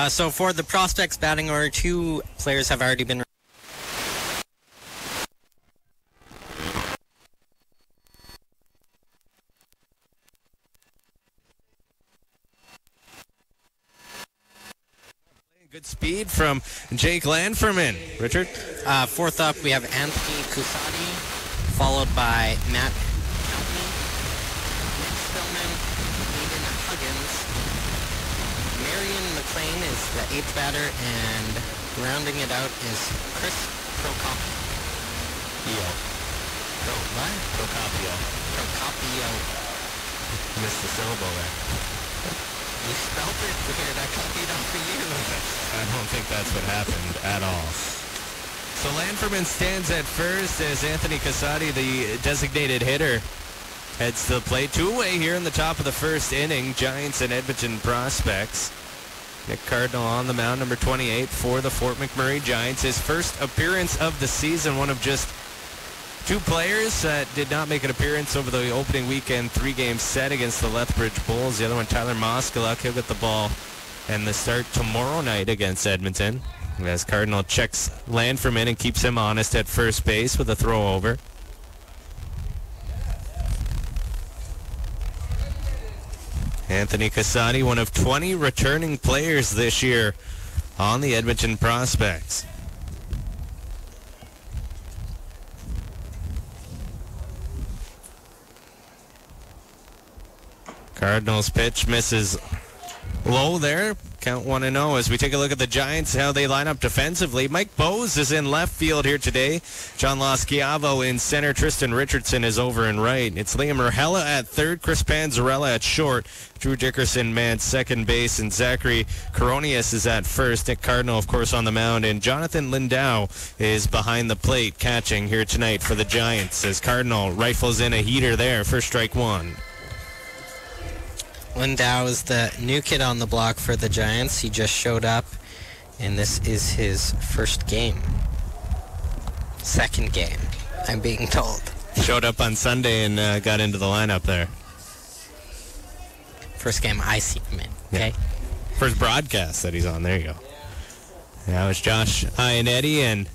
So for the prospects batting order, 2 players have already been... Good speed from Jake Landferman. Richard? Fourth up, we have Anthony Kusati, followed by Matt County, Nick Spillman, Aiden Huggins. Marion McLean is the 8th batter, and rounding it out is Chris Procopio. Procopio. Missed the syllable there. You spelled it weird. I copied off of you. I don't think that's what happened at all. So Landferman stands at first as Anthony Casati, the designated hitter, heads to the plate. 2-away here in the top of the first inning. Giants and Edmonton prospects. Nick Cardinal on the mound, number 28 for the Fort McMurray Giants. His first appearance of the season, one of just 2 players that did not make an appearance over the opening weekend 3-game set against the Lethbridge Bulls. The other one, Tyler Moskaluk, he'll get the ball and the start tomorrow night against Edmonton. As Cardinal checks Landferman and keeps him honest at first base with a throw over. Anthony Casati, one of 20 returning players this year on the Edmonton prospects. Cardinals pitch misses low there. Count 1-0 as we take a look at the Giants, how they line up defensively. Mike Bose is in left field here today. John Loschiavo in center. Tristan Richardson is over in right. It's Liam Merhella at third. Chris Panzarella at short. Drew Dickerson mans second base. And Zachary Coronius is at first. Nick Cardinal, of course, on the mound. And Jonathan Landau is behind the plate catching here tonight for the Giants as Cardinal rifles in a heater there for strike 1. Landau is the new kid on the block for the Giants. He just showed up, and this is his first game. Second game, I'm being told. Showed up on Sunday and got into the lineup there. First game I see him in, okay? Yeah. First broadcast that he's on. There you go. Now it's Josh Ionetti and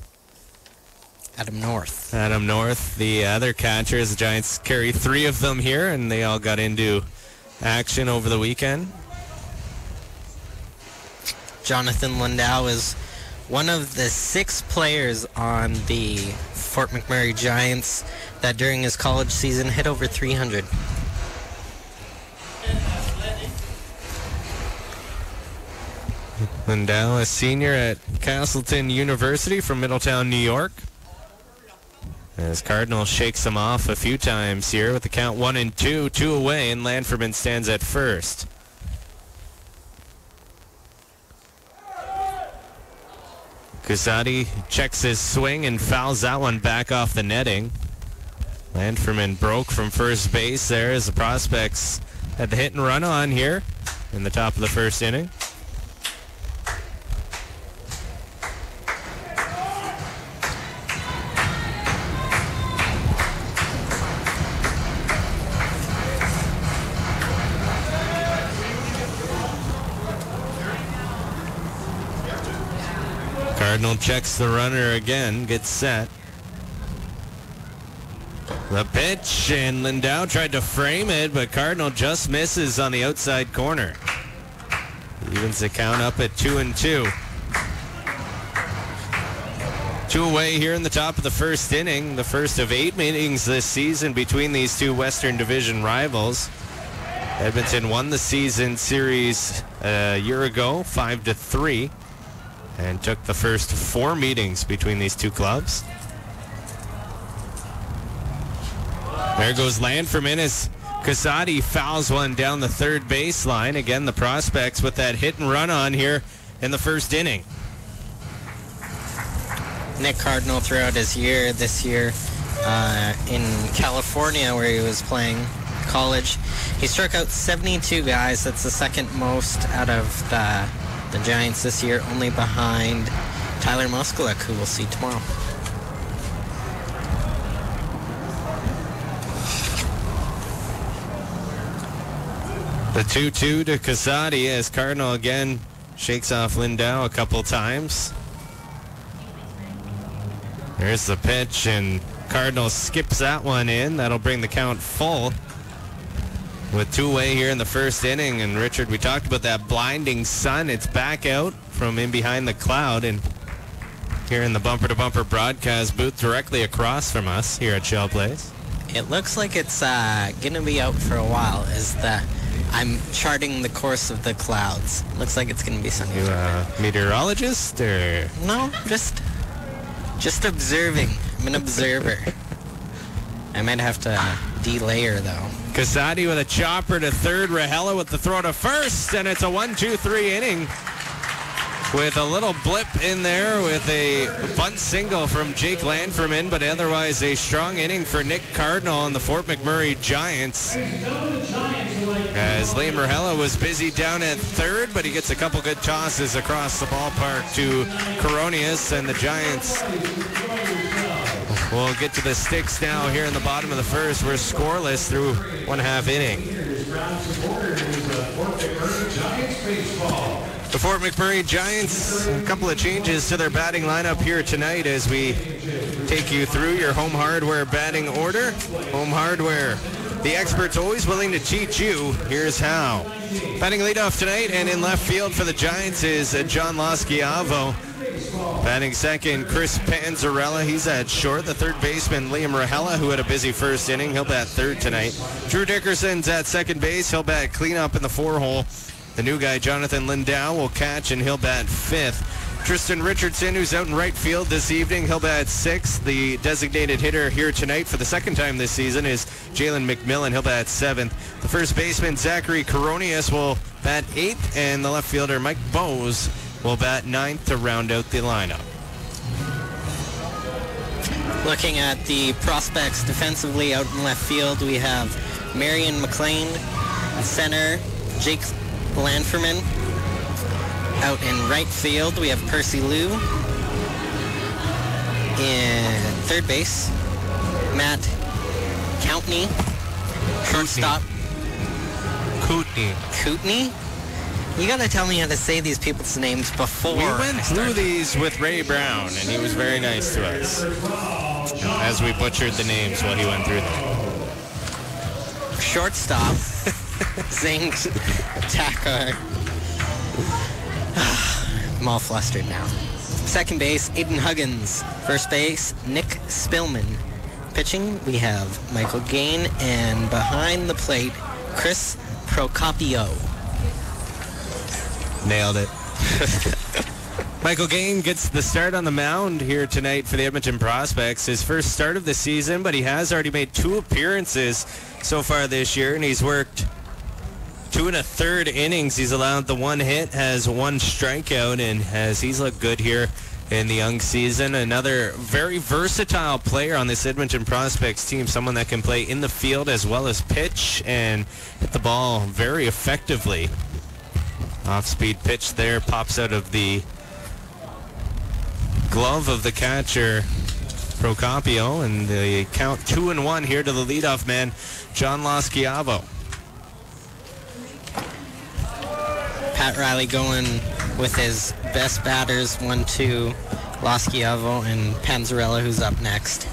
Adam North. Adam North, the other catchers. The Giants carry 3 of them here, and they all got into action over the weekend. Jonathan Landau is one of the 6 players on the Fort McMurray Giants that during his college season hit over 300. Landau, a senior at Castleton University from Middletown, New York. As Cardinal shakes him off a few times here with the count 1-2, 2 away, and Landferman stands at first. Cusati checks his swing and fouls that one back off the netting. Landferman broke from first base there as the prospects had the hit and run on here in the top of the first inning. Cardinal checks the runner again, gets set. The pitch, and Landau tried to frame it, but Cardinal just misses on the outside corner. Evens the count up at 2-2. 2 away here in the top of the first inning, the first of 8 innings this season between these 2 Western Division rivals. Edmonton won the season series a year ago, 5-3. And took the first 4 meetings between these 2 clubs. There goes Landferman as Casati fouls one down the third baseline. Again, the prospects with that hit and run on here in the first inning. Nick Cardinal throughout his year this year in California where he was playing college, he struck out 72 guys. That's the second most out of the Giants this year, only behind Tyler Moskaluk, who we'll see tomorrow. The 2-2 to Casati as Cardinal again Shakes off Landau a couple times. There's the pitch, and Cardinal skips that one in. That'll bring the count full with two-way here in the first inning. And Richard, we talked about that blinding sun. It's back out from in behind the cloud, and here in the bumper-to-bumper broadcast booth directly across from us here at Shell Place. It looks like it's gonna be out for a while. I'm charting the course of the clouds. Looks like it's gonna be sunny. You a meteorologist, or? No, just observing. I'm an observer. I might have to delayer though. Casati with a chopper to third. Rahela with the throw to first, and it's a 1-2-3 inning with a little blip in there with a bunt single from Jake Landferman, but otherwise a strong inning for Nick Cardinal and the Fort McMurray Giants. As Liam Rahela was busy down at third, but he gets a couple good tosses across the ballpark to Coronius, and the Giants will get to the sticks now here in the bottom of the first. We're scoreless through 1/2 inning. The Fort McMurray Giants, a couple of changes to their batting lineup here tonight as we take you through your Home Hardware batting order. Home Hardware, the experts always willing to teach you. Here's how. Batting leadoff tonight and in left field for the Giants is John Laschiavo. Batting second, Chris Panzarella. He's at short. The third baseman, Liam Rahela, who had a busy first inning. He'll bat third tonight. Drew Dickerson's at second base. He'll bat cleanup in the 4-hole. The new guy, Jonathan Landau, will catch, and he'll bat fifth. Tristan Richardson, who's out in right field this evening, he'll bat sixth. The designated hitter here tonight for the second time this season is Jalen McMillan. He'll bat seventh. The first baseman, Zachary Coronius, will bat eighth, and the left fielder, Mike Bose, will bat ninth to round out the lineup. Looking at the prospects defensively out in left field, we have Marion McLean, center, Jake Landferman. Out in right field, we have Percy Liu. In third base, Matt Countney. Shortstop, Kootenay. You gotta tell me how to say these people's names before. We went through these with Ray Brown, and he was very nice to us as we butchered the names while he went through them. Shortstop, Zing Takar. I'm all flustered now. Second base, Aiden Huggins. First base, Nick Spillman. Pitching, we have Michael Gain, and behind the plate, Chris Procopio. Nailed it. Michael Gain gets the start on the mound here tonight for the Edmonton Prospects. His first start of the season, but he has already made 2 appearances so far this year, and he's worked 2 1/3 innings. He's allowed the 1 hit, has 1 strikeout, and he's looked good here in the young season. Another very versatile player on this Edmonton Prospects team, someone that can play in the field as well as pitch and hit the ball very effectively. Off-speed pitch there, pops out of the glove of the catcher, Procopio, and the count 2-1 here to the leadoff man, John Laschiavo. Pat Riley going with his best batters, 1-2, Laschiavo and Panzarella, who's up next.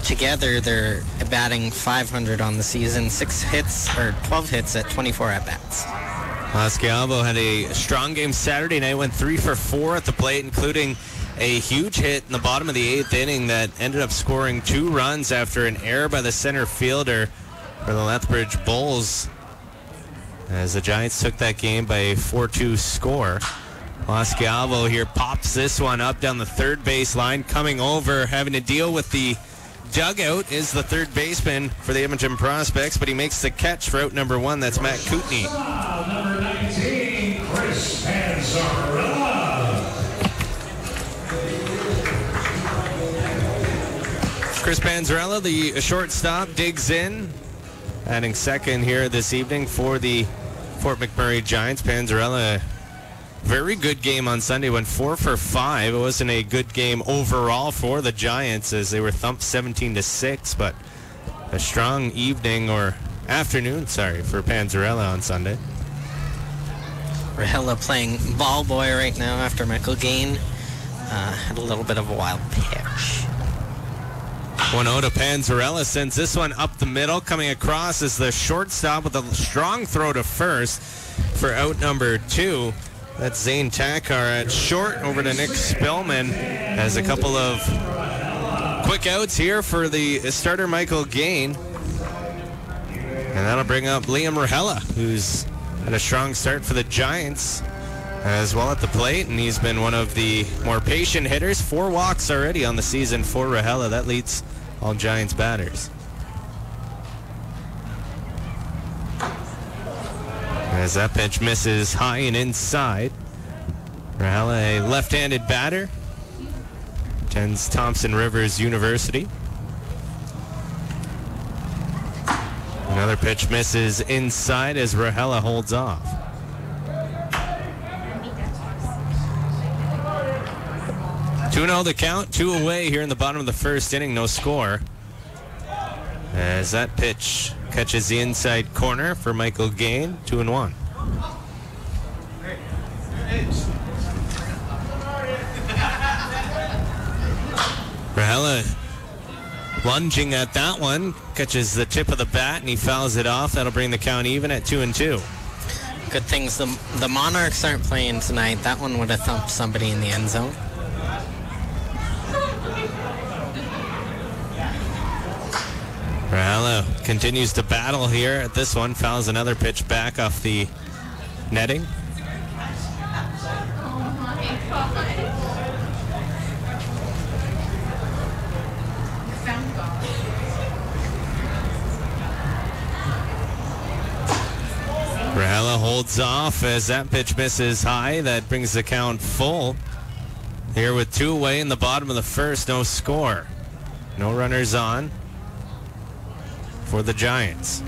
Together, they're batting .500 on the season, 12 hits at 24 at-bats. Laschiavo had a strong game Saturday night, went 3 for 4 at the plate, including a huge hit in the bottom of the 8th inning that ended up scoring 2 runs after an error by the center fielder for the Lethbridge Bulls, as the Giants took that game by a 4-2 score. Laschiavo here pops this one up down the third base line. Coming over, having to deal with the dugout is the third baseman for the Edmonton Prospects, but he makes the catch for out number 1. That's Matt Kootenay. Number 19, Chris Panzarella. Chris Panzarella, the shortstop, digs in, adding second here this evening for the Fort McMurray Giants. Panzarella, very good game on Sunday, went 4 for 5. It wasn't a good game overall for the Giants as they were thumped 17-6, but a strong evening or afternoon, for Panzarella on Sunday. Rahela playing ball boy right now after Michael Gain had a little bit of a wild pitch. 1-0 to Panzarella sends this one up the middle. Coming across is the shortstop with a strong throw to first for out number 2. That's Zane Takar at short over to Nick Spillman. Has a couple of quick outs here for the starter Michael Gain. And that'll bring up Liam Rahela, who's had a strong start for the Giants as well at the plate, and he's been one of the more patient hitters. 4 walks already on the season for Rahela. That leads all Giants batters. As that pitch misses high and inside. Rahela, a left-handed batter, attends Thompson Rivers University. Another pitch misses inside as Rahela holds off. 2-0 the count, 2 away here in the bottom of the first inning, no score. As that pitch catches the inside corner for Michael Gain, 2-1. Rahela lunging at that one, catches the tip of the bat and he fouls it off. That'll bring the count even at 2-2. Good things the Monarchs aren't playing tonight. That one would have thumped somebody in the end zone. Rahela continues to battle here at this one. Fouls another pitch back off the netting. Rahela holds off as that pitch misses high. That brings the count full. Here with 2 away in the bottom of the first, no score. No runners on for the Giants.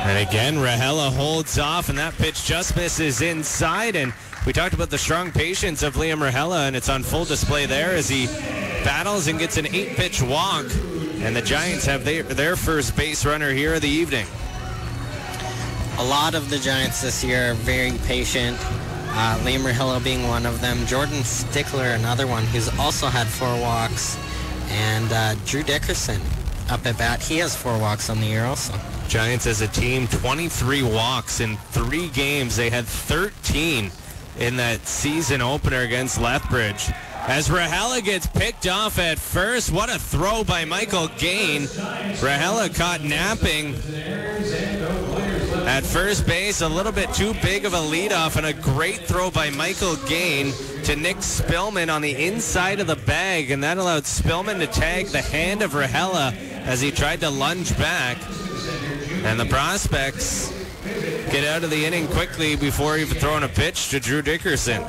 And again, Rahela holds off, and that pitch just misses inside. And we talked about the strong patience of Liam Rahela, and it's on full display there as he battles and gets an 8-pitch walk. And the Giants have their first base runner here of the evening. A lot of the Giants this year are very patient. Liam Rahela being one of them. Jordan Stickler, another one who's also had 4 walks. And Drew Dickerson up at bat. He has 4 walks on the year also. Giants as a team, 23 walks in 3 games. They had 13 in that season opener against Lethbridge. As Rahela gets picked off at first, what a throw by Michael Gain. Rahela caught napping at first base, a little bit too big of a leadoff, and a great throw by Michael Gain to Nick Spillman on the inside of the bag, and that allowed Spillman to tag the hand of Rahela as he tried to lunge back. And the prospects get out of the inning quickly before even throwing a pitch to Drew Dickerson.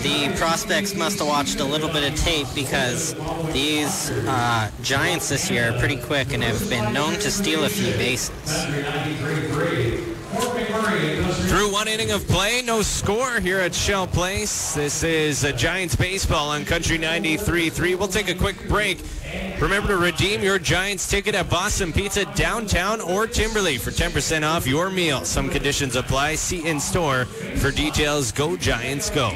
The prospects must have watched a little bit of tape because these Giants this year are pretty quick and have been known to steal a few bases. Through 1 inning of play, no score here at Shell Place. This is Giants baseball on Country 93.3. We'll take a quick break. Remember to redeem your Giants ticket at Boston Pizza downtown or Timberley for 10% off your meal. Some conditions apply. See in store for details. Go Giants, go.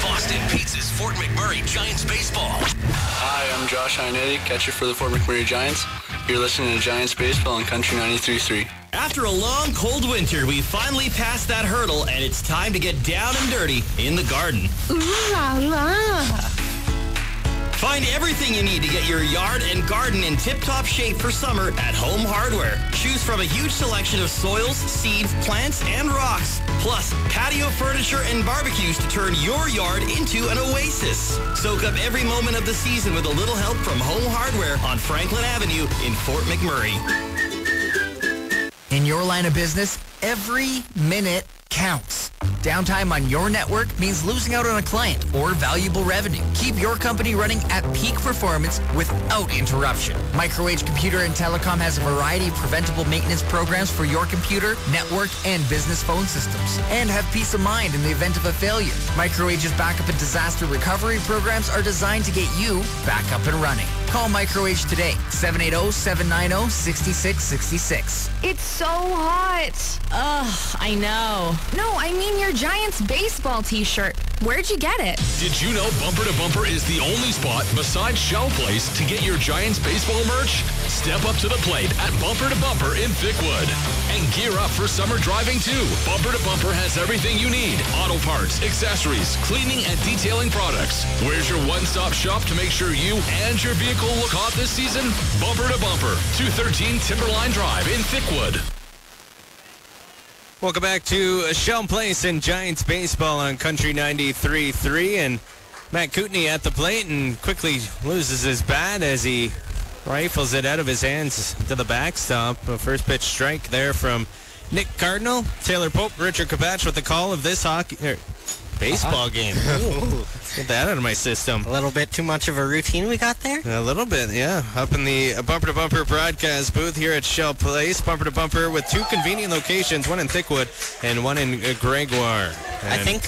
Boston Pizza's Fort McMurray Giants baseball. Hi, I'm Josh Heinetti, catcher for the Fort McMurray Giants. You're listening to Giants baseball on Country 93.3. After a long, cold winter, we finally passed that hurdle, and it's time to get down and dirty in the garden. Ooh la la. Find everything you need to get your yard and garden in tip-top shape for summer at Home Hardware. Choose from a huge selection of soils, seeds, plants, and rocks. Plus, patio furniture and barbecues to turn your yard into an oasis. Soak up every moment of the season with a little help from Home Hardware on Franklin Avenue in Fort McMurray. In your line of business, every minute counts. Downtime on your network means losing out on a client or valuable revenue. Keep your company running at peak performance without interruption. Microwave Computer and Telecom has a variety of preventable maintenance programs for your computer, network, and business phone systems. And have peace of mind in the event of a failure. Microwave's backup and disaster recovery programs are designed to get you back up and running. Call Microwave today, 780-790-6666. It's so hot. Ugh, I know. No, I mean your Giants baseball t-shirt. Where'd you get it? Did you know Bumper to Bumper is the only spot besides Shell Place to get your Giants baseball merch? Step up to the plate at Bumper to Bumper in Thickwood. And gear up for summer driving too. Bumper to Bumper has everything you need. Auto parts, accessories, cleaning and detailing products. Where's your one-stop shop to make sure you and your vehicle look hot this season? Bumper to Bumper, 213 Timberline Drive in Thickwood. Welcome back to Shell Place and Giants baseball on Country 93.3, and Matt Kootenay at the plate and quickly loses his bat as he rifles it out of his hands to the backstop. A first pitch strike there from Nick Cardinal. Taylor Pope, Richard Kapach with the call of this baseball game. Ooh, get that out of my system. A little bit too much of a routine we got there? A little bit, yeah. Up in the Bumper to Bumper broadcast booth here at Shell Place. Bumper to Bumper with two convenient locations, one in Thickwood and one in Gregoire. And I think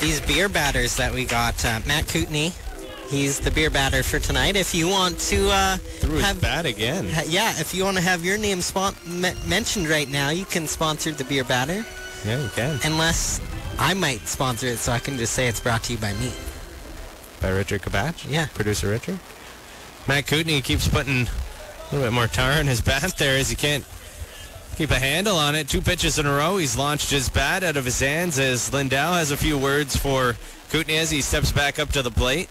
these beer batters that we got, Matt Kootenay, he's the beer batter for tonight. If you want to threw his bat again. If you want to have your name mentioned right now, you can sponsor the beer batter. Yeah, you can. Unless I might sponsor it, so I can just say it's brought to you by me. By Richard Kapach? Yeah. Producer Richard? Matt Kootenay keeps putting a little bit more tar in his bat there as he can't keep a handle on it. 2 pitches in a row. He's launched his bat out of his hands as Landau has a few words for Kootenay as he steps back up to the plate.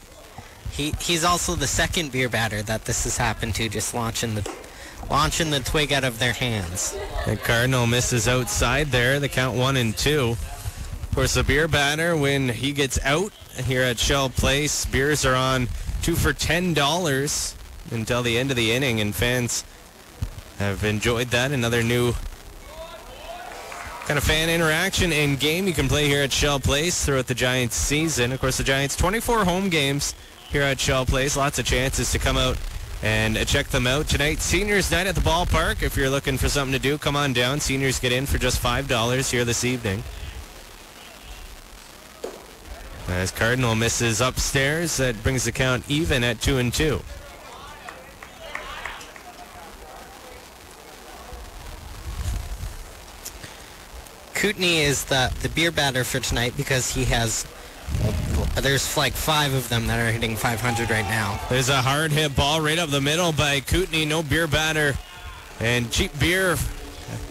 He's also the second beer batter that this has happened to, just launching the twig out of their hands. The Cardinal misses outside there. The count 1-2. Of course, the beer batter, when he gets out here at Shell Place, beers are on 2 for $10 until the end of the inning, and fans have enjoyed that. Another new kind of fan interaction and game you can play here at Shell Place throughout the Giants season. Of course, the Giants 24 home games here at Shell Place. Lots of chances to come out and check them out. Tonight, Seniors Night at the ballpark. If you're looking for something to do, come on down. Seniors get in for just $5 here this evening. As Cardinal misses upstairs, that brings the count even at 2-2. Kootenay is the beer batter for tonight because he has... There's like 5 of them that are hitting 500 right now. There's a hard hit ball right up the middle by Kootenay. No beer batter and cheap beer,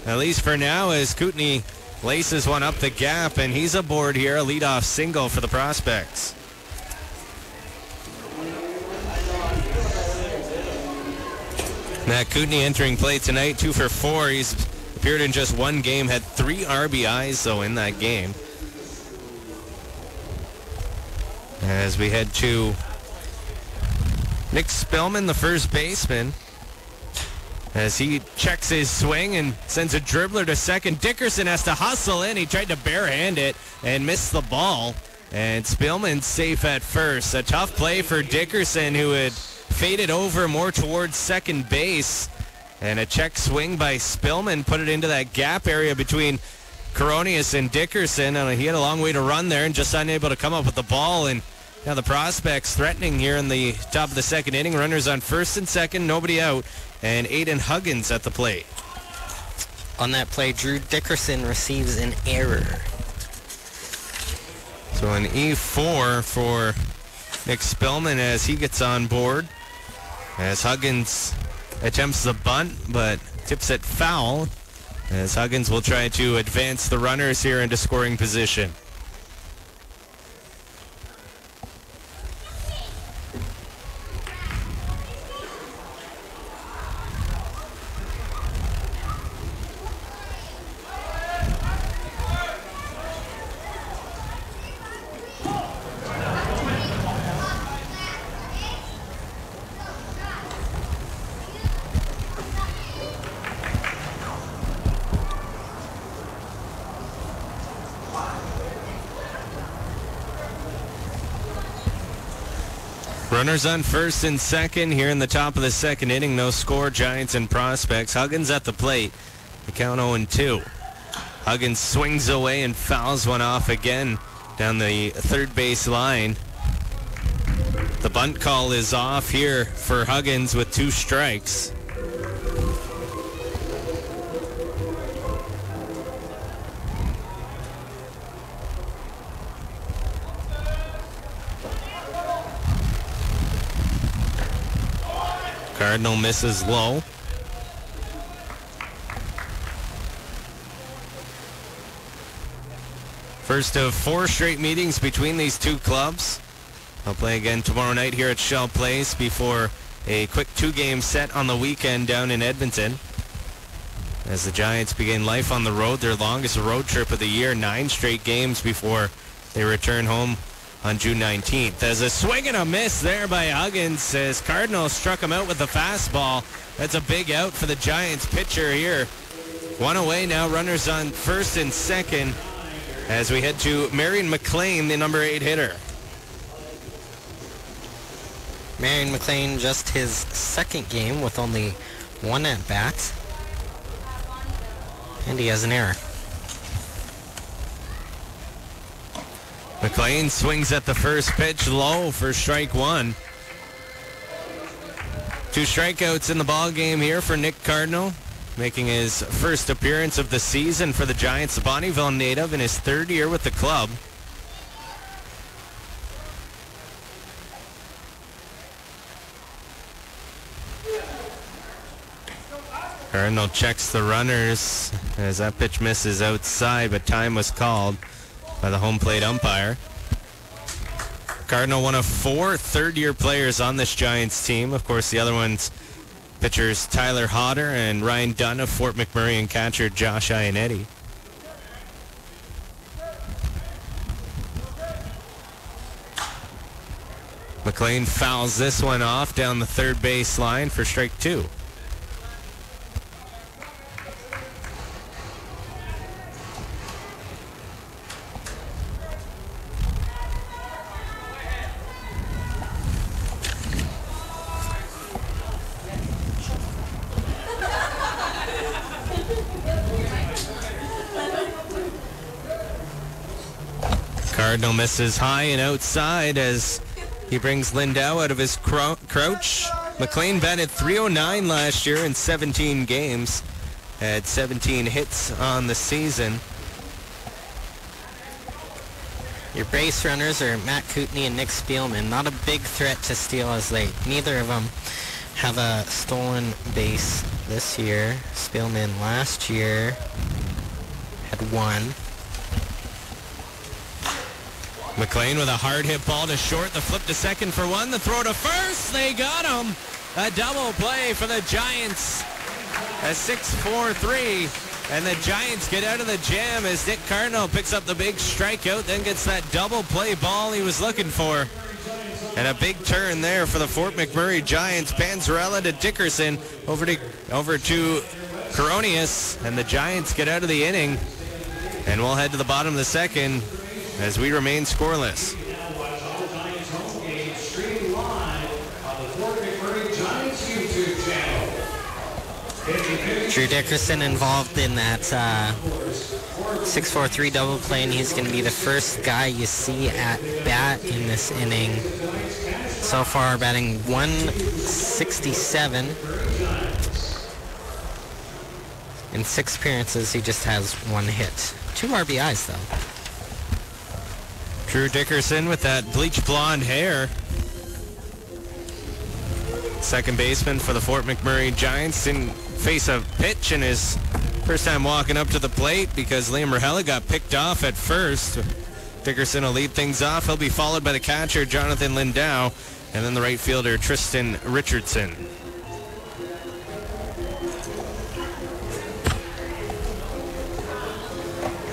at least for now, as Kootenay laces one up the gap, and he's aboard here. A leadoff single for the Prospects. Matt Kootenay entering play tonight, 2 for 4. He's appeared in just one game, had 3 RBIs, though, in that game. As we head to Nick Spillman, the first baseman, as he checks his swing and sends a dribbler to second. Dickerson has to hustle in. He tried to barehand it and missed the ball. And Spillman's safe at first. A tough play for Dickerson, who had faded over more towards second base. And a check swing by Spillman put it into that gap area between Coronius and Dickerson. And he had a long way to run there and just unable to come up with the ball. And now the Prospects threatening here in the top of the second inning. Runners on first and second, nobody out. And Aiden Huggins at the plate. On that play, Drew Dickerson receives an error. So an E4 for Nick Spillman as he gets on board. As Huggins attempts the bunt, but tips it foul. As Huggins will try to advance the runners here into scoring position. Runners on first and second here in the top of the second inning. No score, Giants and prospects. Huggins at the plate. The count 0-2. Huggins swings away and fouls one off again down the third base line. The bunt call is off here for Huggins with 2 strikes. Cardinal misses low. First of 4 straight meetings between these two clubs. They'll play again tomorrow night here at Shell Place before a quick 2-game set on the weekend down in Edmonton. As the Giants begin life on the road, their longest road trip of the year, 9 straight games before they return home on June 19th. As a swing and a miss there by Huggins as Cardinal struck him out with the fastball. That's a big out for the Giants pitcher here. 1 away now, runners on first and second as we head to Marion McLean, the number 8 hitter. Marion McLean, just his second game with only 1 at-bat. And he has an error. McLean swings at the first pitch low for strike 1. 2 strikeouts in the ball game here for Nick Cardinal, making his first appearance of the season for the Giants. The Bonnyville native in his 3rd year with the club. Cardinal checks the runners as that pitch misses outside, but time was called by the home plate umpire. Cardinal, one of 4 third-year players on this Giants team. Of course, the other ones, pitchers Tyler Hodder and Ryan Dunn of Fort McMurray and catcher Josh Ionetti. McLean fouls this one off down the third base line for strike 2. Cardinal misses high and outside as he brings Landau out of his crouch. McLean batted .309 last year in 17 games. Had 17 hits on the season. Your base runners are Matt Kootenay and Nick Spielman. Not a big threat to steal as neither of them have a stolen base this year. Spielman last year had 1. McLean with a hard hit ball to short. The flip to second for 1. The throw to first. They got him. A double play for the Giants. A 6-4-3. And the Giants get out of the jam as Nick Cardinal picks up the big strikeout, then gets that double play ball he was looking for. And a big turn there for the Fort McMurray Giants. Panzarella to Dickerson over to Coronius. And the Giants get out of the inning. And we'll head to the bottom of the second as we remain scoreless. Drew Dickerson involved in that 6-4-3 double play, and he's going to be the first guy you see at bat in this inning. So far, batting .167. In 6 appearances, he just has 1 hit. 2 RBIs, though. Drew Dickerson with that bleach blonde hair. Second baseman for the Fort McMurray Giants didn't face a pitch in his first time walking up to the plate because Liam Rahela got picked off at first. Dickerson will lead things off. He'll be followed by the catcher, Jonathan Landau, and then the right fielder, Tristan Richardson.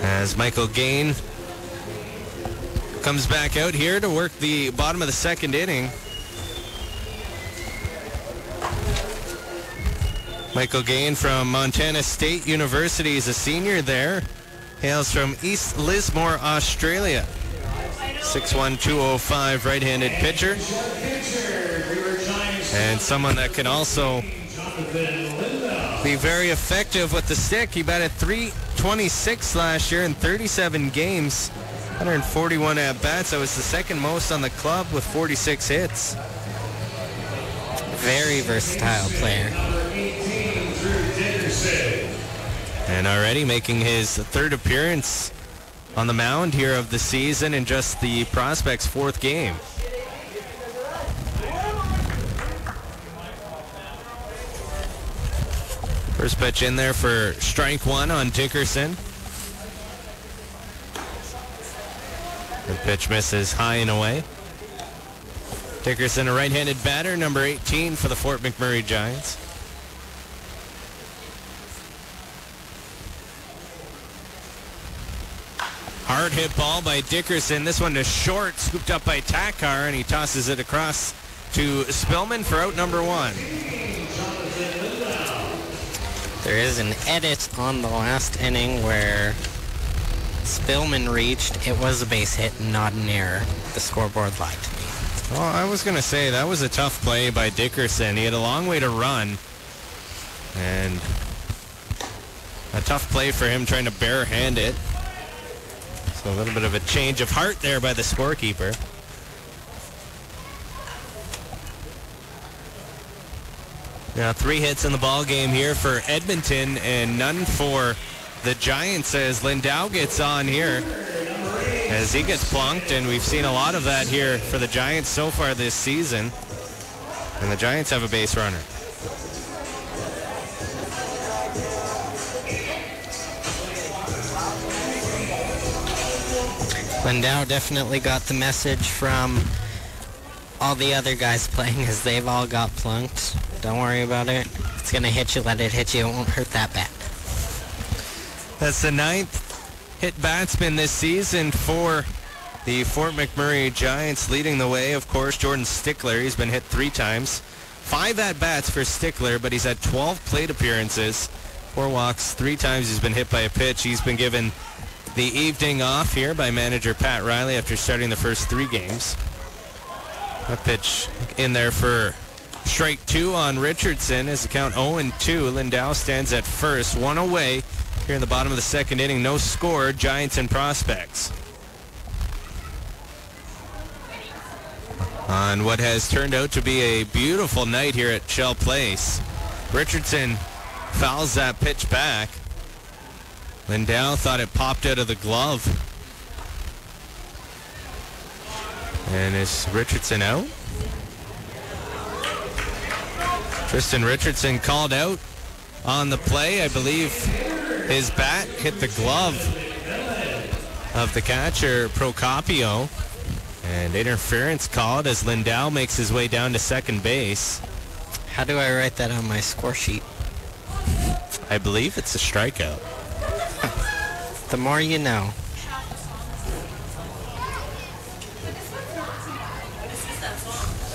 As Michael Gain comes back out here to work the bottom of the second inning. Michael Gain from Montana State University is a senior there. Hails from East Lismore, Australia. 6'1", 205 right-handed pitcher. And someone that can also be very effective with the stick. He batted .326 last year in 37 games, 141 at-bats. That was the second most on the club with 46 hits. Very versatile player. And already making his third appearance on the mound here of the season in just the Prospects' fourth game. First pitch in there for strike one on Dickerson. The pitch misses high and away. Dickerson, a right-handed batter, number 18 for the Fort McMurray Giants. Hard hit ball by Dickerson. This one to short, scooped up by Takar, and he tosses it across to Spillman for out number one. There is an edit on the last inning where Spillman reached. It was a base hit, not an error. The scoreboard lied to me. Well, I was going to say that was a tough play by Dickerson. He had a long way to run, and a tough play for him trying to barehand it. So a little bit of a change of heart there by the scorekeeper. Now 3 hits in the ball game here for Edmonton and none for the Giants as Landau gets on here as he gets plunked, and we've seen a lot of that here for the Giants so far this season. And the Giants have a base runner. Landau definitely got the message from all the other guys playing as they've all got plunked. Don't worry about it. If it's going to hit you, let it hit you. It won't hurt that bad. That's the 9th hit batsman this season for the Fort McMurray Giants. Leading the way, of course, Jordan Stickler. He's been hit 3 times. 5 at-bats for Stickler, but he's had 12 plate appearances. 4 walks, 3 times he's been hit by a pitch. He's been given the evening off here by manager Pat Riley after starting the first 3 games. A pitch in there for strike 2 on Richardson as the count 0-2. Landau stands at first, 1 away here in the bottom of the second inning. No score, Giants and Prospects. On what has turned out to be a beautiful night here at Shell Place. Richardson fouls that pitch back. Landau thought it popped out of the glove. And is Richardson out? Tristan Richardson called out on the play. I believe his bat hit the glove of the catcher, Procopio. And interference called as Landau makes his way down to second base. How do I write that on my score sheet? I believe it's a strikeout. The more you know.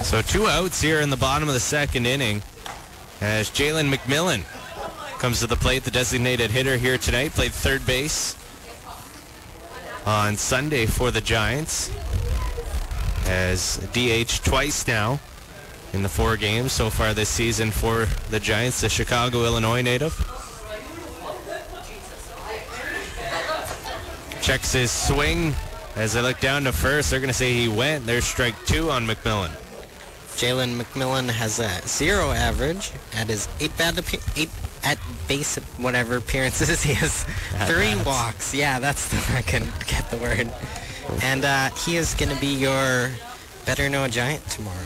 So 2 outs here in the bottom of the second inning as Jalen McMillan comes to the plate, the designated hitter here tonight. Played third base on Sunday for the Giants. Has DH twice now in the 4 games so far this season for the Giants, the Chicago, Illinois native. Checks his swing as they look down to first. They're going to say he went. There's strike 2 on McMillan. Jalen McMillan has a 0 average at his 8 at base whatever appearances. He has 3 walks. Yeah, that's the I couldn't get the word. And he is going to be your Better Know a Giant tomorrow.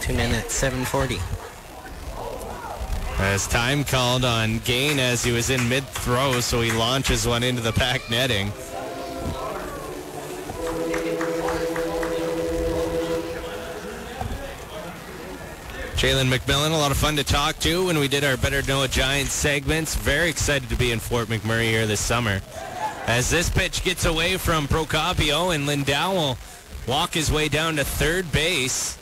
Tune in at 7:40. As time called on Gain as he was in mid-throw, so he launches one into the back netting. Jalen McMillan, a lot of fun to talk to when we did our Better Know a Giant segments. Very excited to be in Fort McMurray here this summer. As this pitch gets away from Procopio, and Landau will walk his way down to third base.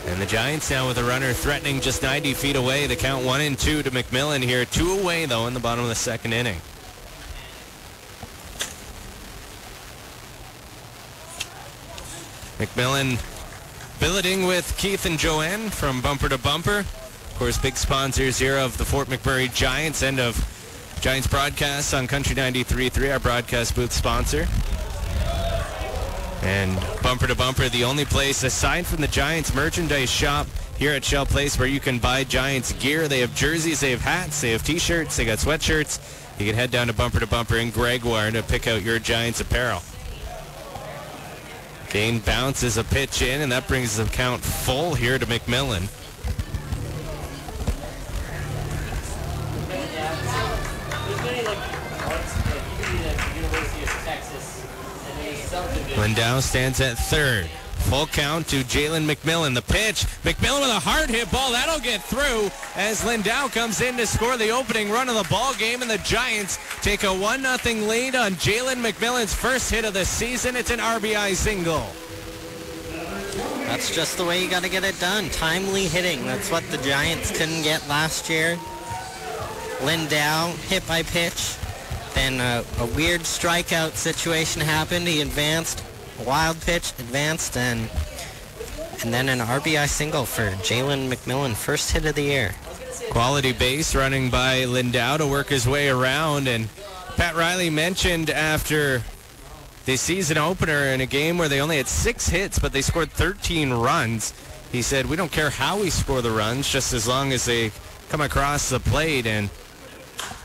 And the Giants now with a runner threatening just 90 feet away. The count 1-2 to McMillan here. 2 away, though, in the bottom of the second inning. McMillan billeting with Keith and Joanne from Bumper to Bumper. Of course, big sponsors here of the Fort McMurray Giants and of Giants broadcasts on Country 93.3, our broadcast booth sponsor. And Bumper to Bumper, the only place aside from the Giants merchandise shop here at Shell Place where you can buy Giants gear. They have jerseys, they have hats, they have t-shirts, they got sweatshirts. You can head down to Bumper in Gregoire to pick out your Giants apparel. Kane bounces a pitch in, and that brings the count full here to McMillan. Landau stands at third. Full count to Jalen McMillan. The pitch. McMillan with a hard hit ball. That'll get through as Landau comes in to score the opening run of the ball game, and the Giants take a 1-0 lead on Jalen McMillan's first hit of the season. It's an RBI single. That's just the way you got to get it done. Timely hitting. That's what the Giants couldn't get last year. Landau hit by pitch. Then a weird strikeout situation happened. He advanced. Wild pitch, advanced, and then an RBI single for Jalen McMillan, first hit of the year. Quality base running by Landau to work his way around, and Pat Riley mentioned after the season opener in a game where they only had 6 hits, but they scored 13 runs. He said, we don't care how we score the runs, just as long as they come across the plate, and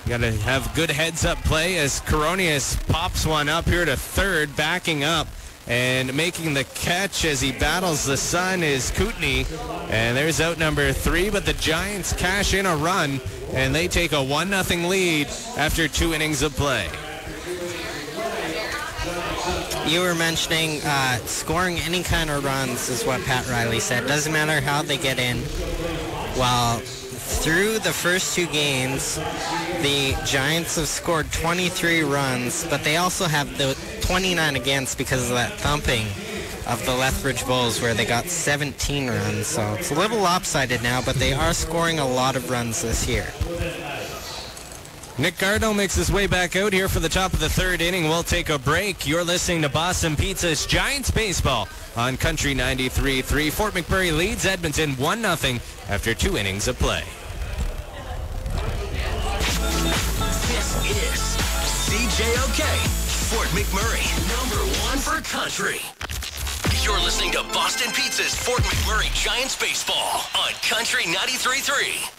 you got to have good heads-up play as Coronius pops one up here to third, backing up. And making the catch as he battles the sun is Kootenay. And there's out number 3, but the Giants cash in a run, and they take a 1-0 lead after 2 innings of play. You were mentioning scoring any kind of runs is what Pat Riley said. Doesn't matter how they get in. Well, through the first 2 games, the Giants have scored 23 runs, but they also have the 29 against because of that thumping of the Lethbridge Bulls where they got 17 runs. So it's a little lopsided now, but they are scoring a lot of runs this year. Nick Cardinal makes his way back out here for the top of the 3rd inning. We'll take a break. You're listening to Boston Pizza's Giants Baseball on Country 93.3. Fort McMurray leads Edmonton 1-0 after 2 innings of play. This is CJOK, Fort McMurray, #1 for country. You're listening to Boston Pizza's Fort McMurray Giants Baseball on Country 93.3.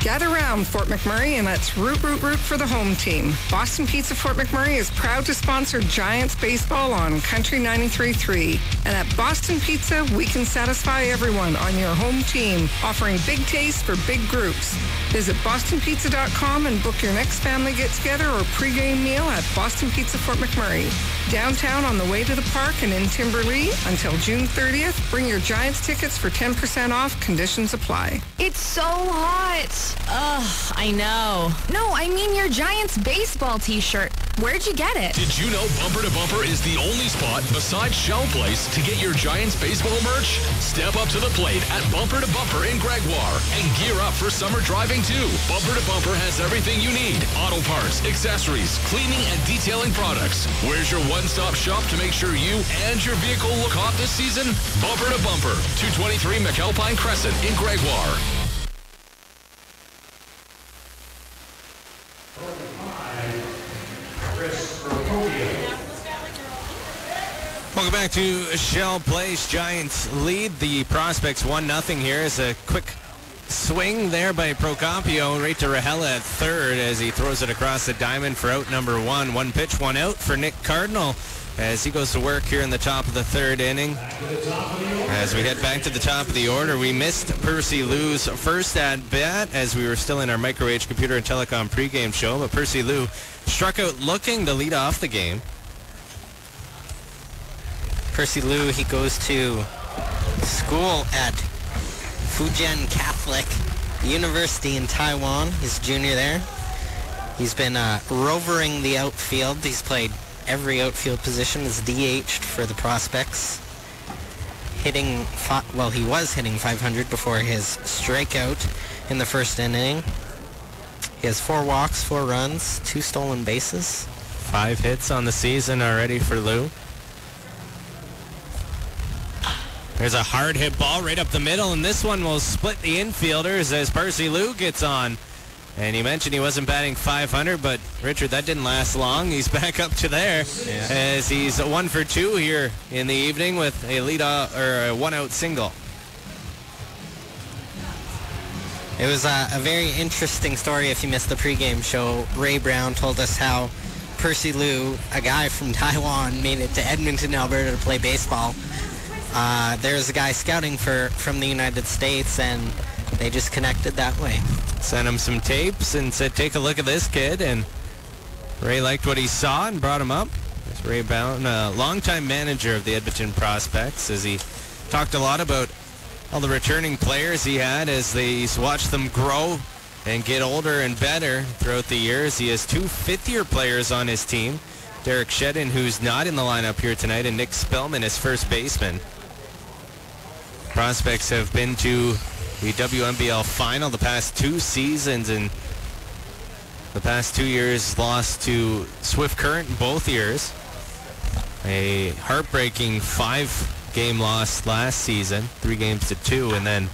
Gather round, Fort McMurray, and let's root for the home team. Boston Pizza Fort McMurray is proud to sponsor Giants Baseball on Country 93.3. And at Boston Pizza, we can satisfy everyone on your home team, offering big taste for big groups. Visit bostonpizza.com and book your next family get-together or pregame meal at Boston Pizza Fort McMurray. Downtown on the way to the park and in Timberlea until June 30th. Bring your Giants tickets for 10% off. Conditions apply. It's so hot. Ugh, I know. No, I mean your Giants baseball t-shirt. Where'd you get it? Did you know Bumper to Bumper is the only spot besides Shell Place to get your Giants baseball merch? Step up to the plate at Bumper to Bumper in Gregoire and gear up for summer driving too. Bumper to Bumper has everything you need. Auto parts, accessories, cleaning and detailing products. Where's your one-stop shop to make sure you and your vehicle look hot this season? Bumper to Bumper, 223 McAlpine Crescent in Gregoire. Welcome back to Shell Place. Giants lead the Prospects 1-0 here. As a quick swing there by Procopio right to Rahela at third as he throws it across the diamond for out number 1. 1 pitch, 1 out for Nick Cardinal as he goes to work here in the top of the 3rd inning. As we head back to the top of the order, we missed Percy Lou's first at-bat as we were still in our Micro-Age Computer and Telecom pregame show, but Percy Lou struck out looking to lead off the game. Percy Lou, he goes to school at Fujian Catholic University in Taiwan. He's a junior there. He's been rovering the outfield. He's played every outfield position. He's DH'd for the Prospects. He was hitting 500 before his strikeout in the first inning. He has 4 walks, 4 runs, 2 stolen bases. 5 hits on the season already for Lou. There's a hard hit ball right up the middle, and this one will split the infielders as Percy Lou gets on. And he mentioned he wasn't batting .500, but Richard, that didn't last long. He's back up to there as he's 1 for 2 here in the evening with a a 1-out single. It was a very interesting story. If you missed the pregame show, Ray Brown told us how Percy Lou, a guy from Taiwan, made it to Edmonton, Alberta to play baseball. There's a guy scouting from the United States, and they just connected that way. Sent him some tapes and said, take a look at this kid, and Ray liked what he saw and brought him up. It's Ray Brown, a longtime manager of the Edmonton Prospects, as he talked a lot about all the returning players he had as he's watched them grow and get older and better throughout the years. He has 2 fifth-year players on his team, Derek Shedden, who's not in the lineup here tonight, and Nick Spillman, his first baseman. Prospects have been to the WNBL final the past 2 seasons, and the past 2 years lost to Swift Current in both years. A heartbreaking 5-game loss last season, 3-2, and then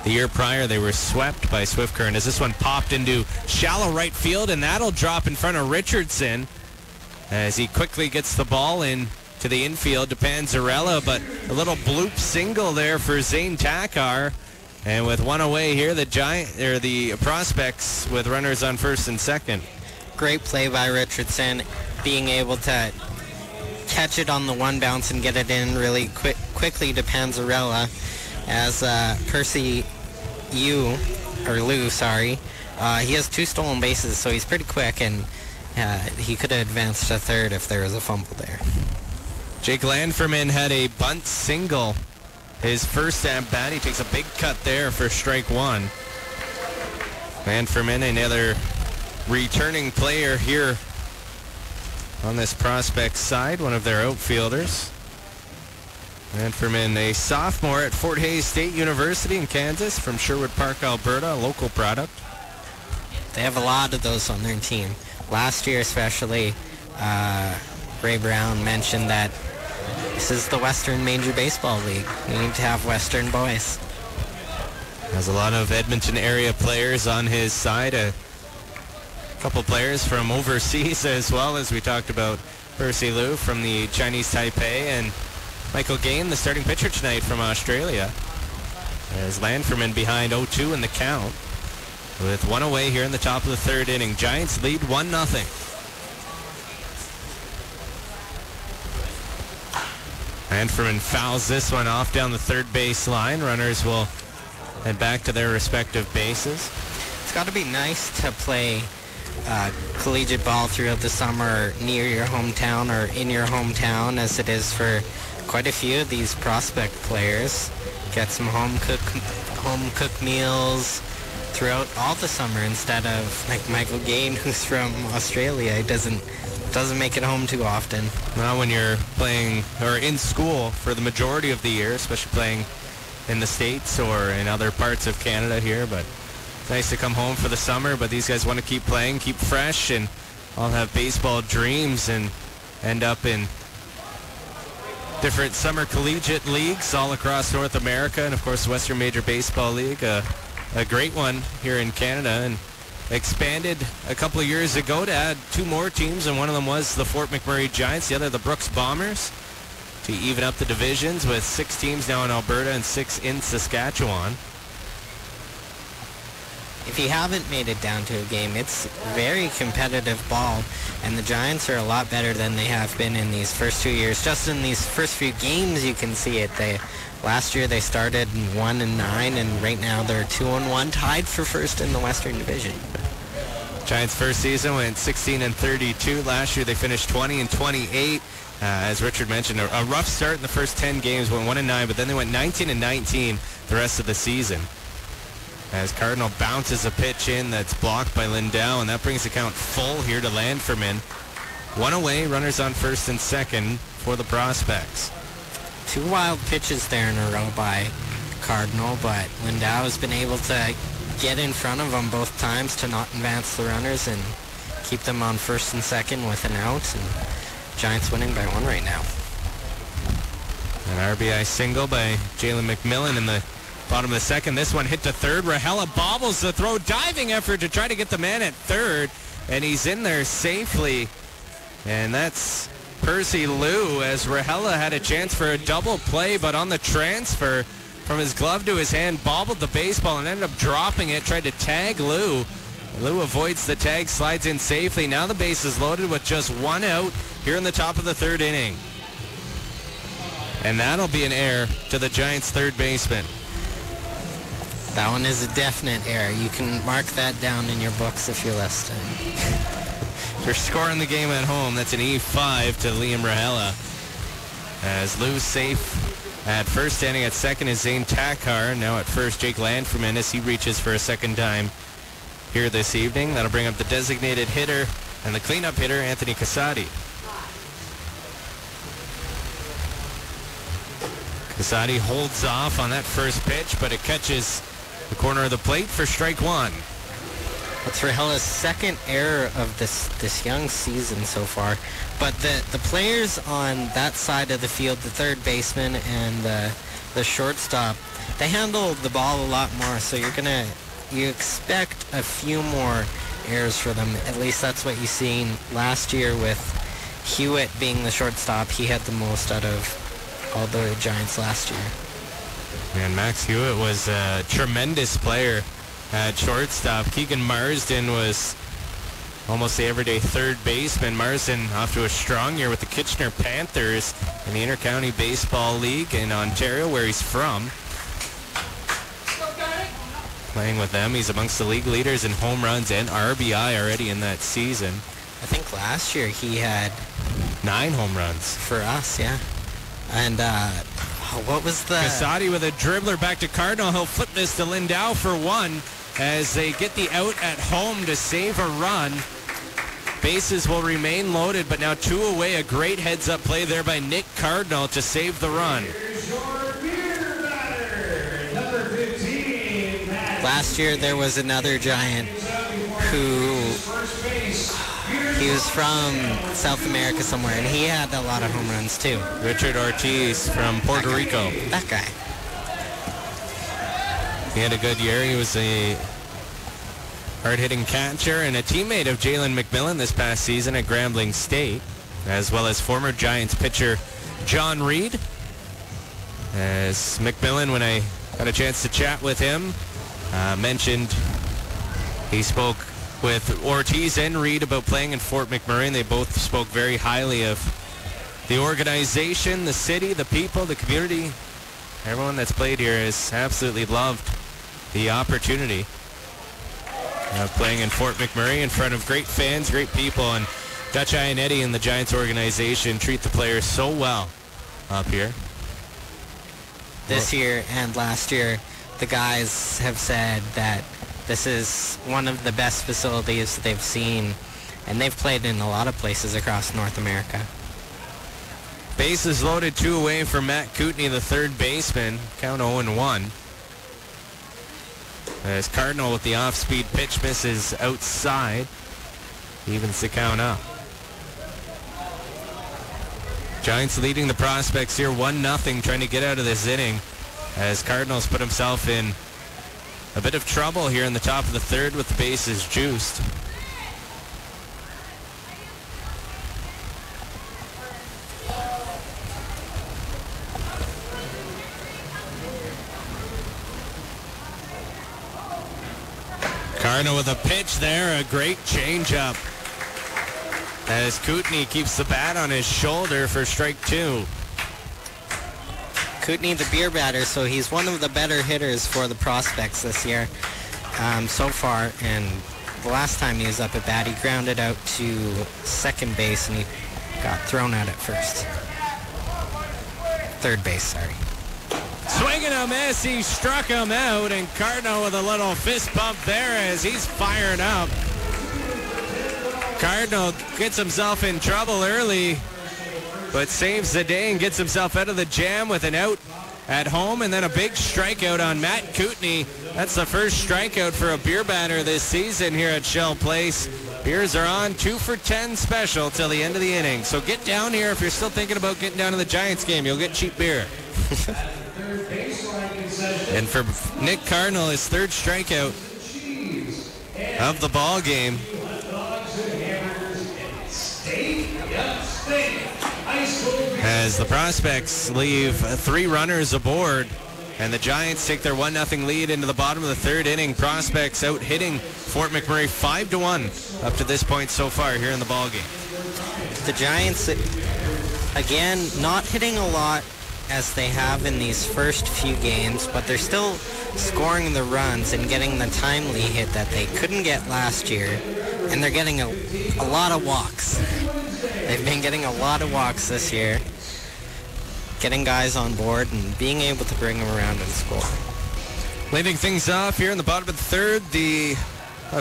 the year prior they were swept by Swift Current as this one popped into shallow right field, and that'll drop in front of Richardson as he quickly gets the ball in to the infield to Panzarella, but a little bloop single there for Zane Takar. And with one away here, the Prospects with runners on first and second. Great play by Richardson, being able to catch it on the one bounce and get it in really quickly to Panzarella, as Percy Lou, he has 2 stolen bases, so he's pretty quick, and he could have advanced to third if there was a fumble there. Jake Landferman had a bunt single his first at bat. He takes a big cut there for strike 1. Landferman, another returning player here on this Prospect side, one of their outfielders. Landferman, a sophomore at Fort Hays State University in Kansas from Sherwood Park, Alberta, a local product. They have a lot of those on their team. Last year especially, Ray Brown mentioned that this is the Western Major Baseball League. We need to have Western boys. Has a lot of Edmonton area players on his side. A couple players from overseas as well, as we talked about Percy Lou from the Chinese Taipei, and Michael Gain, the starting pitcher tonight from Australia. As Landferman behind 0-2 in the count, with 1 away here in the top of the 3rd inning. Giants lead 1-0. Landferman fouls this one off down the 3rd base line. Runners will head back to their respective bases. It's got to be nice to play collegiate ball throughout the summer near your hometown or in your hometown, as it is for quite a few of these Prospect players. Get some home cooked meals throughout all the summer, instead of like Michael Gain, who's from Australia. He doesn't make it home too often. Well, when you're playing or in school for the majority of the year, especially playing in the States or in other parts of Canada here, but it's nice to come home for the summer. But these guys want to keep playing, keep fresh, and all have baseball dreams and end up in different summer collegiate leagues all across North America, and of course the Western Major Baseball League, a great one here in Canada, and expanded a couple of years ago to add 2 more teams, and one of them was the Fort McMurray Giants, the other the Brooks Bombers, to even up the divisions with 6 teams now in Alberta and 6 in Saskatchewan. If you haven't made it down to a game, it's very competitive ball, and the Giants are a lot better than they have been in these first 2 years. Just in these first few games, you can see it. Last year they started 1-9, and right now they're 2-1, tied for first in the Western Division. Giants' first season went 16-32. Last year they finished 20-28. As Richard mentioned, a rough start in the first 10 games, went 1-9, but then they went 19-19 the rest of the season. As Cardinal bounces a pitch in that's blocked by Landau, and that brings the count full here to Landferman. 1 away, runners on first and second for the Prospects. 2 wild pitches there in a row by Cardinal, but Landau has been able to get in front of them both times to not advance the runners and keep them on first and second with an out, and Giants winning by 1 right now. An RBI single by Jalen McMillan in the bottom of the second. This one hit to third. Rahela bobbles the throw. Diving effort to try to get the man at third. And he's in there safely. And that's Percy Liu, as Rahela had a chance for a double play, but on the transfer from his glove to his hand, bobbled the baseball and ended up dropping it. Tried to tag Liu. Liu avoids the tag, slides in safely. Now the base is loaded with just one out here in the top of the third inning. And that'll be an error to the Giants' third baseman. That one is a definite error. You can mark that down in your books if you're listening. They're scoring the game at home. That's an E5 to Liam Rahela. As Liu's safe at first, standing at second is Zane Takar. Now at first, Jake Landferman as he reaches for a second time here this evening. That'll bring up the designated hitter and the cleanup hitter, Anthony Casati. Casati holds off on that first pitch, but it catches the corner of the plate for strike one. That's Rahela's second error of this young season so far. But the players on that side of the field, the third baseman and the shortstop, they handle the ball a lot more. So you expect a few more errors for them. At least that's what you seen last year with Hewitt being the shortstop. He had the most out of all the Giants last year. And Max Hewitt was a tremendous player at shortstop. Keegan Marsden was almost the everyday third baseman. Marsden off to a strong year with the Kitchener Panthers in the Intercounty Baseball League in Ontario, where he's from. Playing with them, he's amongst the league leaders in home runs and RBI already in that season. I think last year he had 9 home runs. For us, yeah. And what was the... Casati with a dribbler back to Cardinal. He'll flip this to Landau for one as they get the out at home to save a run. Bases will remain loaded, but now 2 away. A great heads-up play there by Nick Cardinal to save the run. Last year there was another Giant who... He was from South America somewhere, and he had a lot of home runs, too. Richard Ortiz from Puerto Rico. That guy. He had a good year. He was a hard-hitting catcher and a teammate of Jalen McMillan this past season at Grambling State, as well as former Giants pitcher John Reed. As McMillan, when I got a chance to chat with him, mentioned he spoke with Ortiz and Reed about playing in Fort McMurray, and they both spoke very highly of the organization, the city, the people, the community. Everyone that's played here has absolutely loved the opportunity of playing in Fort McMurray in front of great fans, great people, and Dutch Iannetti and the Giants organization treat the players so well up here. This year and last year, the guys have said that this is one of the best facilities they've seen, and they've played in a lot of places across North America. Bases loaded, 2 away for Matt Kootenay, the third baseman. Count 0-1. As Cardinal with the off-speed pitch misses outside. Evens the count up. Giants leading the prospects here 1-0, trying to get out of this inning, as Cardinals put himself in a bit of trouble here in the top of the third with the bases juiced. Cardinal with a pitch there, a great changeup, as Kootenay keeps the bat on his shoulder for strike 2. Kootenay, the beer batter, so he's one of the better hitters for the prospects this year so far. And the last time he was up at bat, he grounded out to second base, and he got thrown out at first. Third base, sorry. Swinging a miss, he struck him out, and Cardinal with a little fist bump there as he's fired up. Cardinal gets himself in trouble early, but saves the day and gets himself out of the jam with an out at home, and then a big strikeout on Matt Kootenay. That's the first strikeout for a beer batter this season here at Shell Place. Beers are on 2 for $10 special till the end of the inning. So get down here if you're still thinking about getting down to the Giants game. You'll get cheap beer. And for Nick Cardinal, his third strikeout of the ball game. As the Prospects leave 3 runners aboard, and the Giants take their 1-0 lead into the bottom of the third inning. Prospects out hitting Fort McMurray 5-1 up to this point so far here in the ball game. The Giants, again, not hitting a lot as they have in these first few games, but they're still scoring the runs and getting the timely hit that they couldn't get last year, and they're getting a lot of walks. They've been getting a lot of walks this year, getting guys on board and being able to bring them around and score. Leading things off here in the bottom of the third, the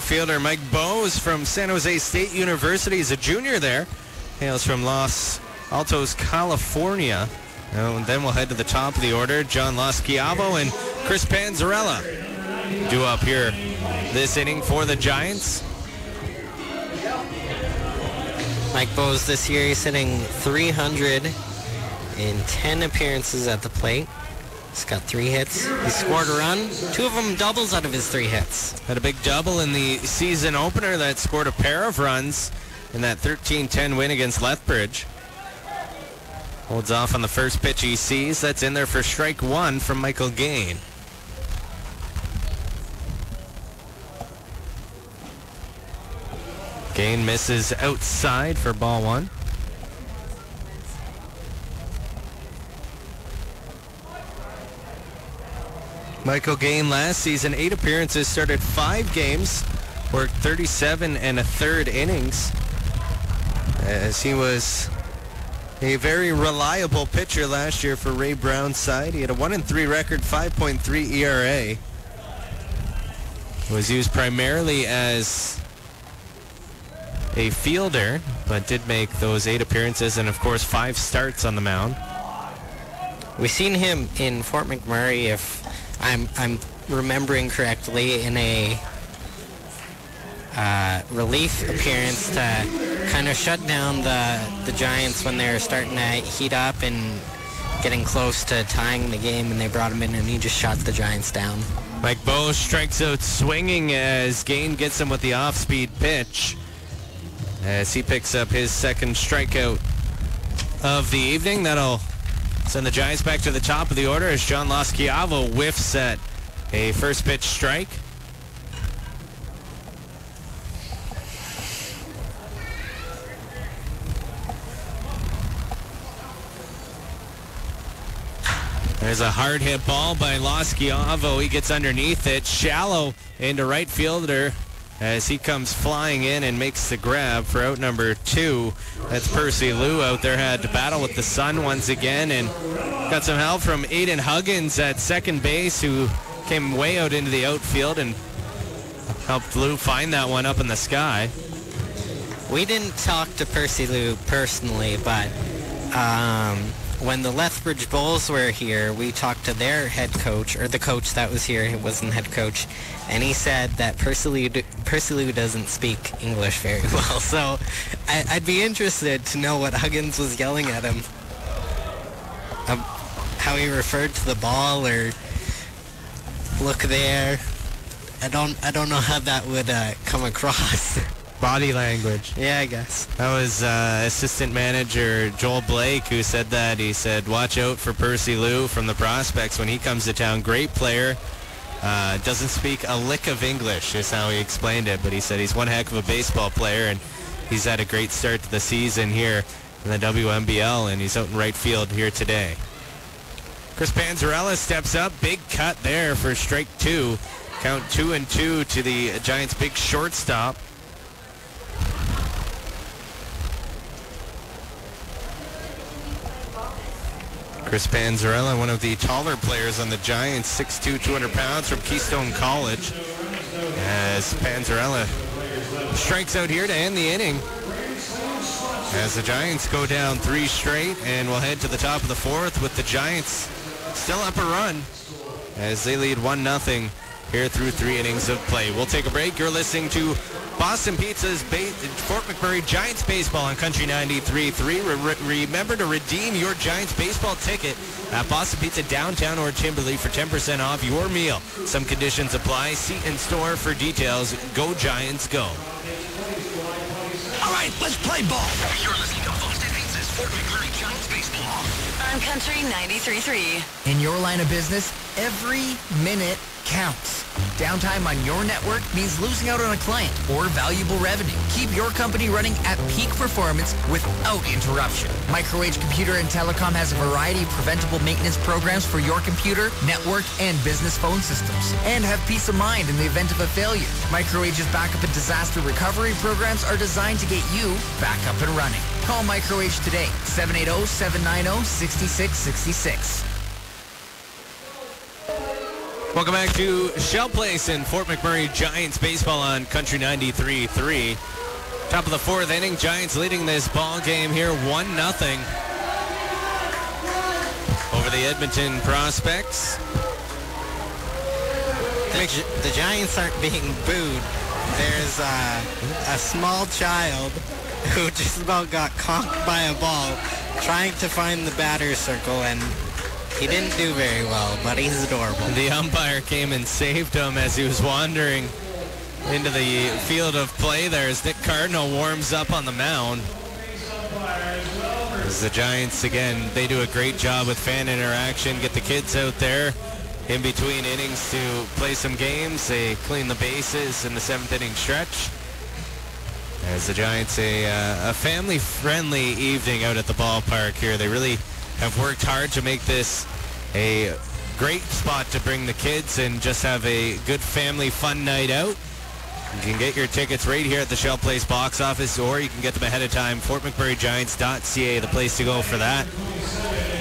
fielder Mike Bowes from San Jose State University. He's a junior there. Hails from Los Altos, California. And then we'll head to the top of the order. John Loschiavo and Chris Panzarella due up here this inning for the Giants. Mike Bowes this year, he's hitting 300 in 10 appearances at the plate. He's got 3 hits. He scored a run. 2 of them doubles out of his 3 hits. Had a big double in the season opener that scored a pair of runs in that 13-10 win against Lethbridge. Holds off on the first pitch he sees. That's in there for strike 1 from Michael Gain. Gain misses outside for ball 1. Michael Gain last season, 8 appearances, started 5 games, worked 37 1/3 innings, as he was a very reliable pitcher last year for Ray Brown's side. He had a 1-3 record, 5.3 ERA. Was used primarily as a fielder, but did make those 8 appearances and, of course, 5 starts on the mound. We've seen him in Fort McMurray, if I'm remembering correctly, in a relief appearance to kind of shut down the Giants when they were starting to heat up and getting close to tying the game, and they brought him in and he just shot the Giants down. Mike Bowes strikes out swinging as Gain gets him with the off-speed pitch, as he picks up his second strikeout of the evening. That'll send the Giants back to the top of the order as John Loschiavo whiffs at a first pitch strike. There's a hard hit ball by Loschiavo. He gets underneath it, shallow into right fielder as he comes flying in and makes the grab for out number 2. That's Percy Liu out there, had to battle with the sun once again, and got some help from Aiden Huggins at second base, who came way out into the outfield and helped Liu find that one up in the sky. We didn't talk to Percy Liu personally, but when the Lethbridge Bulls were here, we talked to their head coach, or the coach that was here, he wasn't head coach, and he said that Percy Liu doesn't speak English very well. So I'd be interested to know what Huggins was yelling at him. How he referred to the ball, or look there. I don't know how that would come across. Body language. Yeah, I guess. That was assistant manager Joel Blake who said that. He said, watch out for Percy Liu from the Prospects when he comes to town. Great player. Doesn't speak a lick of English is how he explained it, but he said he's one heck of a baseball player, and he's had a great start to the season here in the WMBL, and he's out in right field here today. Chris Panzarella steps up. Big cut there for strike 2. Count 2-2 to the Giants' big shortstop. Chris Panzarella, one of the taller players on the Giants, 6'2", 200 pounds, from Keystone College. As Panzarella strikes out here to end the inning, as the Giants go down 3 straight, and we'll head to the top of the 4th with the Giants still up a run as they lead 1-0 here through 3 innings of play. We'll take a break. You're listening to Boston Pizza's Fort McMurray Giants baseball on Country 93.3. Remember to redeem your Giants baseball ticket at Boston Pizza downtown or Timberley for 10% off your meal. Some conditions apply. See in store for details. Go Giants, go. All right, let's play ball. You're listening to Boston Pizza's Fort McMurray Giants baseball On Country 93.3. In your line of business, every minute counts. Downtime on your network means losing out on a client or valuable revenue. Keep your company running at peak performance without interruption. Microwave Computer and Telecom has a variety of preventable maintenance programs for your computer, network, and business phone systems. And have peace of mind in the event of a failure. Microwave's backup and disaster recovery programs are designed to get you back up and running. Call Microwave today, 780-790-6666. Welcome back to Shell Place in Fort McMurray Giants baseball on Country 93.3. Top of the 4th inning, Giants leading this ball game here 1-0 over the Edmonton Prospects. The Giants aren't being booed. There's a small child who just about got conked by a ball trying to find the batter's circle, and he didn't do very well, but he's adorable. The umpire came and saved him as he was wandering into the field of play there as Nick Cardinal warms up on the mound. As the Giants, again, they do a great job with fan interaction, get the kids out there in between innings to play some games. They clean the bases in the 7th inning stretch. As the Giants, a family-friendly evening out at the ballpark here. They really have worked hard to make this a great spot to bring the kids and just have a good family fun night out. You can get your tickets right here at the Shell Place box office, or you can get them ahead of time. FortMcMurrayGiants.ca, the place to go for that.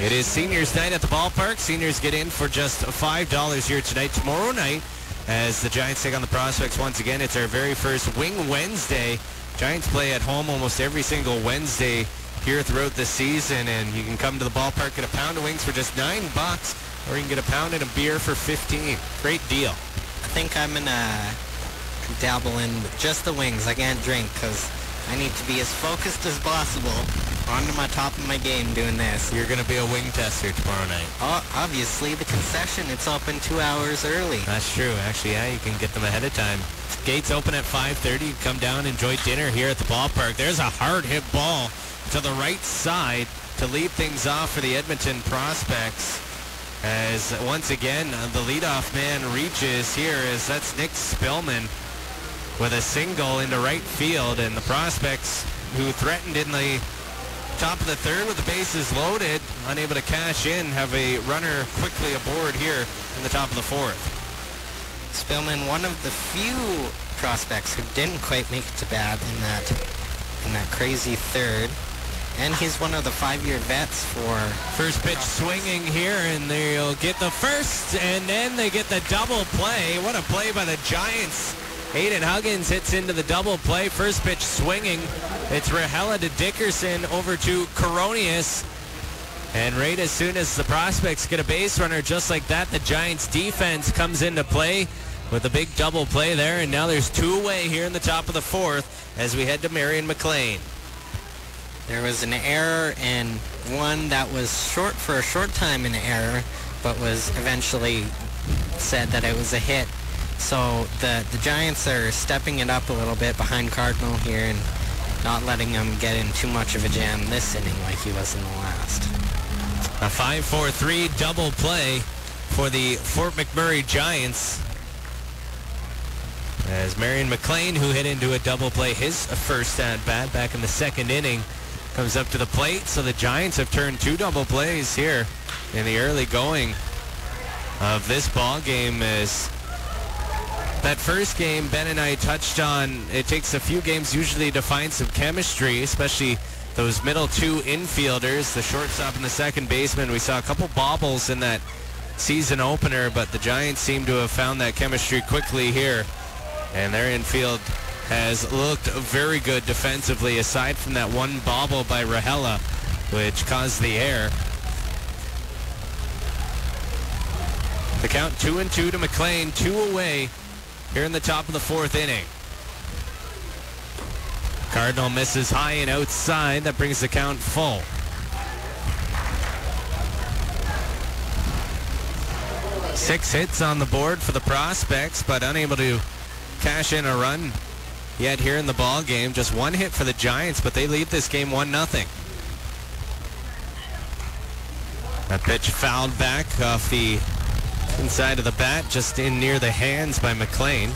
It is seniors night at the ballpark. Seniors get in for just $5 here tonight. Tomorrow night, as the Giants take on the Prospects once again, it's our very first Wing Wednesday. Giants play at home almost every single Wednesday here throughout the season, and you can come to the ballpark, get a pound of wings for just $9, or you can get a pound and a beer for $15. Great deal. I think I'm gonna dabble in just the wings. I can't drink because I need to be as focused as possible onto my top of my game doing this. You're gonna be a wing tester tomorrow night. Oh, obviously the concession, it's open 2 hours early. That's true. Actually, yeah, you can get them ahead of time. Gates open at 5:30. You come down, enjoy dinner here at the ballpark. There's a hard hit ball to the right side to lead things off for the Edmonton Prospects. As once again, the leadoff man reaches here, as that's Nick Spillman with a single into right field, and the Prospects, who threatened in the top of the 3rd with the bases loaded, unable to cash in, have a runner quickly aboard here in the top of the 4th. Spillman, one of the few Prospects who didn't quite make it to bat in that crazy 3rd. And he's one of the 5-year vets for... First pitch swinging here, and they'll get the first, and then they get the double play. What a play by the Giants. Aiden Huggins hits into the double play. First pitch swinging. It's Rahela to Dickerson over to Coronius. And right as soon as the Prospects get a base runner just like that, the Giants defense comes into play with a big double play there. And now there's 2 away here in the top of the 4th as we head to Marion McLean. There was an error, and one that was short for a short time an error, but was eventually said that it was a hit. So the Giants are stepping it up a little bit behind Cardinal here and not letting him get in too much of a jam this inning like he was in the last. A 5-4-3 double play for the Fort McMurray Giants. As Marion McLean, who hit into a double play his first at-bat back in the 2nd inning, comes up to the plate. So the Giants have turned 2 double plays here in the early going of this ball game. As that first game, Ben and I touched on, it takes a few games usually to find some chemistry, especially those middle 2 infielders, the shortstop and the second baseman. We saw a couple bobbles in that season opener, but the Giants seem to have found that chemistry quickly here. And their infield has looked very good defensively, aside from that one bobble by Rahela, which caused the error. The count 2-2 to McLean, 2 away here in the top of the 4th inning. Cardinal misses high and outside. That brings the count full. Six hits on the board for the Prospects, but unable to cash in a run yet here in the ball game. Just one hit for the Giants, but they lead this game 1-0. That pitch fouled back off the inside of the bat, just in near the hands by McLean.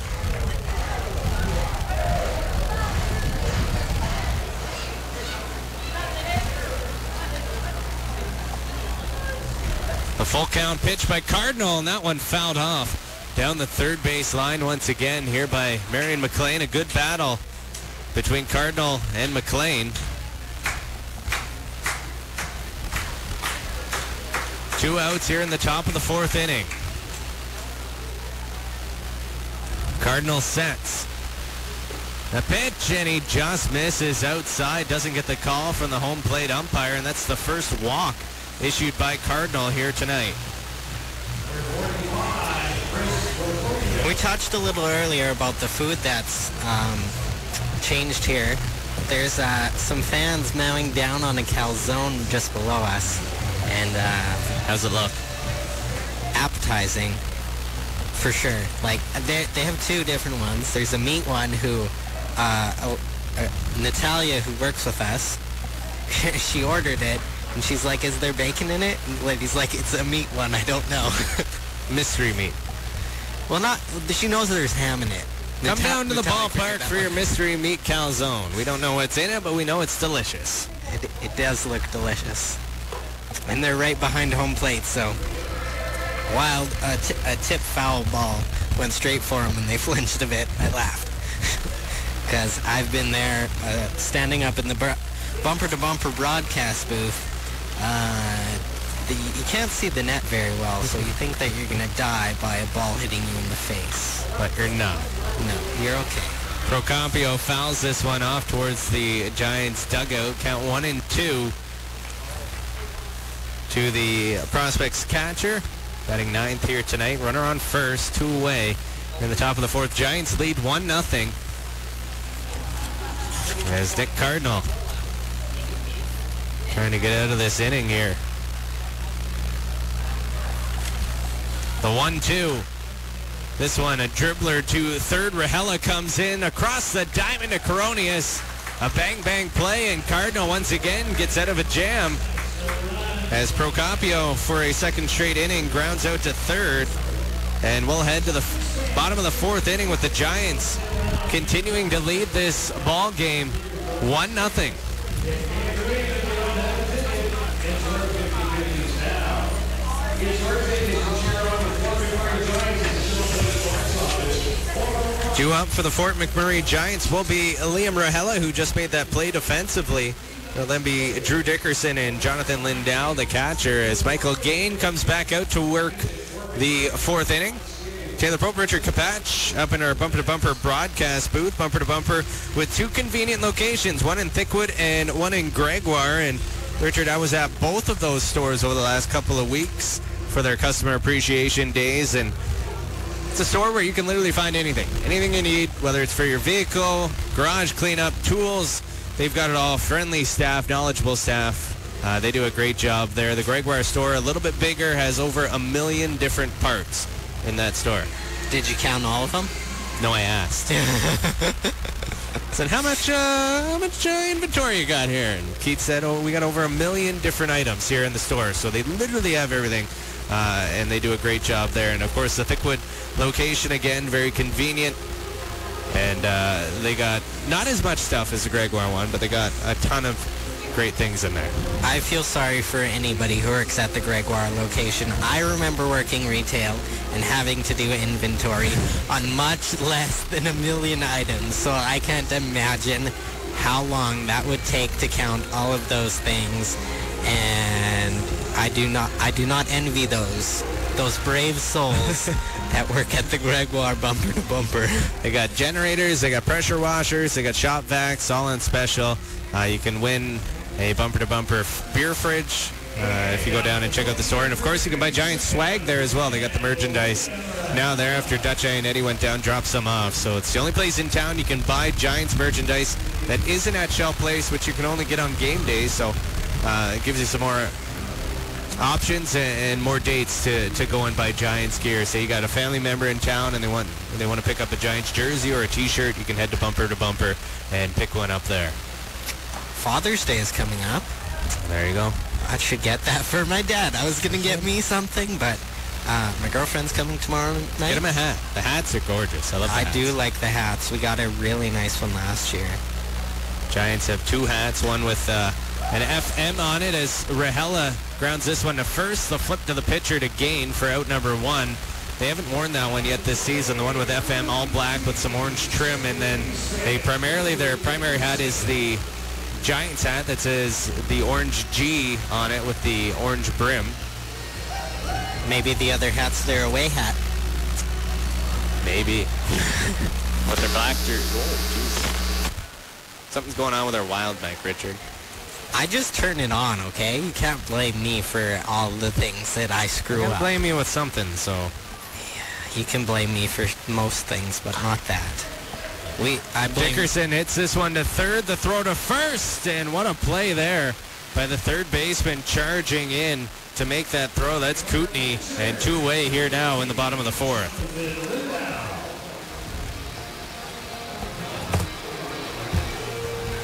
A full count pitch by Cardinal, and that one fouled off down the third base line once again here by Marion McLean. A good battle between Cardinal and McLean. 2 outs here in the top of the 4th inning. Cardinal sets the pitch, and he just misses outside. Doesn't get the call from the home plate umpire, and that's the first walk issued by Cardinal here tonight. We touched a little earlier about the food that's changed here. There's some fans mowing down on a calzone just below us. And how's it look? Appetizing, for sure. Like, they have 2 different ones. There's a meat one who, Natalia, who works with us, she ordered it. And she's like, is there bacon in it? And the lady's like, it's a meat one, I don't know. Mystery meat. Well, she knows there's ham in it. Come down to the ballpark for your mystery meat calzone. We don't know what's in it, but we know it's delicious. It does look delicious. And they're right behind home plate, so a tip foul ball went straight for them, and they flinched a bit. I laughed. Because I've been there standing up in the bumper-to-bumper broadcast booth. You can't see the net very well, so you think that you're going to die by a ball hitting you in the face. But you're not. No, you're okay. Procopio fouls this one off towards the Giants dugout. Count 1-2 to the Prospects catcher. Batting 9th here tonight. Runner on first, 2 away. In the top of the 4th, Giants lead 1-0. As Nick Cardinal trying to get out of this inning here. The 1-2. This one, a dribbler to third. Rahela comes in across the diamond to Coronius. A bang-bang play, and Cardinal once again gets out of a jam as Procopio, for a second straight inning, grounds out to third. And we'll head to the bottom of the 4th inning with the Giants continuing to lead this ball game 1-0. Due up for the Fort McMurray Giants will be Liam Rahela, who just made that play defensively. It'll then be Drew Dickerson and Jonathan Landau, the catcher, as Michael Gain comes back out to work the 4th inning. Taylor Pope, Richard Kapach up in our bumper-to-bumper broadcast booth, bumper-to-bumper with 2 convenient locations, one in Thickwood and one in Gregoire. And Richard, I was at both of those stores over the last couple of weeks for their customer appreciation days, and it's a store where you can literally find anything you need, whether it's for your vehicle, garage cleanup, tools. They've got it all. Friendly staff, knowledgeable staff. They do a great job there. The Gregoire store, a little bit bigger, has over 1 million different parts in that store. Did you count all of them? No, I asked. Said, how much inventory you got here? And Keith said, we got over 1 million different items here in the store. So they literally have everything, and they do a great job there. And, of course, the Thickwood location, again, very convenient. And they got not as much stuff as the Gregoire one, but they got a ton of great things in there. I feel sorry for anybody who works at the Gregoire location. I remember working retail and having to do inventory on much less than 1 million items, so I can't imagine how long that would take to count all of those things. And I do not envy those brave souls that work at the Gregoire bumper to bumper. They got generators, they got pressure washers, they got shop vacs, all on special. You can win a bumper to bumper beer fridge if you go down and check out the store. And, of course, you can buy Giants swag there as well. They got the merchandise now there after Dutch Iannetti went down, dropped some off. So it's the only place in town you can buy Giants merchandise that isn't at Shell Place, which you can only get on game days. So it gives you some more options and more dates to go and buy Giants gear. Say you got a family member in town and they want to pick up a Giants jersey or a T-shirt, you can head to Bumper and pick one up there. Father's Day is coming up. There you go. I should get that for my dad. I was going to get me something, but my girlfriend's coming tomorrow night. Get him a hat. The hats are gorgeous. I love the hats. I do like the hats. We got a really nice one last year. Giants have two hats, one with an FM on it as Rahela grounds this one to first. The flip to the pitcher to gain for out number one. They haven't worn that one yet this season. The one with FM all black with some orange trim, and then their primary hat is the Giants hat that says the orange G on it with the orange brim. Maybe the other hat's their away hat. Maybe. But they're black jersey. Oh, jeez. Something's going on with our wild mic, Richard. I just turn it on, okay? You can't blame me for all the things that I screw You up. can blame me with something, so. Yeah, you can blame me for most things, but not that. Dickerson hits this one to third, the throw to first, and what a play there by the third baseman charging in to make that throw. That's Kootenay, and two-way here now in the bottom of the fourth.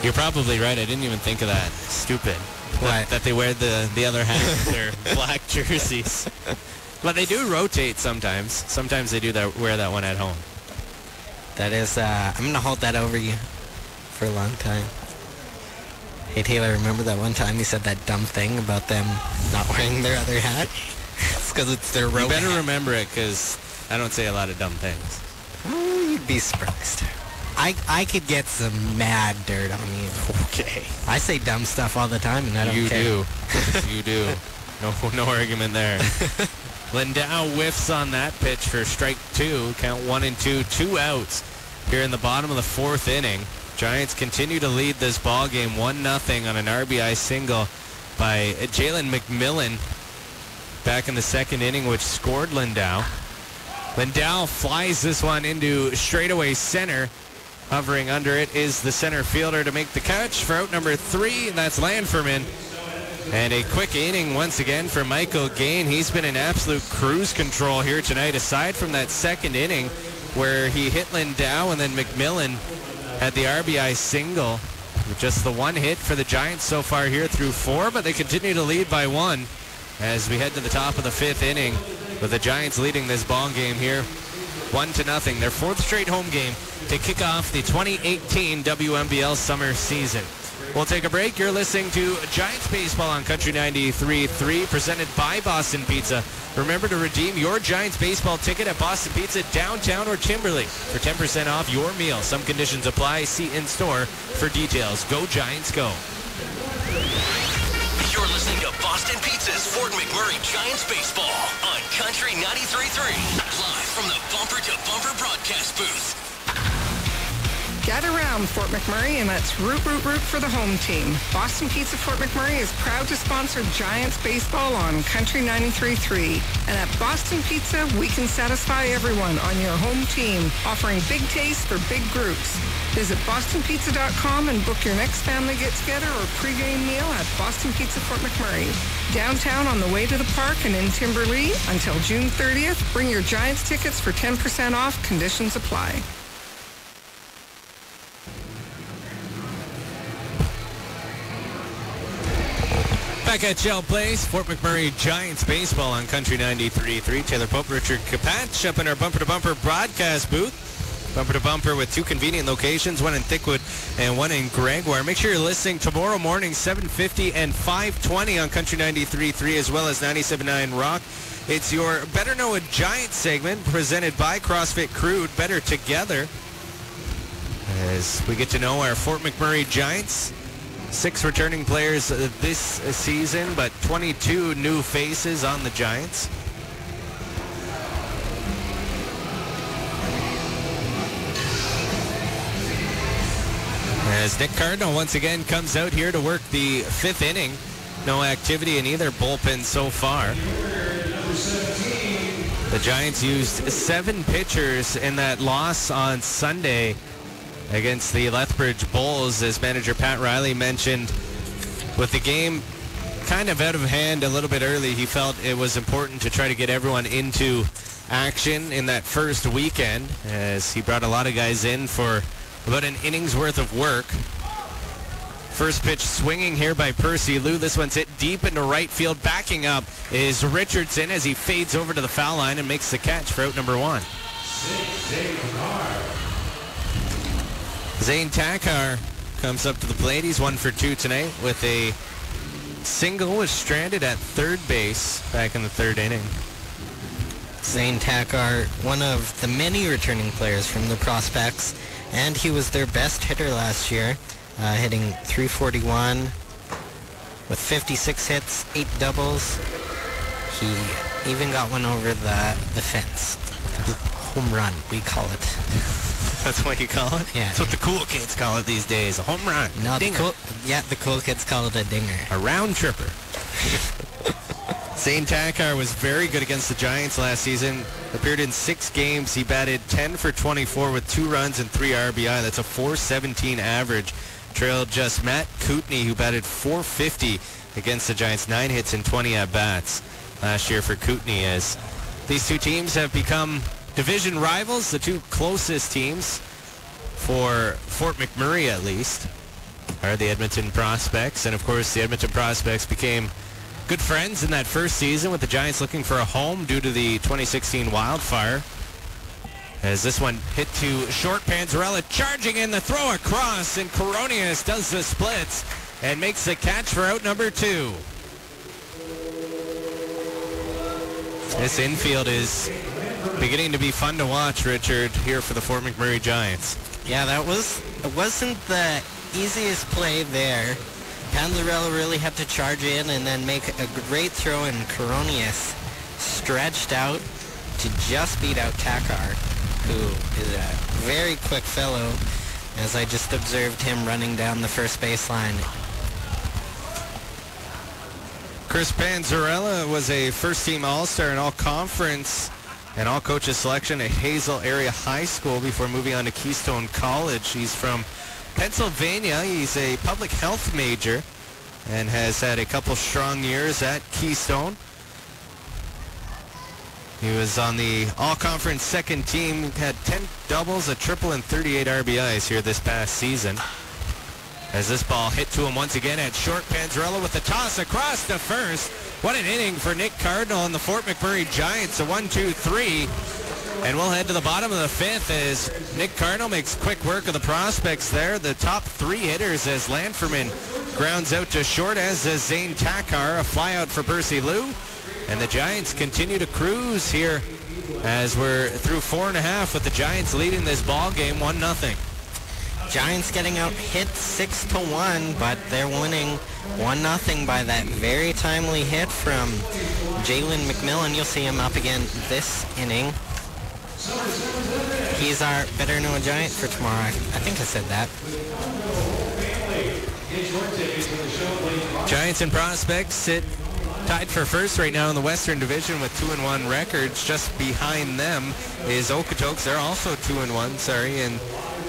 You're probably right. I didn't even think of that. Stupid. That they wear the other hat with their black jerseys. But they do rotate sometimes. Sometimes they do wear that one at home. That is, I'm going to hold that over you for a long time. Hey, Taylor, remember that one time you said that dumb thing about them not wearing their other hat? It's because it's their row. You better remember it, because I don't say a lot of dumb things. Oh, you'd be surprised. I could get some mad dirt on you. Okay. I say dumb stuff all the time, and I don't care. You do. No argument there. Landau whiffs on that pitch for strike two. Count 1-2, 2 outs here in the bottom of the fourth inning. Giants continue to lead this ball game 1-0 on an RBI single by Jalen McMillan back in the second inning, which scored Landau. Landau flies this one into straightaway center. Hovering under it is the center fielder to make the catch for out number 3, and that's Landferman. And a quick inning once again for Michael Gain. He's been in absolute cruise control here tonight, aside from that second inning where he hit Landau and then McMillan had the RBI single. With just the one hit for the Giants so far here through 4, but they continue to lead by 1 as we head to the top of the 5th inning with the Giants leading this ball game here 1-0. Their 4th straight home game to kick off the 2018 WNBL summer season. We'll take a break. You're listening to Giants Baseball on Country 93.3, presented by Boston Pizza. Remember to redeem your Giants Baseball ticket at Boston Pizza downtown or Timberley for 10% off your meal. Some conditions apply. See in-store for details. Go Giants, go. You're listening to Boston Pizza's Fort McMurray Giants Baseball on Country 93.3. Live from the Bumper to Bumper broadcast booth. Gather round, Fort McMurray, and let's root for the home team. Boston Pizza Fort McMurray is proud to sponsor Giants Baseball on Country 93.3. And at Boston Pizza, we can satisfy everyone on your home team, offering big taste for big groups. Visit bostonpizza.com and book your next family get-together or pregame meal at Boston Pizza Fort McMurray. Downtown on the way to the park and in Timberley until June 30th. Bring your Giants tickets for 10% off. Conditions apply. Back at Shell Place, Fort McMurray Giants Baseball on Country 93.3. Taylor Pope, Richard Kapatch up in our Bumper to Bumper broadcast booth. Bumper to Bumper with 2 convenient locations, one in Thickwood and one in Gregoire. Make sure you're listening tomorrow morning, 7:50 and 5:20 on Country 93.3 as well as 97.9 Rock. It's your Better Know a Giant segment presented by CrossFit Crude, Better Together. As we get to know our Fort McMurray Giants. 6 returning players this season, but 22 new faces on the Giants. As Nick Cardinal once again comes out here to work the 5th inning no activity in either bullpen so far. The Giants used 7 pitchers in that loss on Sunday against the Lethbridge Bulls, as manager Pat Riley mentioned. With the game kind of out of hand a little bit early, he felt it was important to try to get everyone into action in that first weekend, as he brought a lot of guys in for about an inning's worth of work. First pitch swinging here by Percy Lou. This one's hit deep into right field. Backing up is Richardson as he fades over to the foul line and makes the catch for out number 1. Zane Takar comes up to the plate. He's 1 for 2 tonight with a single. Was stranded at third base back in the 3rd inning. Zane Takar, one of the many returning players from the Prospects, and he was their best hitter last year, hitting .341 with 56 hits, 8 doubles. He even got one over the fence. Home run, we call it. That's what you call it? Yeah. That's what the cool kids call it these days, a home run. No, the cool kids call it a dinger. A round tripper. Zane Takar was very good against the Giants last season. Appeared in 6 games. He batted 10 for 24 with 2 runs and 3 RBI. That's a .417 average. Trailed just Matt Kootenay, who batted .450 against the Giants. 9 hits and 20 at-bats last year for Kootenay, as these two teams have become division rivals, the 2 closest teams for Fort McMurray at least are the Edmonton Prospects. And of course the Edmonton Prospects became good friends in that first season, with the Giants looking for a home due to the 2016 wildfire. As this one hit to short, Panzarella charging in, the throw across, and Coronius does the splits and makes the catch for out number 2. This infield is beginning to be fun to watch, Richard, here for the Fort McMurray Giants. Yeah, it wasn't the easiest play there. Panzarella really had to charge in and then make a great throw, and Coronius stretched out to just beat out Takar, who is a very quick fellow, as I just observed him running down the first baseline. Chris Panzarella was a first-team All-Star and All-Conference and All-Coaches selection at Hazel Area High School before moving on to Keystone College. He's from Pennsylvania. He's a public health major and has had a couple strong years at Keystone. He was on the all-conference second team, had 10 doubles, a triple, and 38 RBIs here this past season. As this ball hit to him once again at short, Panzarella with the toss across to first. What an inning for Nick Cardinal and the Fort McMurray Giants. A 1-2-3. And we'll head to the bottom of the 5th as Nick Cardinal makes quick work of the Prospects there. The top 3 hitters as Landferman grounds out to short, as does Zane Takar. A flyout for Percy Lou. And the Giants continue to cruise here as we're through 4.5 with the Giants leading this ball game 1-0. Giants getting out hit 6-1, but they're winning 1-0 by that very timely hit from Jalen McMillan. You'll see him up again this inning. He's our Better Know a Giant for tomorrow. I think I said that. Giants and Prospects sit tied for first right now in the Western Division with 2-1 records. Just behind them is Okotoks. They're also 2-1, and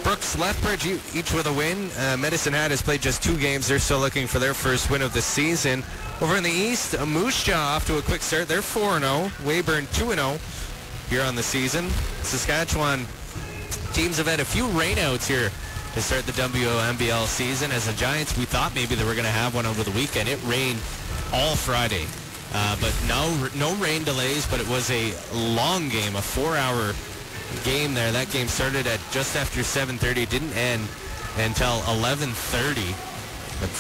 Brooks Lethbridge each with a win. Medicine Hat has played just 2 games. They're still looking for their first win of the season. Over in the East, Moose Jaw off to a quick start. They're 4-0. Weyburn 2-0 here on the season. Saskatchewan teams have had a few rainouts here to start the WNBL season. As the Giants, we thought maybe they were going to have one over the weekend. It rained all Friday, but no rain delays, but it was a long game, a 4-hour game there. That game started at just after 7:30, didn't end until 11:30. But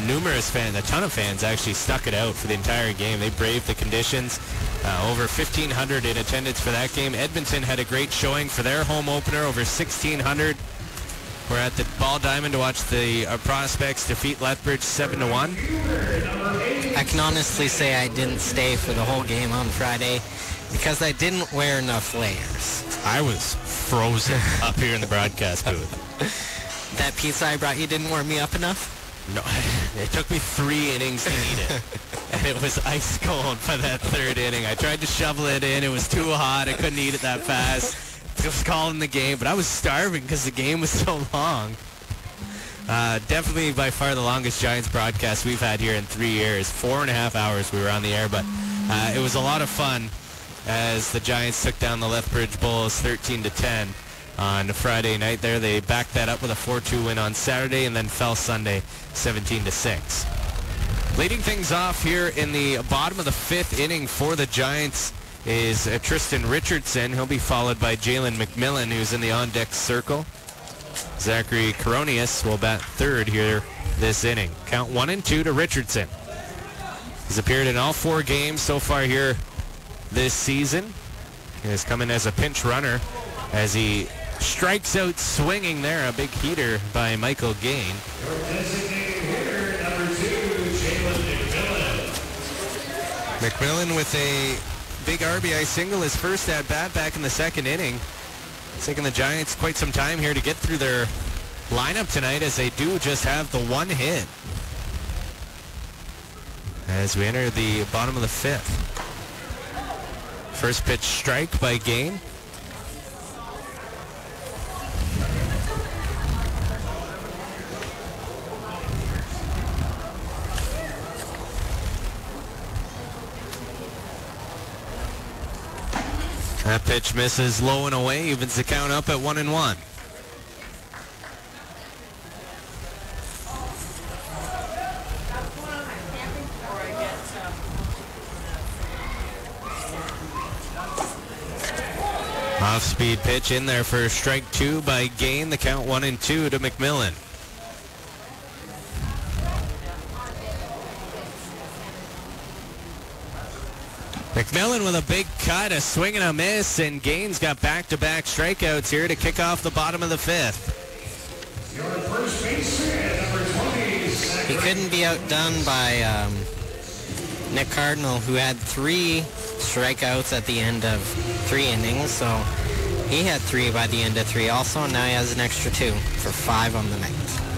numerous fans, a ton of fans actually stuck it out for the entire game. They braved the conditions. Over 1,500 in attendance for that game. Edmonton had a great showing for their home opener, over 1,600. We're at the Ball Diamond to watch the Prospects defeat Lethbridge 7-1. I can honestly say I didn't stay for the whole game on Friday because I didn't wear enough layers. I was frozen up here in the broadcast booth. That pizza I brought you didn't warm me up enough? No, it took me 3 innings to eat it. And it was ice cold by that 3rd inning. I tried to shovel it in. It was too hot. I couldn't eat it that fast. It was calling the game, but I was starving because the game was so long. Definitely by far the longest Giants broadcast we've had here in 3 years. 4.5 hours we were on the air, but it was a lot of fun as the Giants took down the Lethbridge Bulls 13-10 on Friday night there. They backed that up with a 4-2 win on Saturday and then fell Sunday 17-6. Leading things off here in the bottom of the 5th inning for the Giants is Tristan Richardson. He'll be followed by Jalen McMillan, who's in the on-deck circle. Zachary Coronius will bat 3rd here this inning. Count 1-2 to Richardson. He's appeared in all 4 games so far here this season. He has come in as a pinch runner as he strikes out swinging there. A big heater by Michael Gain. Your designated hitter, number 2, Jalen McMillan. McMillan with a big RBI single, his first at-bat back in the 2nd inning. It's taken the Giants quite some time here to get through their lineup tonight, as they do just have the 1 hit. As we enter the bottom of the 5th. First pitch strike by Gain. That pitch misses low and away, evens the count up at 1-1. Off-speed pitch in there for strike 2 by Gain. The count 1-2 to McMillan. McMillan with a big cut, a swing and a miss, and Gain's got back-to-back strikeouts here to kick off the bottom of the 5th. Your first baseman, number 20. He couldn't be outdone by Nick Cardinal, who had 3 strikeouts at the end of 3 innings, so he had 3 by the end of 3 also, and now he has an extra 2 for 5 on the night.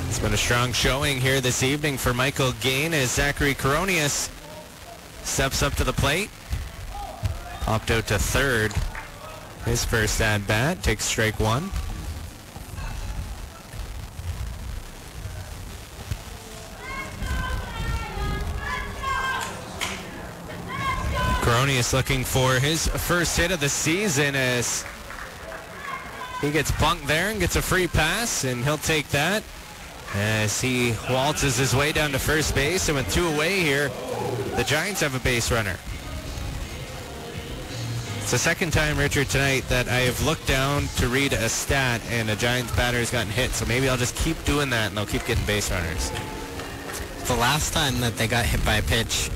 It's been a strong showing here this evening for Michael Gain as Zachary Coronius steps up to the plate. Popped out to 3rd. His first at-bat, takes strike 1. Coronius looking for his first hit of the season as he gets bunked there and gets a free pass, and he'll take that as he waltzes his way down to first base. And with 2 away here, the Giants have a base runner. It's the 2nd time, Richard, tonight that I have looked down to read a stat and a Giants batter has gotten hit. So maybe I'll just keep doing that and they'll keep getting base runners. The last time that they got hit by a pitch,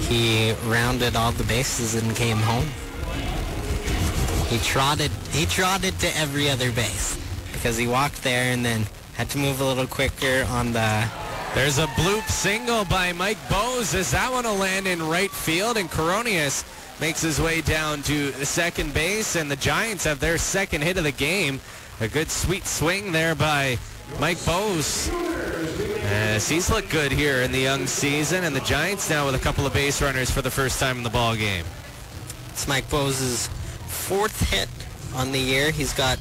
he rounded all the bases and came home. He trotted to every other base because he walked there and then had to move a little quicker on the... There's a bloop single by Mike Bose as that one will land in right field, and Coronius makes his way down to the second base, and the Giants have their 2nd hit of the game. A good sweet swing there by Mike Bose as he's looked good here in the young season, and the Giants now with a couple of base runners for the first time in the ball game. It's Mike Bose's 4th hit on the year. He's got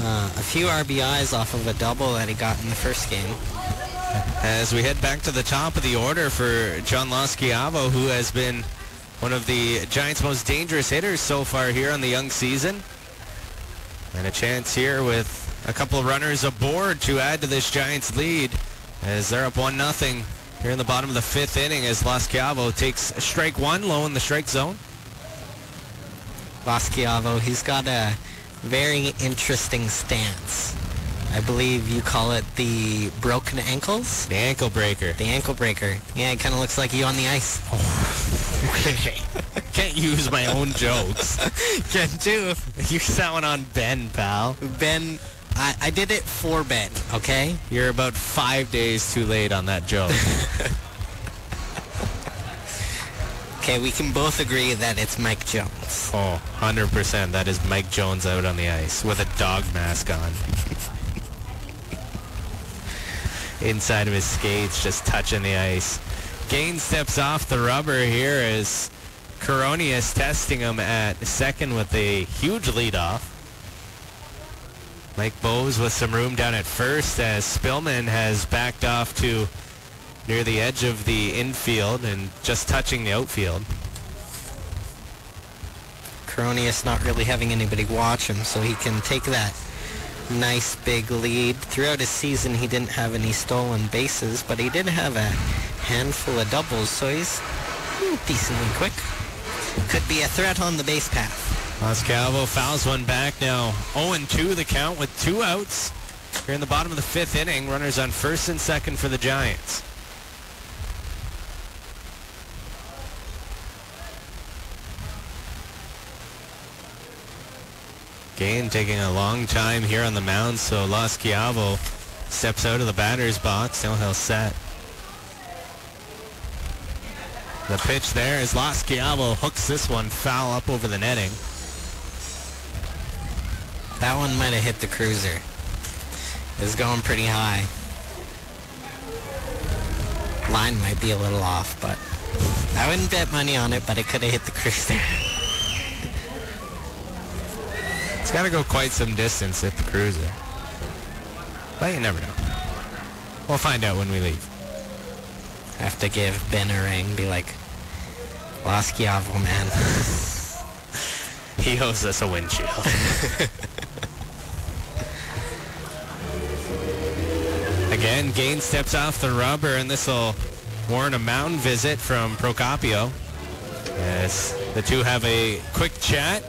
a few RBIs off of a double that he got in the first game. As we head back to the top of the order for John Loschiavo, who has been one of the Giants' most dangerous hitters so far here on the young season. And a chance here with a couple of runners aboard to add to this Giants lead as they're up 1-0 here in the bottom of the 5th inning as Loschiavo takes strike 1 low in the strike zone. Loschiavo, he's got a very interesting stance. I believe you call it the broken ankles? The ankle breaker. The ankle breaker. Yeah, it kind of looks like you on the ice. Can't use my own jokes. Can too. Use that one on Ben, pal. Ben, I did it for Ben, okay? You're about 5 days too late on that joke. Okay, we can both agree that it's Mike Jones. Oh, 100%. That is Mike Jones out on the ice with a dog mask on. inside of his skates, just touching the ice. Gain steps off the rubber here as Coronius testing him at second with a huge leadoff. Mike Bowes with some room down at first as Spillman has backed off to near the edge of the infield and just touching the outfield. Coronius not really having anybody watch him, so he can take that nice big lead. Throughout his season, he didn't have any stolen bases, but he did have a handful of doubles, so he's decently quick. Could be a threat on the base path. Los Calvo fouls one back now. 0-2 the count with 2 outs. Here in the bottom of the 5th inning, runners on first and second for the Giants. Gain taking a long time here on the mound, so Los Calvo steps out of the batter's box. Now he'll set. The pitch there as Los Calvo hooks this one foul up over the netting. That one might have hit the cruiser. It was going pretty high. Line might be a little off, but I wouldn't bet money on it, but it could have hit the cruiser. It's got to go quite some distance at the cruiser. But you never know. We'll find out when we leave. Have to give Ben a ring, be like, Los Calvo, man. He owes us a windshield. Again, Gain steps off the rubber, and this will warrant a mound visit from Procopio as the two have a quick chat.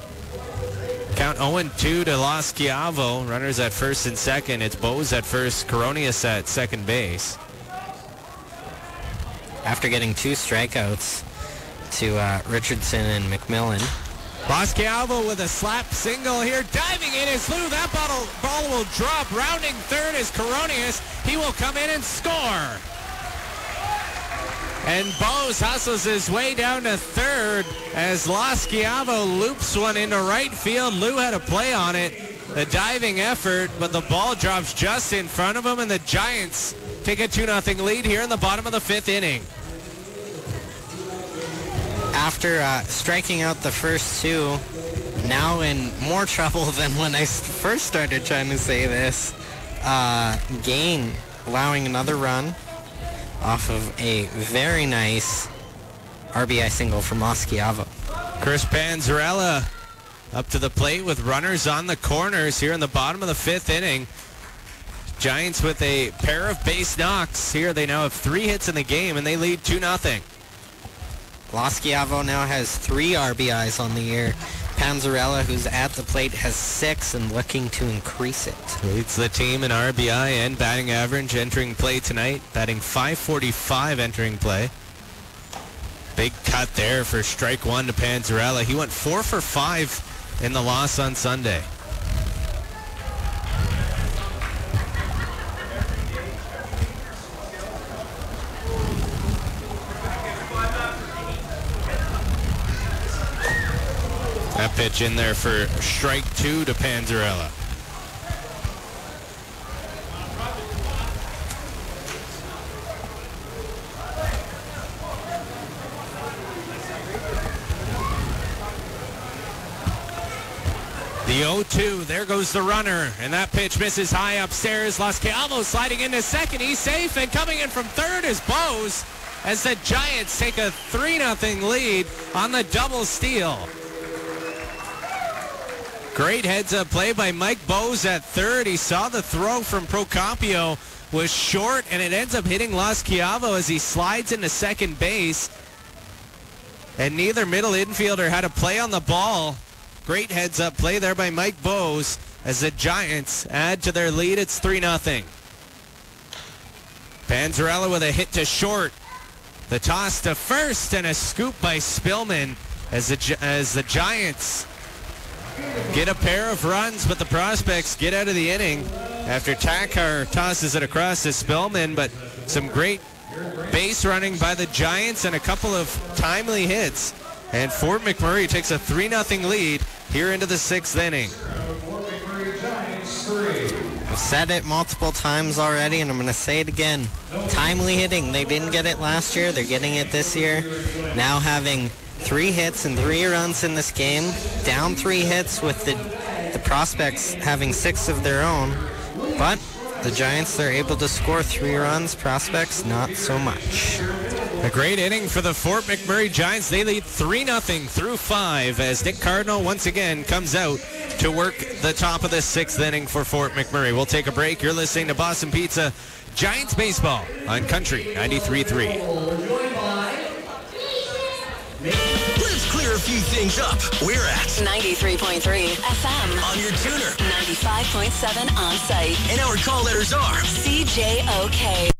Count 0-2 to Los Calvo. Runners at first and second. It's Bowes at first, Coronius at second base. After getting 2 strikeouts to Richardson and McMillan. Los Calvo with a slap single here. Diving in is Lou. That ball will drop. Rounding third is Coronius. He will come in and score. And Bowes hustles his way down to third as Los Calvo loops one into right field. Lou had a play on it. A diving effort, but the ball drops just in front of him, and the Giants take a 2-0 lead here in the bottom of the 5th inning. After striking out the first 2, now in more trouble than when I first started trying to say this. Gain allowing another run off of a very nice RBI single from Los Calvo. Chris Panzarella up to the plate with runners on the corners here in the bottom of the 5th inning. Giants with a pair of base knocks here. They now have 3 hits in the game, and they lead 2-0. Los Calvo now has 3 RBIs on the year. Panzarella, who's at the plate, has 6 and looking to increase it. Leads the team in RBI and batting average entering play tonight. Batting .545 entering play. Big cut there for strike 1 to Panzarella. He went 4 for 5 in the loss on Sunday. That pitch in there for strike 2 to Panzarella. The 0-2, there goes the runner, and that pitch misses high upstairs. Los Calvo sliding into second, he's safe, and coming in from third is Bowes as the Giants take a 3-0 lead on the double steal. Great heads-up play by Mike Bowes at third. He saw the throw from Procopio was short, and it ends up hitting Los Calvo as he slides into second base. And neither middle infielder had a play on the ball. Great heads-up play there by Mike Bowes as the Giants add to their lead. It's 3-0. Panzarella with a hit to short. The toss to first and a scoop by Spillman as the Giants get a pair of runs, but the prospects get out of the inning after Takar tosses it across to Spillman. But some great base running by the Giants and a couple of timely hits. And Fort McMurray takes a 3-0 lead here into the 6th inning. I've said it multiple times already, and I'm going to say it again. Timely hitting. They didn't get it last year. They're getting it this year. Now having 3 hits and 3 runs in this game. Down 3 hits with the Prospects having 6 of their own. But the Giants, they're able to score 3 runs. Prospects, not so much. A great inning for the Fort McMurray Giants. They lead 3-0 through 5 as Nick Cardinal once again comes out to work the top of the 6th inning for Fort McMurray. We'll take a break. You're listening to Boston Pizza Giants Baseball on Country 93.3. Let's clear a few things up. We're at 93.3 FM. On your tuner. 95.7 on site. And our call letters are CJOK.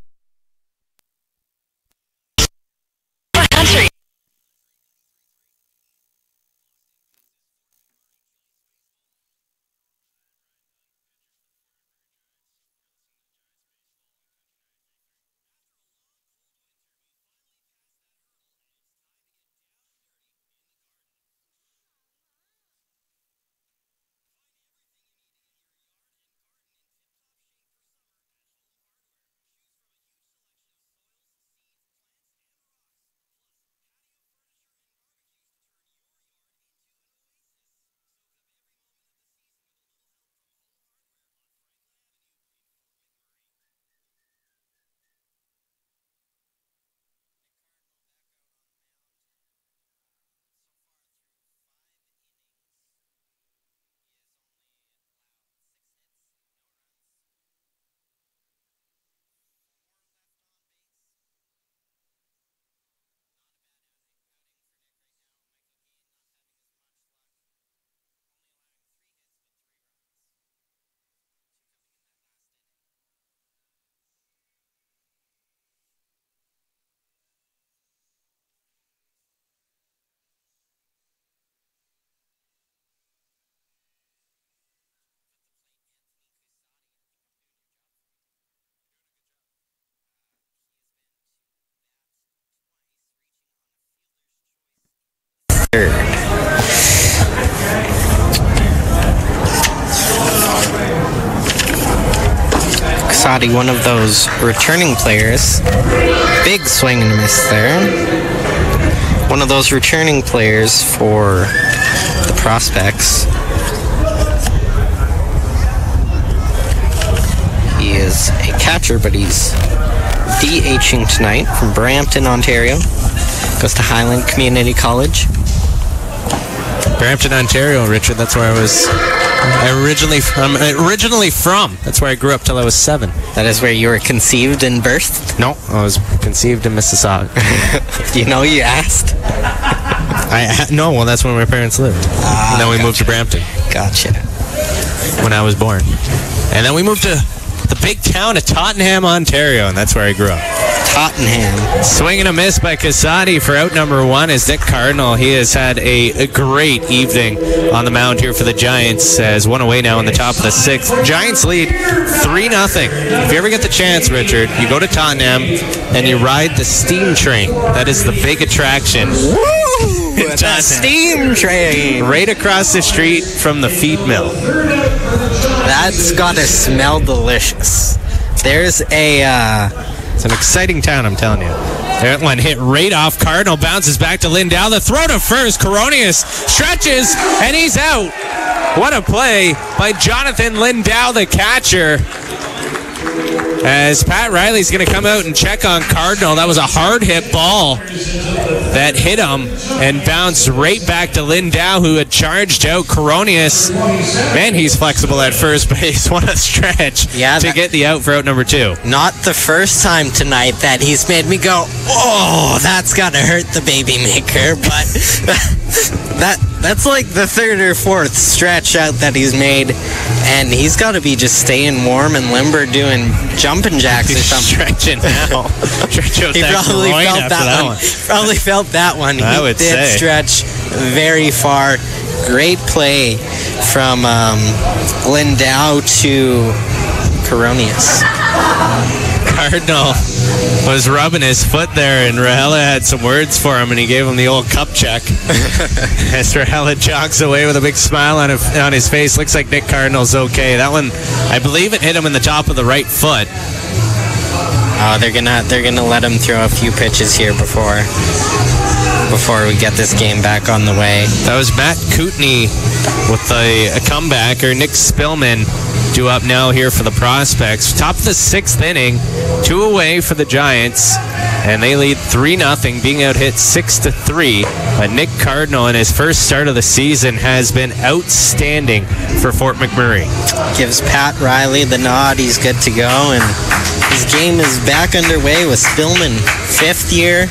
Kasadi, one of those returning players. Big swing and a miss there. One of those returning players for the Prospects. He is a catcher, but he's DHing tonight from Brampton, Ontario. Goes to Highland Community College. Brampton, Ontario, Richard. That's where I was originally from. That's where I grew up till I was 7. That is where you were conceived and birthed? No, I was conceived in Mississauga. You know, you asked? No, well, that's where my parents lived. And then we moved to Brampton. Gotcha. When I was born. And then we moved to the big town of Tottenham, Ontario, and that's where I grew up. Tottenham. Swing and a miss by Kasadi for out number 1 is Nick Cardinal. He has had a great evening on the mound here for the Giants as 1 away now in the top of the 6th. Giants lead 3-0. If you ever get the chance, Richard, you go to Tottenham and you ride the steam train. That is the big attraction. Woo! The steam train! Right across the street from the feed mill. That's gotta smell delicious. There's It's an exciting town, I'm telling you. That one hit right off. Cardinal bounces back to Landau. The throw to first. Coronius stretches, and he's out. What a play by Jonathan Landau, the catcher. As Pat Riley's going to come out and check on Cardinal. That was a hard hit ball that hit him and bounced right back to Landau, who had charged out Coronius. Man, he's flexible at first base. What a stretch to get the out for out number 2. Not the first time tonight that he's made me go, oh, that's got to hurt the baby maker. But that's like the 3rd or 4th stretch out that he's made. And he's got to be just staying warm and limber doing jumping jacks or something. Stretching now. He probably felt that one. Probably felt that one. He did stretch very far. Great play from Landau to Coronius. Cardinal was rubbing his foot there, and Rahela had some words for him, and he gave him the old cup check. As Rahela jogs away with a big smile on his face. Looks like Nick Cardinal's okay. That one, I believe it hit him in the top of the right foot. Oh, they're gonna let him throw a few pitches here before we get this game back on the way. That was Matt Kootenay with a comeback, or Nick Spillman due up now here for the Prospects. Top of the 6th inning, 2 away for the Giants, and they lead 3-0, being out hit 6-3. But Nick Cardinal in his first start of the season has been outstanding for Fort McMurray. Gives Pat Riley the nod. He's good to go, and his game is back underway with Spillman, 5th year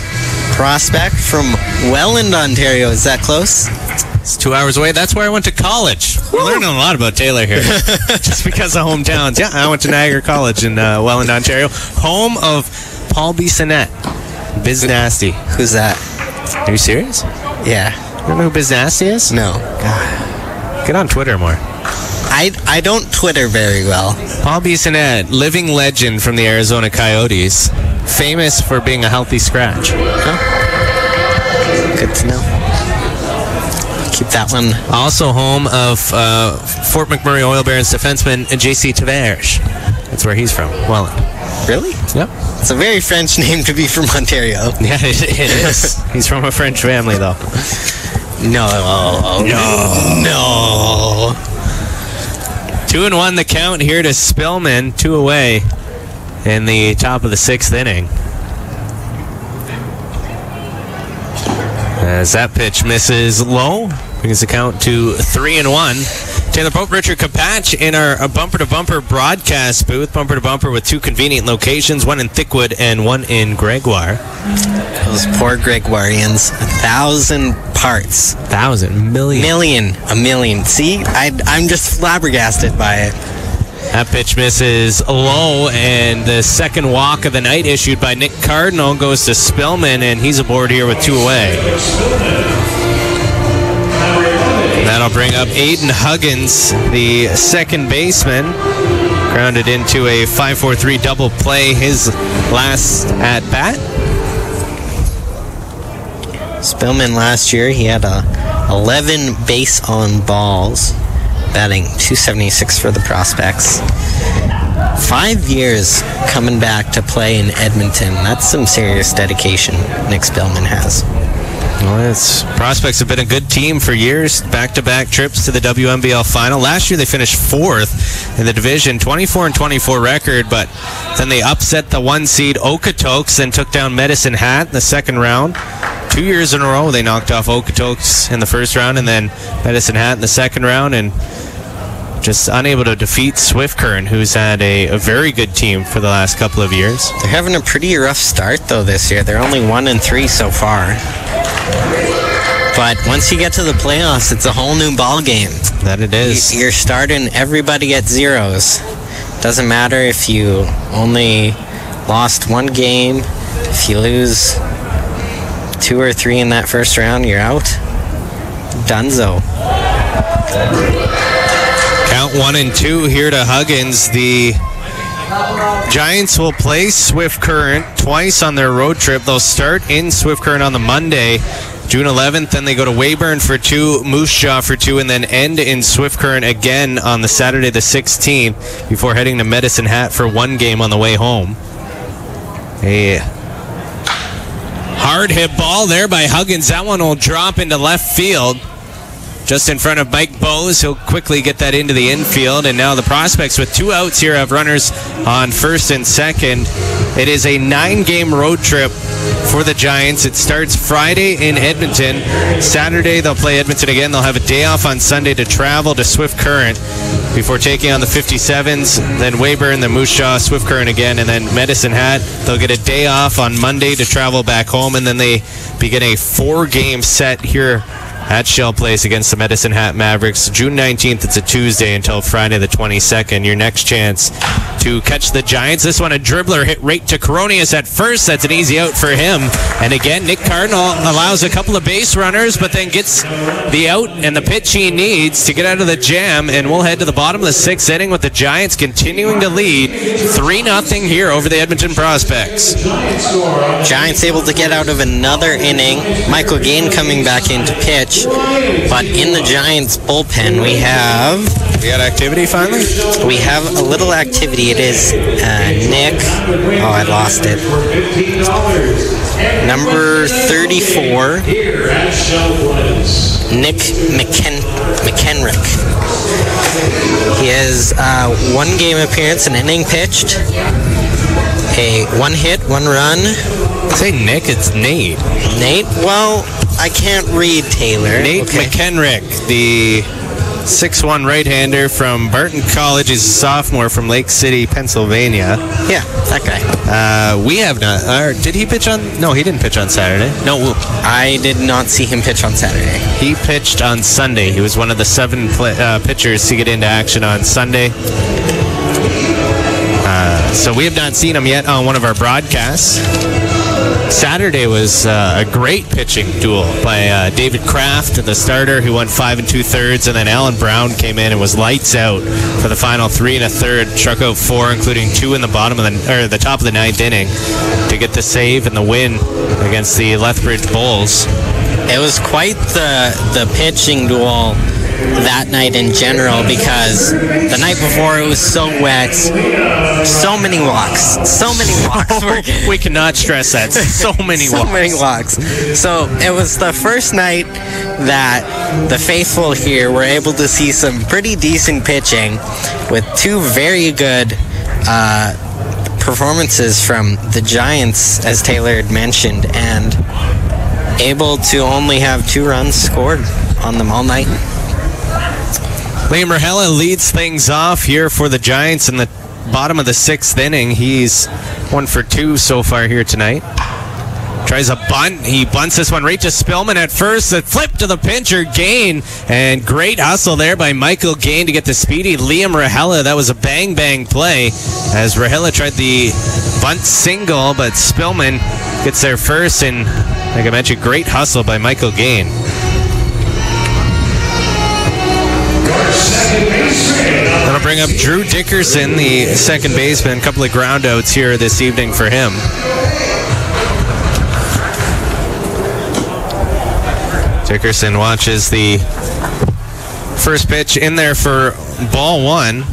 prospect from Welland, Ontario. Is that close? It's 2 hours away. That's where I went to college. We're learning a lot about Taylor here. Just because of hometowns. Yeah, I went to Niagara College in Welland, Ontario. Home of Paul Bissonnette. Biz Nasty. Who's that? Are you serious? Yeah. You don't know who Biz Nasty is? No. God. Get on Twitter more. I don't Twitter very well. Paul Bissonnette, living legend from the Arizona Coyotes. Famous for being a healthy scratch. Huh? Good to know. Keep that one. Also home of Fort McMurray Oil Barons defenseman J.C. Tavares. That's where he's from. Welland. Really? Yep. It's a very French name to be from Ontario. Yeah, it is. He's from a French family, though. No. 2-1 the count here to Spillman. 2 away in the top of the 6th inning. As that pitch misses low, brings the count to 3-1. Taylor Pope, Richard Kapatch in our bumper-to-bumper broadcast booth. Bumper-to-bumper with 2 convenient locations, one in Thickwood and one in Gregoire. Those poor Gregoirians. 1,000 parts. 1,000? Million. A million. See? I'm just flabbergasted by it. That pitch misses low, and the second walk of the night issued by Nick Cardinal goes to Spillman, and he's aboard here with 2 away. That'll bring up Aiden Huggins, the second baseman. Grounded into a 5-4-3 double play, his last at-bat. Spillman last year, he had 11 base on balls, batting .276 for the Prospects. 5 years coming back to play in Edmonton. That's some serious dedication Nick Spillman has. Well, Prospects have been a good team for years. Back-to-back trips to the WNBL final. Last year they finished 4th in the division, 24-24 record, but then they upset the 1 seed Okotoks, then took down Medicine Hat in the second round. 2 years in a row they knocked off Okotoks in the first round, and then Medicine Hat in the second round, and just unable to defeat Swift Current, who's had a very good team for the last couple of years. They're having a pretty rough start, though, this year. They're only 1-3 so far. But once you get to the playoffs, it's a whole new ball game. That it is. You're starting everybody at zeros. Doesn't matter if you only lost 1 game. If you lose 2 or 3 in that first round, you're out. Dunzo. Count 1-2 here to Huggins. The Giants will play Swift Current twice on their road trip. They'll start in Swift Current on the Monday, June 11th. Then they go to Weyburn for 2, Moose Jaw for 2, and then end in Swift Current again on the Saturday the 16th before heading to Medicine Hat for 1 game on the way home. A hard hit ball there by Huggins. That one will drop into left field, just in front of Mike Bose. He'll quickly get that into the infield, and now the Prospects with 2 outs here have runners on first and second. It is a 9-game road trip for the Giants. It starts Friday in Edmonton. Saturday they'll play Edmonton again. They'll have a day off on Sunday to travel to Swift Current before taking on the 57s, then Weyburn, then Moose Jaw, Swift Current again, and then Medicine Hat. They'll get a day off on Monday to travel back home, and then they begin a 4-game set here at Shell Place against the Medicine Hat Mavericks. June 19th, it's a Tuesday, until Friday the 22nd. Your next chance to catch the Giants. This one, a dribbler hit right to Coronius at first. That's an easy out for him. And again, Nick Cardinal allows a couple of base runners, but then gets the out and the pitch he needs to get out of the jam. And we'll head to the bottom of the 6th inning with the Giants continuing to lead 3-0 here over the Edmonton Prospects. Giants able to get out of another inning. Michael Gain coming back into pitch. But in the Giants bullpen, we got activity finally? We have a little activity. It is Nick. Oh, I lost it. Number 34. Nick Mackendrick. He has 1 game appearance, an inning pitched. A 1 hit, 1 run. Say Nick, it's Nate. Nate? Well, I can't read Taylor. Nate Mackendrick, the 6'1" right-hander from Barton College. He's a sophomore from Lake City, Pennsylvania. Yeah, that guy. We have not. Did he pitch on? No, he didn't pitch on Saturday. No, I did not see him pitch on Saturday. He pitched on Sunday. He was one of the 7 pitchers to get into action on Sunday. So we have not seen him yet on one of our broadcasts. Saturday was a great pitching duel by David Kraft, the starter, who went 5 2/3, and then Alan Brown came in and was lights out for the final 3 1/3. Struck out 4, including 2 in the the top of the 9th inning, to get the save and the win against the Lethbridge Bulls. It was quite the pitching duel that night in general, because the night before it was so wet. So many walks were getting. We cannot stress that. So many walks. So it was the first night that the faithful here were able to see some pretty decent pitching with 2 very good performances from the Giants, as Taylor had mentioned, and able to only have 2 runs scored on them all night. Liam Rahela leads things off here for the Giants in the bottom of the 6th inning. He's 1 for 2 so far here tonight. Tries a bunt. He bunts this one right to Spillman at first. The flip to the pitcher, Gain. And great hustle there by Michael Gain to get the speedy Liam Rahela. That was a bang play as Rahela tried the bunt single, but Spillman gets there first. And like I mentioned, great hustle by Michael Gain. That'll bring up Drew Dickerson, the second baseman. A couple of ground outs here this evening for him. Dickerson watches the first pitch in there for ball 1.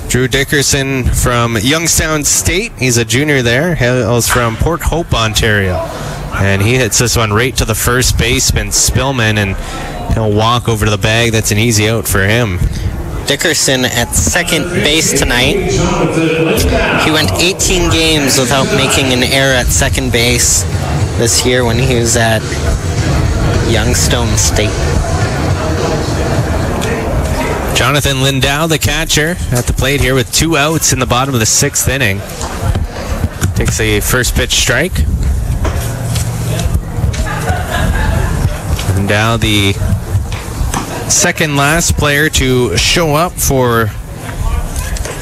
Drew Dickerson from Youngstown State. He's a junior there. Hails from Port Hope, Ontario. And he hits this one right to the first baseman, Spillman, and he'll walk over to the bag. That's an easy out for him. Dickerson at second base tonight. He went 18 games without making an error at second base this year when he was at Youngstown State. Jonathan Landau, the catcher, at the plate here with 2 outs in the bottom of the 6th inning. Takes a first pitch strike. Landau, the second last player to show up for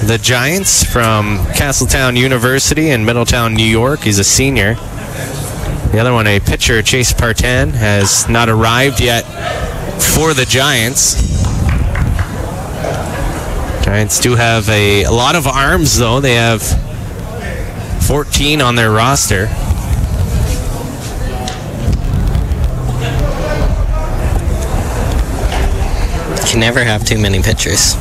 the Giants from Castletown University in Middletown, New York. He's a senior. The other one, a pitcher, Chase Partan, has not arrived yet for the Giants. Giants do have a lot of arms, though. They have 14 on their roster. You can never have too many pitchers.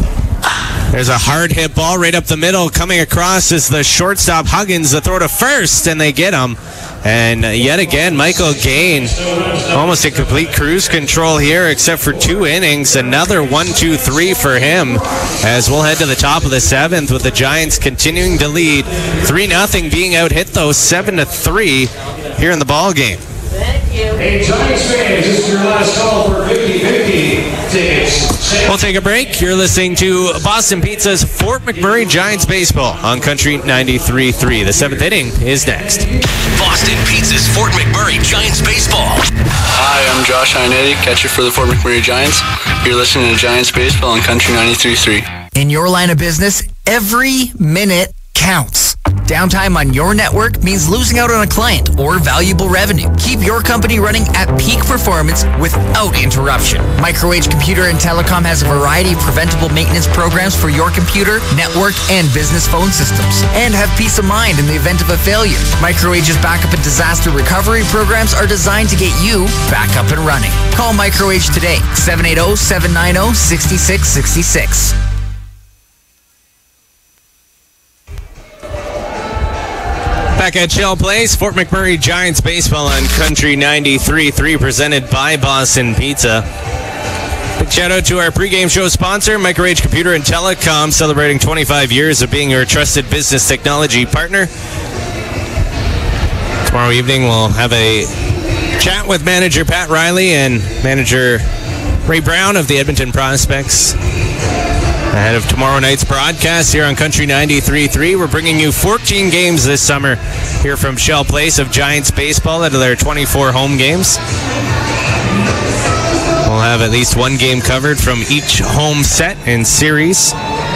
There's a hard hit ball right up the middle. Coming across is the shortstop Huggins. The throw to first, and they get him. And yet again, Michael Gain, almost in complete cruise control here, except for 2 innings. Another 1-2-3 for him, as we'll head to the top of the 7th with the Giants continuing to lead 3-0, being out hit though 7-3 here in the ball game. Hey, Giants fans, this is your last call for 50-50 tickets. We'll take a break. You're listening to Boston Pizza's Fort McMurray Giants Baseball on Country 93.3. The 7th inning is next. Boston Pizza's Fort McMurray Giants Baseball. Hi, I'm Josh Iannetti, catcher for the Fort McMurray Giants. You're listening to Giants Baseball on Country 93.3. In your line of business, Every minute counts. Downtime on your network means losing out on a client or valuable revenue. Keep your company running at peak performance without interruption. McMurray Computer and Telecom has a variety of preventable maintenance programs for your computer, network, and business phone systems. And have peace of mind in the event of a failure. McMurray's backup and disaster recovery programs are designed to get you back up and running. Call McMurray today, 780-790-6666. Back at Shell Place, Fort McMurray Giants baseball on Country 93.3, presented by Boston Pizza. Big shout out to our pregame show sponsor, McMurray Computer and Telecom, celebrating 25 years of being your trusted business technology partner. Tomorrow evening, we'll have a chat with manager Pat Riley and manager Ray Brown of the Edmonton Prospects. Ahead of tomorrow night's broadcast here on Country 93.3, we're bringing you 14 games this summer here from Shell Place of Giants baseball out of their 24 home games. We'll have at least one game covered from each home set and series.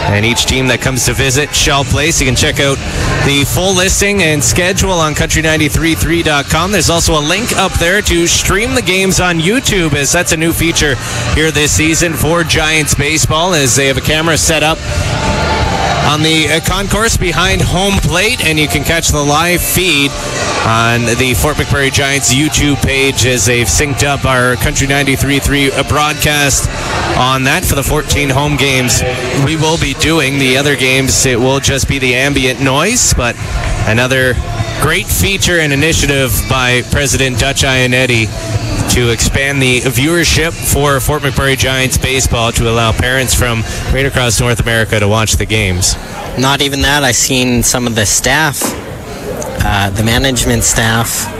And each team that comes to visit Shell Place, you can check out the full listing and schedule on country933.com. There's also a link up there to stream the games on YouTube, as that's a new feature here this season for Giants baseball, as they have a camera set up on the concourse behind home plate, and you can catch the live feed on the Fort McMurray Giants YouTube page as they've synced up our Country 93.3 broadcast on that for the 14 home games we will be doing. The other games, it will just be the ambient noise, but another great feature and initiative by President Dutch Ionetti to expand the viewership for Fort McMurray Giants baseball to allow parents from right across North America to watch the games. Not even that, I seen some of the staff, the management staff,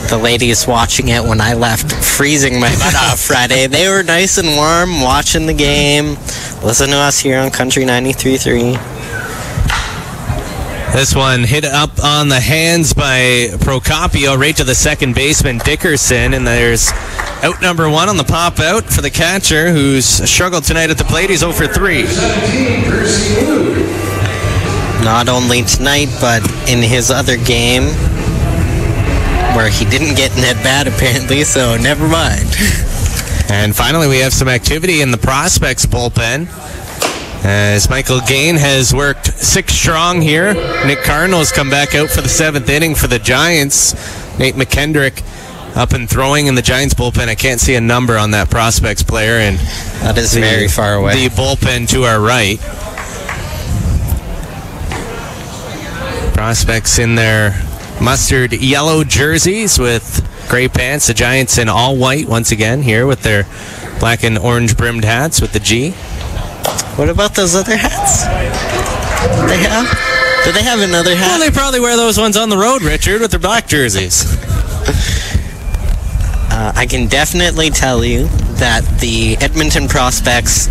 the ladies watching it when I left, freezing my butt off Friday. They were nice and warm, watching the game. Listen to us here on Country 93.3. This one hit up on the hands by Procopio right to the second baseman, Dickerson, and there's out number one on the pop out for the catcher, who's struggled tonight at the plate. He's 0 for 3. Not only tonight, but in his other game, where he didn't get an at-bat apparently, so never mind. And finally, we have some activity in the Prospects bullpen, as Michael Gain has worked 6 strong here. Nick Cardinal's come back out for the 7th inning for the Giants. Nate Mackendrick up and throwing in the Giants bullpen. I can't see a number on that Prospects player, and that is very far away. The bullpen to our right. Prospects in their mustard yellow jerseys with gray pants. The Giants in all white once again here with their black and orange brimmed hats with the G. What about those other hats? Do they have another hat? Well, they probably wear those ones on the road, Richard, with their black jerseys. I can definitely tell you that the Edmonton Prospects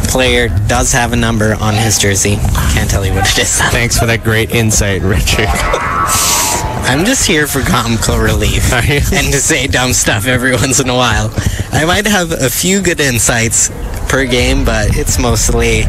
player does have a number on his jersey. Can't tell you what it is. Thanks for that great insight, Richard. I'm just here for comical relief and to say dumb stuff every once in a while. I might have a few good insights per game, but it's mostly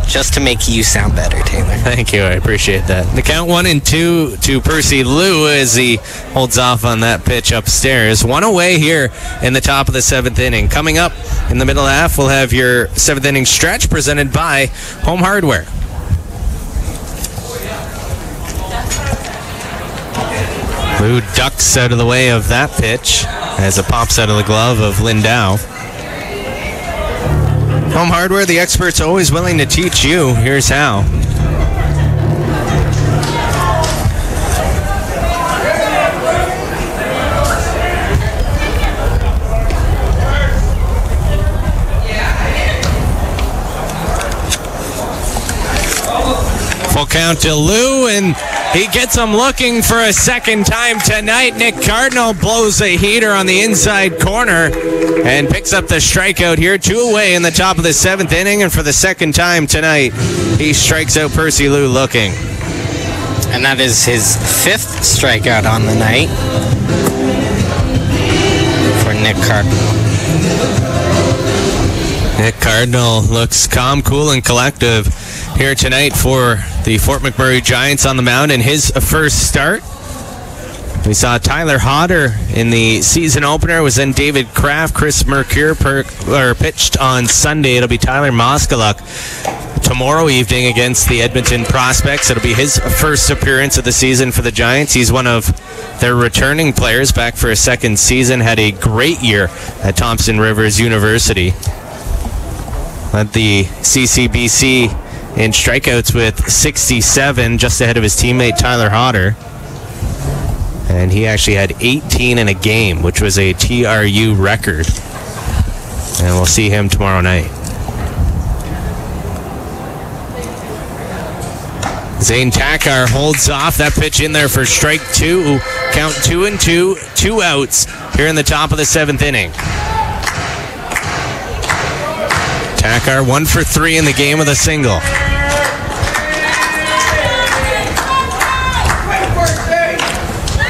just to make you sound better, Taylor. Thank you. I appreciate that. The count 1-2 to Percy Lou as he holds off on that pitch upstairs. 1 away here in the top of the 7th inning. Coming up in the middle half, we'll have your 7th inning stretch presented by Home Hardware. Lou ducks out of the way of that pitch as it pops out of the glove of Landau. Home Hardware, the experts always willing to teach you. Here's how. Full count to Lou, and he gets him looking for a second time tonight. Nick Cardinal blows a heater on the inside corner and picks up the strikeout here. 2 away in the top of the 7th inning, and for the second time tonight, he strikes out Percy Lou looking. And that is his 5th strikeout on the night for Nick Cardinal. Nick Cardinal looks calm, cool, and collective here tonight for the Fort McMurray Giants on the mound in his first start. We saw Tyler Hodder in the season opener. It was then David Kraft. Chris Mercure pitched on Sunday. It'll be Tyler Moskaluk tomorrow evening against the Edmonton Prospects. It'll be his first appearance of the season for the Giants. He's one of their returning players, back for a second season. Had a great year at Thompson Rivers University. Led the CCBC in strikeouts with 67, just ahead of his teammate Tyler Hodder. And he actually had 18 in a game, which was a TRU record. And we'll see him tomorrow night. Zane Takar holds off. That pitch in there for strike two. Count 2-2, 2 outs here in the top of the 7th inning. Takar 1 for 3 in the game with a single.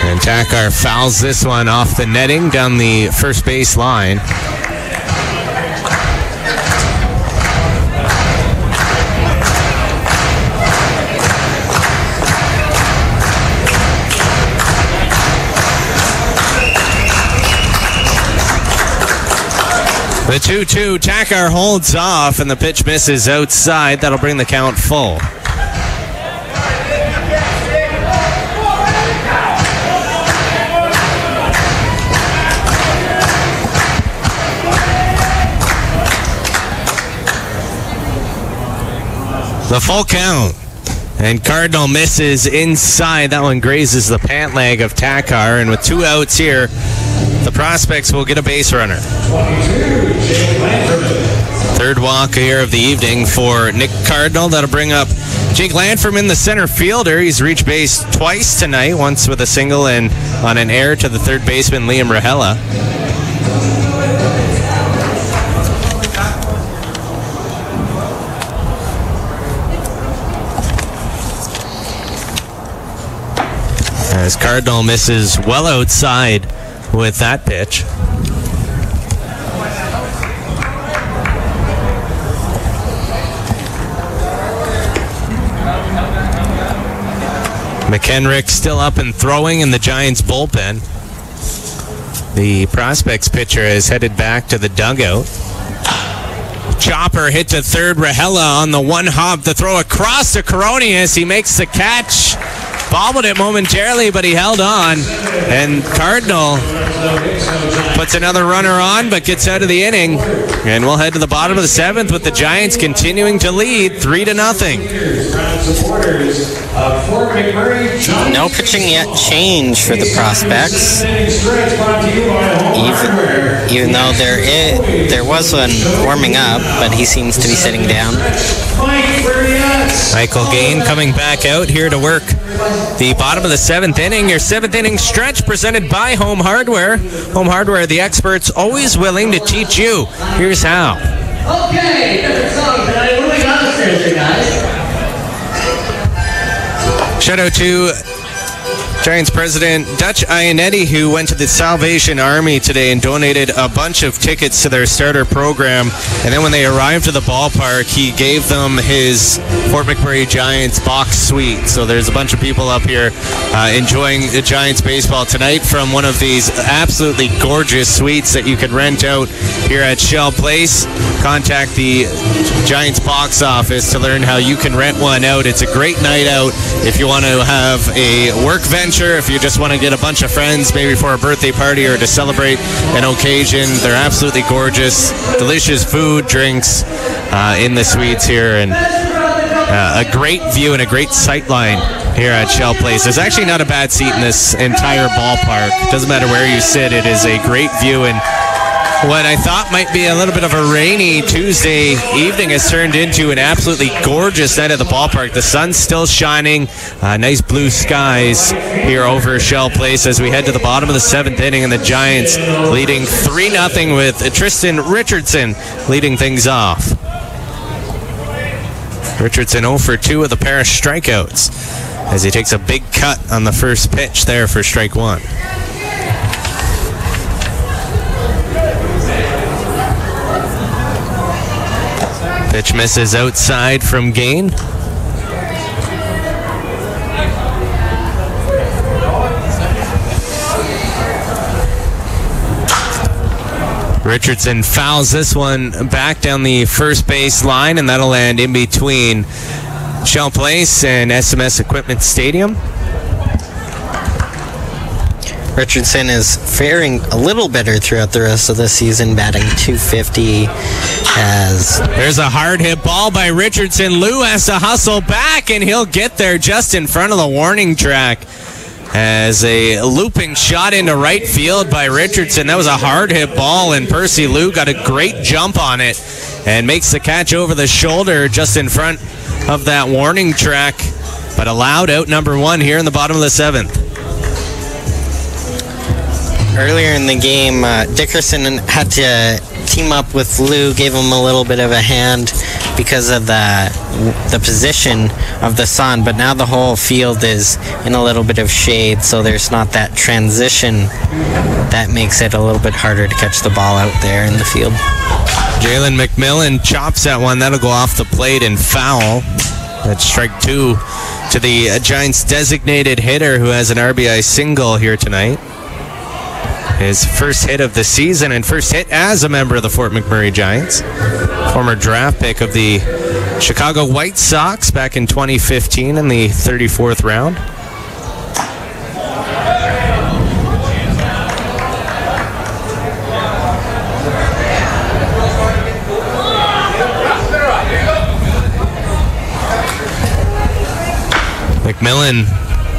And Takar fouls this one off the netting down the first base line. The 2-2, Takar holds off, and the pitch misses outside. That'll bring the count full. The full count. And Cardinal misses inside. That one grazes the pant leg of Takar, and with 2 outs here, the Prospects will get a base runner. Third walk here of the evening for Nick Cardinal. That'll bring up Jake Lanferman, the center fielder. He's reached base twice tonight, once with a single and on an error to the third baseman, Liam Rahela. As Cardinal misses well outside with that pitch. Mackendrick still up and throwing in the Giants bullpen. The Prospects pitcher is headed back to the dugout. Chopper hit to third. Rahela on the one hop. The throw across to Coronius. He makes the catch. Bobbled it momentarily, but he held on. And Cardinal puts another runner on, but gets out of the inning. And we'll head to the bottom of the 7th with the Giants continuing to lead 3-0. No pitching yet change for the Prospects. Even though there was one warming up, but he seems to be sitting down. Michael Gain coming back out here to work the bottom of the 7th inning. Your 7th inning stretch presented by Home Hardware. Home Hardware, the experts always willing to teach you. Here's how. Okay, different song tonight. What do we got upstairs here, guys? Shout out to Giants president Dutch Ionetti, who went to the Salvation Army today and donated a bunch of tickets to their starter program. And then when they arrived at the ballpark, he gave them his Fort McMurray Giants box suite. So there's a bunch of people up here enjoying the Giants baseball tonight from one of these absolutely gorgeous suites that you can rent out here at Shell Place. Contact the Giants box office to learn how you can rent one out. It's a great night out if you want to have a work venture, if you just want to get a bunch of friends, maybe for a birthday party or to celebrate an occasion. They're absolutely gorgeous. Delicious food, drinks in the suites here, and a great view and a great sight line here at Shell Place. There's actually not a bad seat in this entire ballpark. Doesn't matter where you sit, it is a great view. And what I thought might be a little bit of a rainy Tuesday evening has turned into an absolutely gorgeous night at the ballpark. The sun's still shining. Nice blue skies here over Shell Place as we head to the bottom of the 7th inning, and the Giants leading 3-0 with Tristan Richardson leading things off. Richardson 0 for 2 with a pair of strikeouts as he takes a big cut on the first pitch there for strike 1. Pitch misses outside from Gain. Richardson fouls this one back down the first base line, and that'll land in between Shell Place and SMS Equipment Stadium. Richardson is faring a little better throughout the rest of the season, batting .250 as... There's a hard hit ball by Richardson. Lou has to hustle back, and he'll get there just in front of the warning track. As a looping shot into right field by Richardson. That was a hard hit ball, and Percy Lou got a great jump on it and makes the catch over the shoulder just in front of that warning track, but allowed out number 1 here in the bottom of the 7th. Earlier in the game, Dickerson had to team up with Lou, gave him a little bit of a hand because of the position of the sun, but now the whole field is in a little bit of shade, so there's not that transition that makes it a little bit harder to catch the ball out there in the field. Jalen McMillan chops that one. That'll go off the plate and foul. That's strike 2 to the Giants' designated hitter, who has an RBI single here tonight. His first hit of the season and first hit as a member of the Fort McMurray Giants. Former draft pick of the Chicago White Sox back in 2015 in the 34th round. McMillan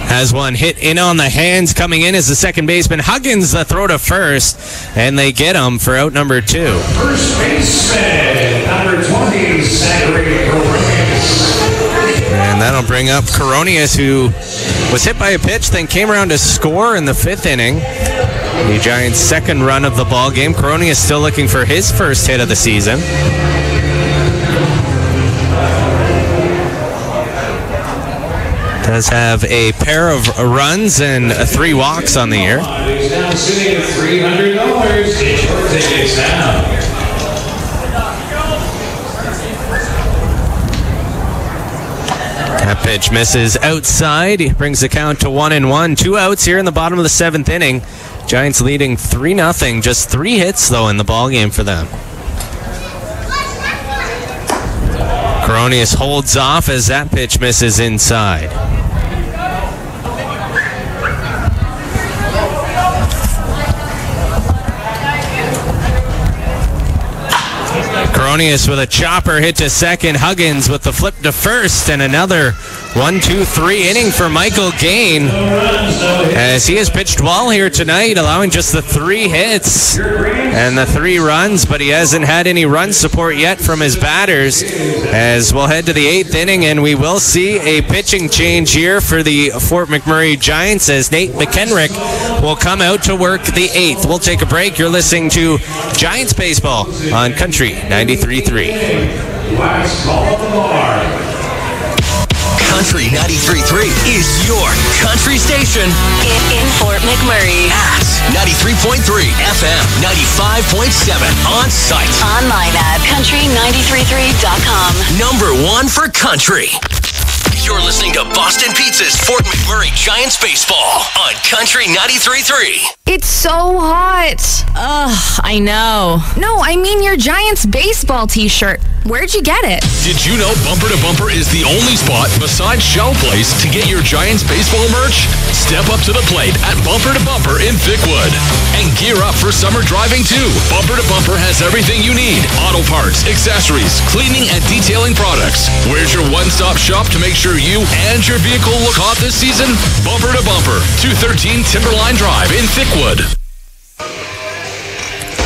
has one hit in on the hands. Coming in as the second baseman. Huggins the throw to first, and they get him for out number 2. First baseman, number 20, Zachary Coronius. And that'll bring up Coronius, who was hit by a pitch, then came around to score in the 5th inning. The Giants' second run of the ball game. Coronius still looking for his first hit of the season. Does have a pair of runs and 3 walks on the year. He's now sitting at $300. Get your tickets now. That pitch misses outside. He brings the count to 1-1. 2 outs here in the bottom of the 7th inning. Giants leading 3-0. Just 3 hits, though, in the ball game for them. Coronius holds off as that pitch misses inside. Coronius with a chopper hit to second. Huggins with the flip to first, and another 1-2-3 inning for Michael Gain, as he has pitched well here tonight, allowing just the 3 hits and the 3 runs, but he hasn't had any run support yet from his batters. As we'll head to the 8th inning, and we will see a pitching change here for the Fort McMurray Giants, as Nate Mackendrick will come out to work the 8th. We'll take a break. You're listening to Giants Baseball on Country 93.3. Last call of the bar. Country 93.3 is your country station. In Fort McMurray. At 93.3 FM, 95.7 on site. Online at country933.com. Number 1 for country. You're listening to Boston Pizza's Fort McMurray Giants Baseball on Country 93.3. It's so hot. Ugh, I know. No, I mean your Giants baseball t-shirt. Where'd you get it? Did you know Bumper to Bumper is the only spot besides Shell Place to get your Giants baseball merch? Step up to the plate at Bumper to Bumper in Thickwood. And gear up for summer driving too. Bumper to Bumper has everything you need. Auto parts, accessories, cleaning and detailing products. Where's your one-stop shop to make sure you and your vehicle look hot this season? Bumper to Bumper, 213 Timberline Drive in Thickwood.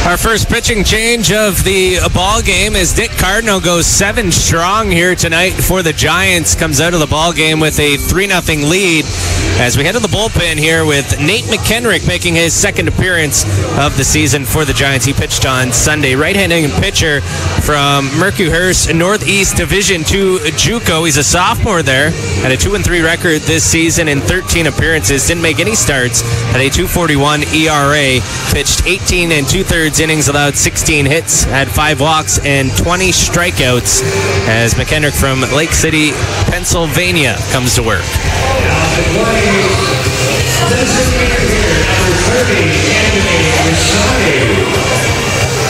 Our first pitching change of the ball game is Dick Cardinal goes 7 strong here tonight for the Giants. Comes out of the ball game with a 3-0 lead. As we head to the bullpen here with Nate Mackendrick making his second appearance of the season for the Giants. He pitched on Sunday. Right-handed pitcher from Mercuryhurst Northeast Division II JUCO. He's a sophomore there. Had a 2-3 record this season in 13 appearances. Didn't make any starts. Had a .241 ERA. Pitched 18 2/3 2/3 innings, allowed 16 hits, had 5 walks and 20 strikeouts as Mackendrick from Lake City, Pennsylvania comes to work.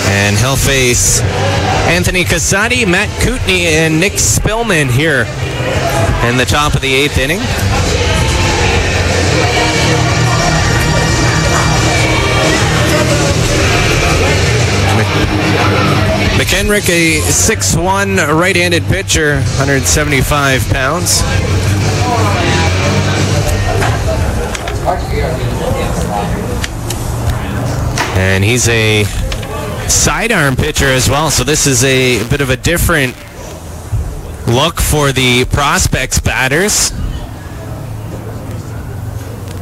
And he'll face Anthony Casati, Matt Kootenay, and Nick Spillman here in the top of the 8th inning. Mackendrick, a 6'1" right-handed pitcher, 175 pounds. And he's a sidearm pitcher as well, so this is a bit of a different look for the prospects batters.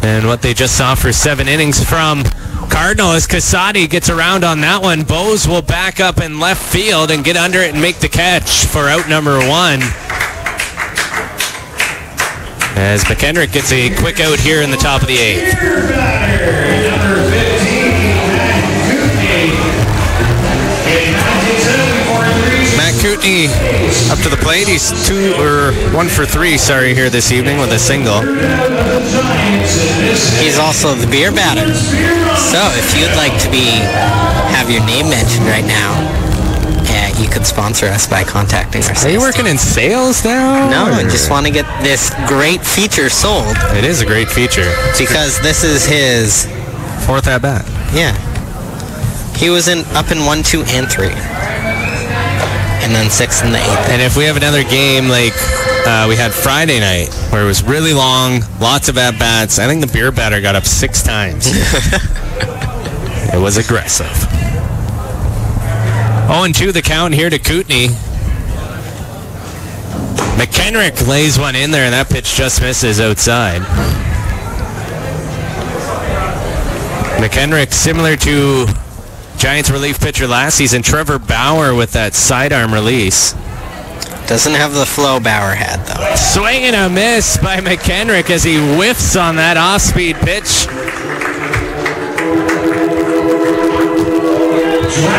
And what they just saw for 7 innings from Cardinal as Casati gets around on that one. Bose will back up in left field and get under it and make the catch for out number 1. As Mackendrick gets a quick out here in the top of the 8th. Kootenay up to the plate. He's 1 for 3, here this evening with a single. He's also the beer batter. So if you'd like to have your name mentioned right now, you could sponsor us by contacting us. Are you working in sales now? No, I just want to get this great feature sold. It is a great feature. Because this is his 4th at bat. Yeah. He was up in 1, 2, and 3. And then 6th in the 8th. And if we have another game like we had Friday night, where it was really long, lots of at-bats, I think the beer batter got up 6 times. It was aggressive. 0-2 the count here to Kootenay. Mackendrick lays one in there, and that pitch just misses outside. Mackendrick, similar to Giants relief pitcher last season, Trevor Bauer, with that sidearm release. Doesn't have the flow Bauer had, though. Swing and a miss by Mackendrick as he whiffs on that off-speed pitch.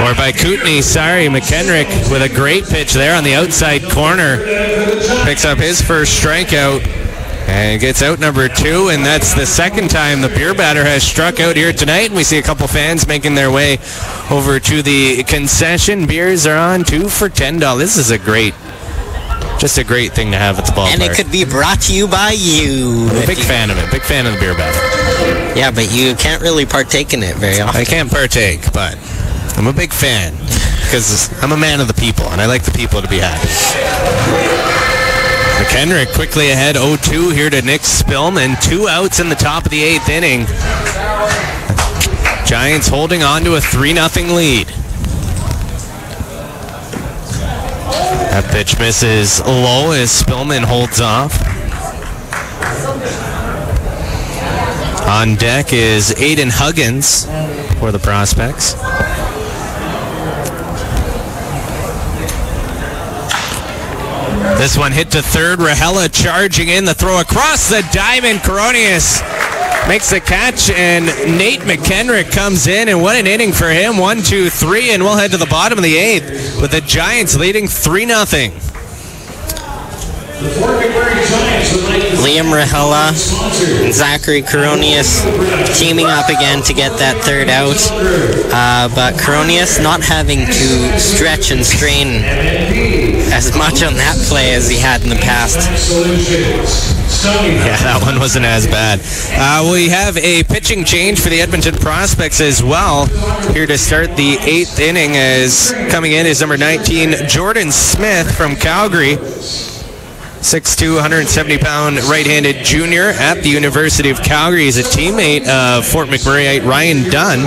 Or by Kootenay, Mackendrick with a great pitch there on the outside corner. Picks up his first strikeout and gets out number 2, and that's the second time the beer batter has struck out here tonight. And we see a couple fans making their way over to the concession. Beers are on 2 for $10. This is just a great thing to have at the ballpark. And it could be brought to you by you. I'm a big fan of it. Big fan of the beer batter. Yeah, but you can't really partake in it very often. I can't partake, but I'm a big fan because I'm a man of the people, and I like the people to be happy. Mackendrick quickly ahead, 0-2 here to Nick Spillman. 2 outs in the top of the 8th inning. Giants holding on to a 3-0 lead. That pitch misses low as Spillman holds off. On deck is Aiden Huggins for the prospects. This one hit to third. Rahela charging in. The throw across the diamond. Coronius makes the catch, and Nate Mackendrick comes in, and what an inning for him. 1, 2, 3, and we'll head to the bottom of the 8th with the Giants leading 3-0. Liam Rahela and Zachary Coronius teaming up again to get that 3rd out. But Coronius not having to stretch and strain as much on that play as he had in the past. Yeah, that one wasn't as bad. We have a pitching change for the Edmonton prospects as well. Here to start the 8th inning, as coming in is number 19, Jordan Smith from Calgary. 6'2", 170-pound right-handed junior at the University of Calgary. He's a teammate of Fort McMurrayite Ryan Dunn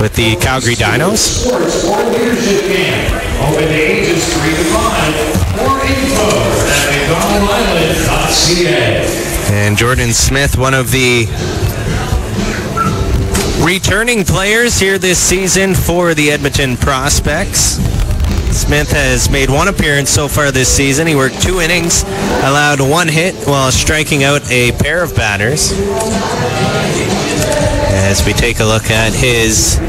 with the Calgary Dinos. Sports or leadership camp. Open to ages 3 to 5. More info at McDonaldIsland.ca. And Jordan Smith, one of the returning players here this season for the Edmonton Prospects. Smith has made 1 appearance so far this season. He worked 2 innings, allowed 1 hit while striking out a pair of batters. As we take a look at his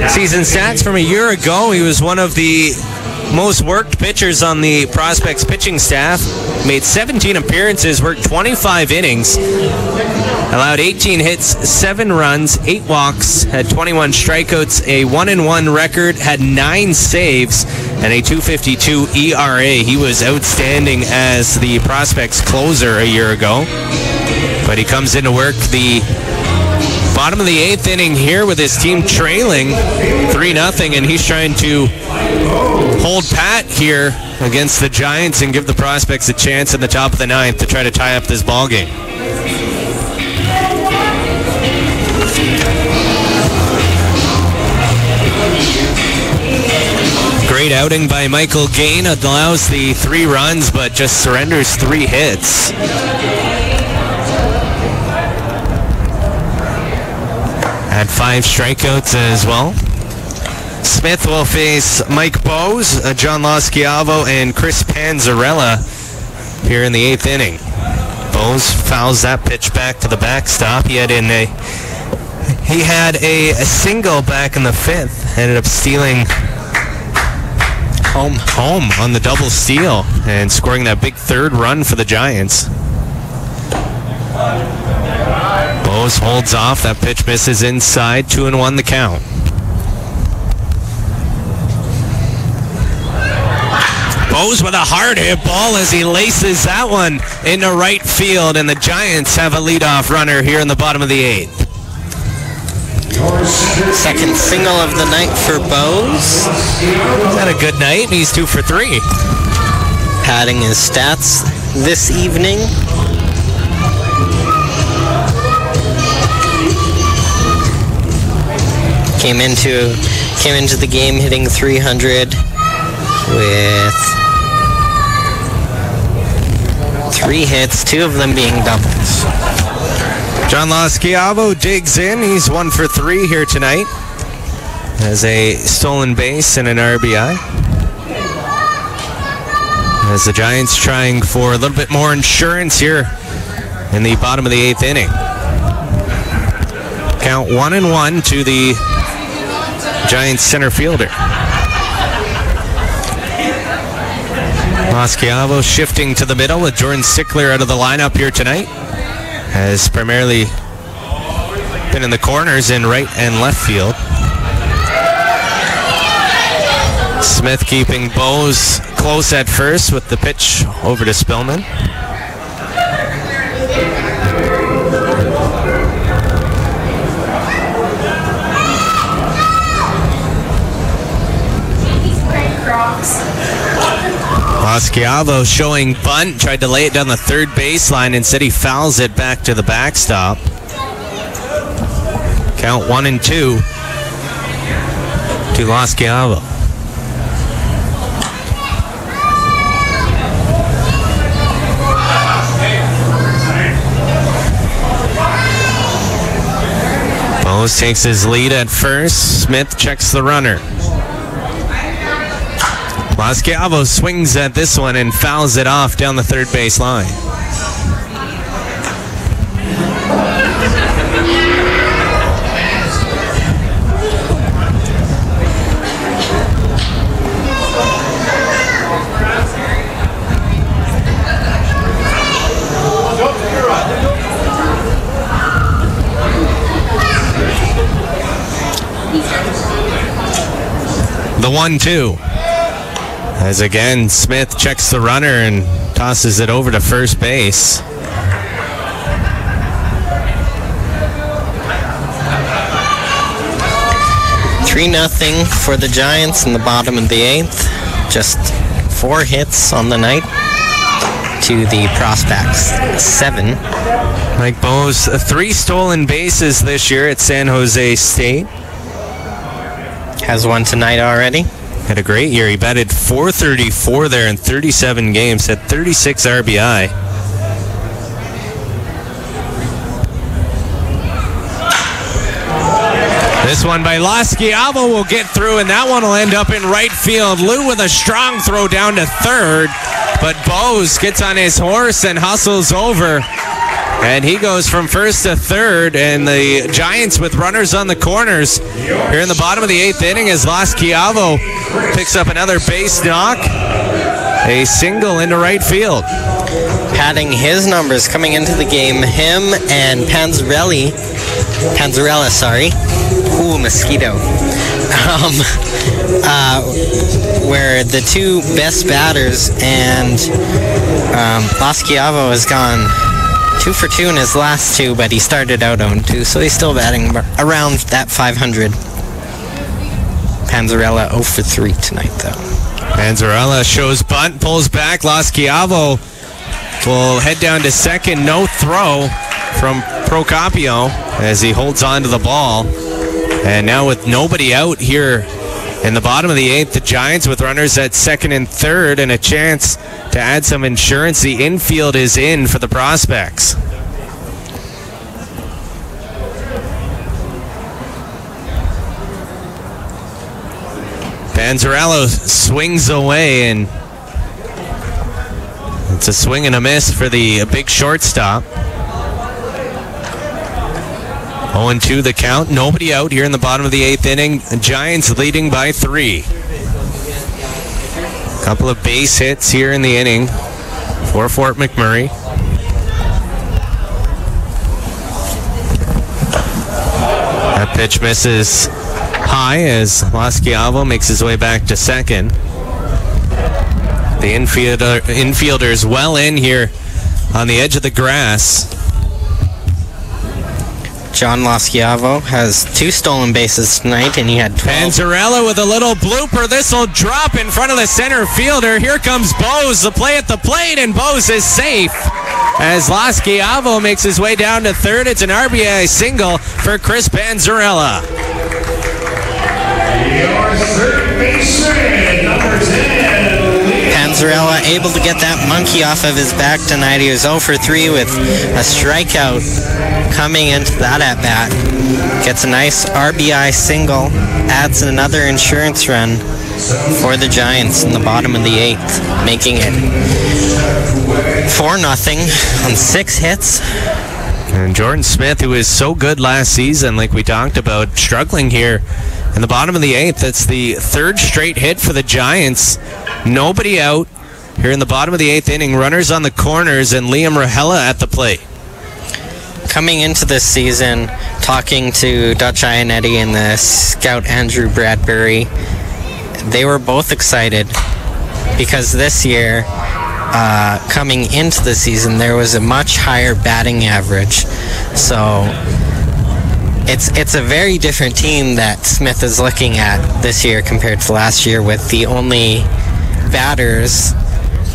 season stats from a year ago. He was one of the most worked pitchers on the Prospects pitching staff. Made 17 appearances, worked 25 innings, allowed 18 hits, 7 runs, 8 walks, had 21 strikeouts, a 1-1 record, had 9 saves, and a .252 ERA. He was outstanding as the Prospects closer a year ago. But he comes in to work the bottom of the 8th inning here with his team trailing 3-0, and he's trying to hold pat here against the Giants and give the Prospects a chance in the top of the 9th to try to tie up this ball game. Great outing by Michael Gain. Allows the 3 runs, but just surrenders 3 hits. Had 5 strikeouts as well. Smith will face Mike Bowes, John Loschiavo, and Chris Panzarella here in the 8th inning. Bowes fouls that pitch back to the backstop. He had a single back in the 5th. Ended up stealing home on the double steal and scoring that big 3rd run for the Giants. Bowes holds off. That pitch misses inside. 2-1 the count. Bowes with a hard hit ball as he laces that one into right field, and the Giants have a leadoff runner here in the bottom of the 8th. Second single of the night for Bowes. He's had a good night. He's 2 for 3. Padding his stats this evening. Came into the game hitting 300 with 3 hits, 2 of them being doubles. John Loschiavo digs in. He's 1 for 3 here tonight. Has a stolen base and an RBI. As the Giants trying for a little bit more insurance here in the bottom of the 8th inning. Count 1-1 to the Giants center fielder. Loschiavo shifting to the middle with Jordan Sickler out of the lineup here tonight. Has primarily been in the corners in right and left field. Smith keeping Bowes close at first with the pitch over to Spillman. Loschiavo showing bunt, tried to lay it down the 3rd baseline. Instead, he fouls it back to the backstop. Count 1-2 to Loschiavo. Bowes takes his lead at first. Smith checks the runner. Loschiavo swings at this one and fouls it off down the 3rd base line. The 1-2. As again, Smith checks the runner and tosses it over to first base. Three 3-0 for the Giants in the bottom of the 8th. Just 4 hits on the night to the Prospects 7. Mike Bowes, 3 stolen bases this year at San Jose State. Has one tonight already. Had a great year. He batted .434 there in 37 games. Had 36 RBI. This one by Loschiavo will get through, and that one will end up in right field. Lou with a strong throw down to third, but Bowes gets on his horse and hustles over And he goes from first to third, and the Giants with runners on the corners here in the bottom of the 8th inning as Las Chiavo picks up another base knock. A single into right field. Padding his numbers coming into the game, him and Panzarella, ooh, mosquito, were the two best batters, and Las Chiavo has gone 2 for 2 in his last two, but he started out 0-2, so he's still batting around that 500. Panzarella 0 for 3 tonight, though. Panzarella shows bunt, pulls back. Las Chiavo will head down to second. No throw from Procopio as he holds on to the ball. And now with nobody out here in the bottom of the 8th, the Giants with runners at second and third and a chance to add some insurance. The infield is in for the Prospects. Panzarella swings away, and it's a swing and a miss for the big shortstop. 0-2 the count. Nobody out here in the bottom of the 8th inning. The Giants leading by 3. Couple of base hits here in the inning for Fort McMurray. That pitch misses high as Las Chiavo makes his way back to second. The infielders well in here on the edge of the grass. John Las Chiavo has 2 stolen bases tonight, and he had 12. Panzarella with a little blooper. This will drop in front of the center fielder. Here comes Bose. The play at the plate, and Bose is safe as Las Chiavo makes his way down to third. It's an RBI single for Chris Panzarella. Your third baseman, number 10. Panzarella able to get that monkey off of his back tonight. He was 0 for 3 with a strikeout coming into that at-bat. Gets a nice RBI single, adds another insurance run for the Giants in the bottom of the 8th, making it 4-0 on 6 hits. And Jordan Smith, who was so good last season, like we talked about, struggling here in the bottom of the 8th. That's the 3rd straight hit for the Giants. Nobody out here in the bottom of the 8th inning. Runners on the corners, and Liam Rahela at the plate. Coming into this season, talking to Dutch Iannetti and the scout Andrew Bradbury, they were both excited because this year, coming into the season, there was a much higher batting average. So it's a very different team that Smith is looking at this year compared to last year, with the only batters,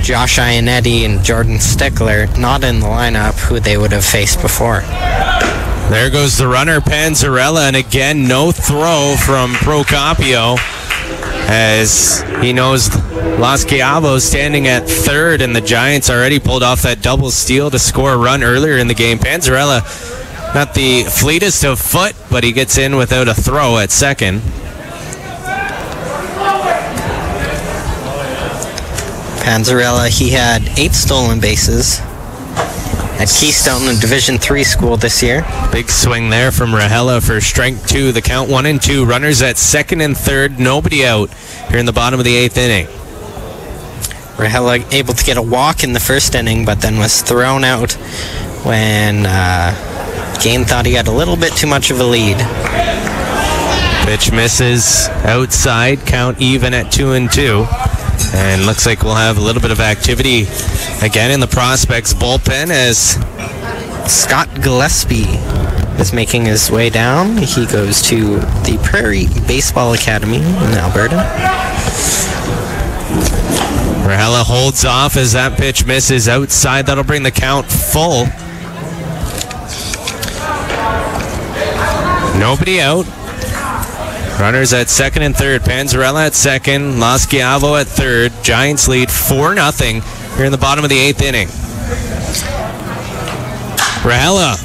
Josh Iannetti and Jordan Stickler, not in the lineup, who they would have faced before. There goes the runner, Panzarella, and again, no throw from Procopio, as he knows Las Chiavo standing at third, and the Giants already pulled off that double steal to score a run earlier in the game. Panzarella, not the fleetest of foot, but he gets in without a throw at second. Panzarella, he had 8 stolen bases at Keystone, a Division III school this year. Big swing there from Rahela for strike 2. The count 1-2. Runners at second and third. Nobody out here in the bottom of the 8th inning. Rahela able to get a walk in the first inning, but then was thrown out when Game thought he had a little bit too much of a lead. Pitch misses outside. Count even at 2-2. And looks like we'll have a little bit of activity again in the Prospects bullpen as Scott Gillespie is making his way down. He goes to the Prairie Baseball Academy in Alberta. Rahela holds off as that pitch misses outside. That'll bring the count full. Nobody out. Runners at second and third. Panzarella at second. Las Chiavo at third. Giants lead 4-0 here in the bottom of the 8th inning. Rahela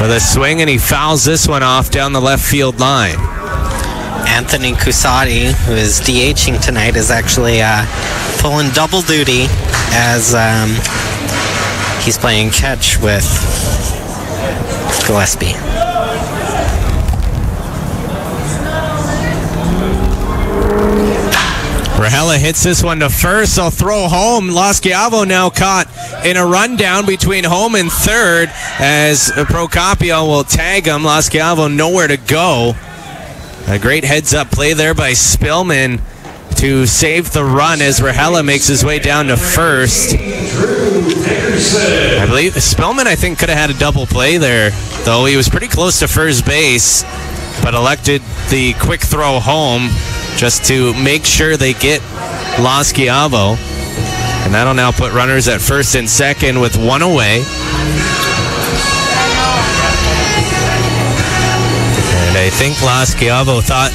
with a swing, and he fouls this one off down the left field line. Anthony Cusati, who is DHing tonight, is actually pulling double duty as He's playing catch with Gillespie. Rahela hits this one to first. I'll throw home. Lasciavo now caught in a rundown between home and third as Procopio will tag him. Lasciavo nowhere to go. A great heads-up play there by Spillman to save the run as Rahela makes his way down to first. I believe Spillman, I think, could have had a double play there, though. He was pretty close to first base, but elected the quick throw home just to make sure they get Lasciavo. And that'll now put runners at first and second with one away. And I think Lasciavo thought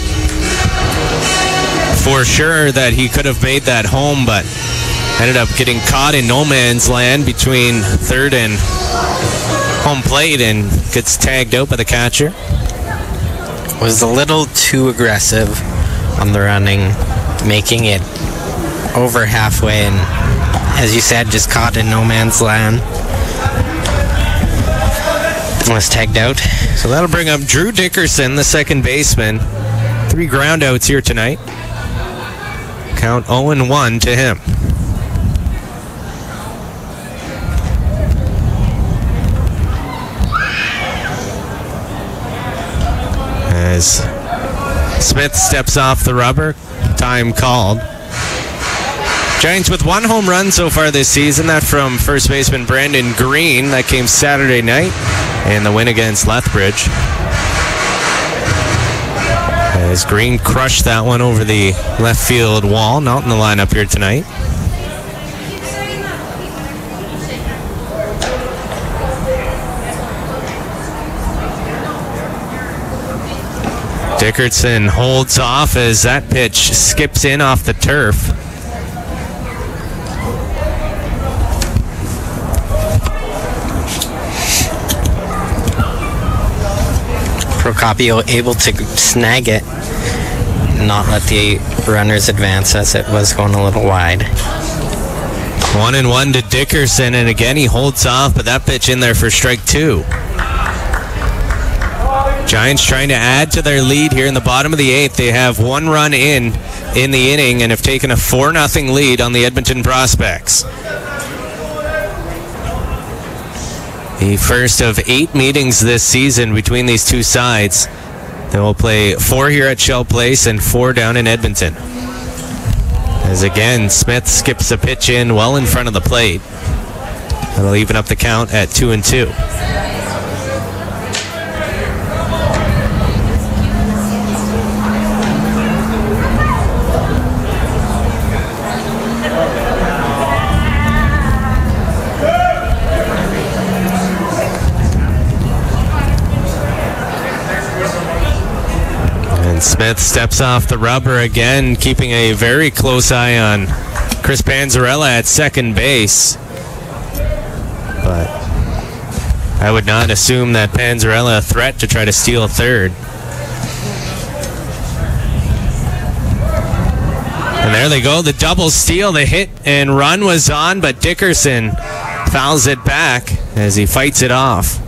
for sure that he could have made that home, but ended up getting caught in no man's land between third and home plate and gets tagged out by the catcher. Was a little too aggressive on the running, making it over halfway, and as you said, just caught in no man's land. Was tagged out. So that'll bring up Drew Dickerson, the second baseman. 3 groundouts here tonight. Count 0-1 to him. As Smith steps off the rubber, time called. Giants with 1 home run so far this season, that from first baseman Brandon Green. That came Saturday night in the win against Lethbridge. As Green crushed that one over the left field wall, not in the lineup here tonight. Dickerson holds off as that pitch skips in off the turf. Procopio able to snag it, not let the runners advance as it was going a little wide. 1-1 to Dickerson, and again he holds off, but that pitch in there for strike 2. Giants trying to add to their lead here in the bottom of the 8th. They have 1 run in the inning and have taken a 4-0 lead on the Edmonton Prospects. The first of 8 meetings this season between these two sides. They will play 4 here at Shell Place and 4 down in Edmonton. As again, Smith skips a pitch in well in front of the plate. That'll even up the count at 2-2. Smith steps off the rubber again, keeping a very close eye on Chris Panzarella at second base. But I would not assume that Panzarella a threat to try to steal third. And there they go, the double steal. The hit and run was on, but Dickerson fouls it back as he fights it off.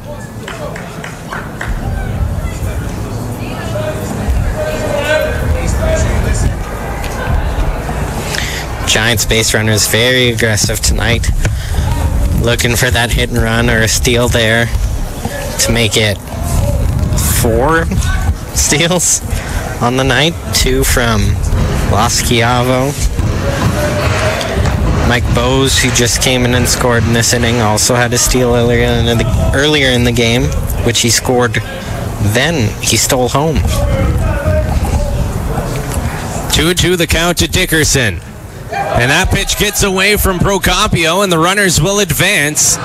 Giants base runners very aggressive tonight, looking for that hit and run or a steal there to make it 4 steals on the night. 2 from Lasciavo. Mike Bose, who just came in and scored in this inning, also had a steal earlier in the game, which he scored. Then he stole home. 2-2 the count to Dickerson. And that pitch gets away from Procopio, and the runners will advance.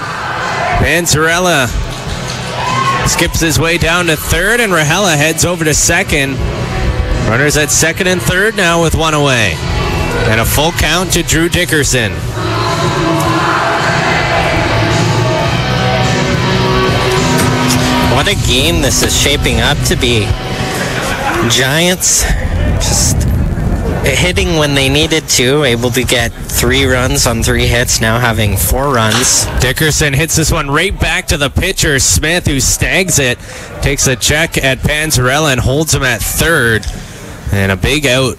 Panzarella skips his way down to third, and Rahela heads over to second. Runners at second and third now with 1 away. And a full count to Drew Dickerson. What a game this is shaping up to be. Giants just hitting when they needed to, able to get 3 runs on 3 hits, now having 4 runs. Dickerson hits this one right back to the pitcher, Smith, who snags it, takes a check at Panzarella and holds him at third. And a big out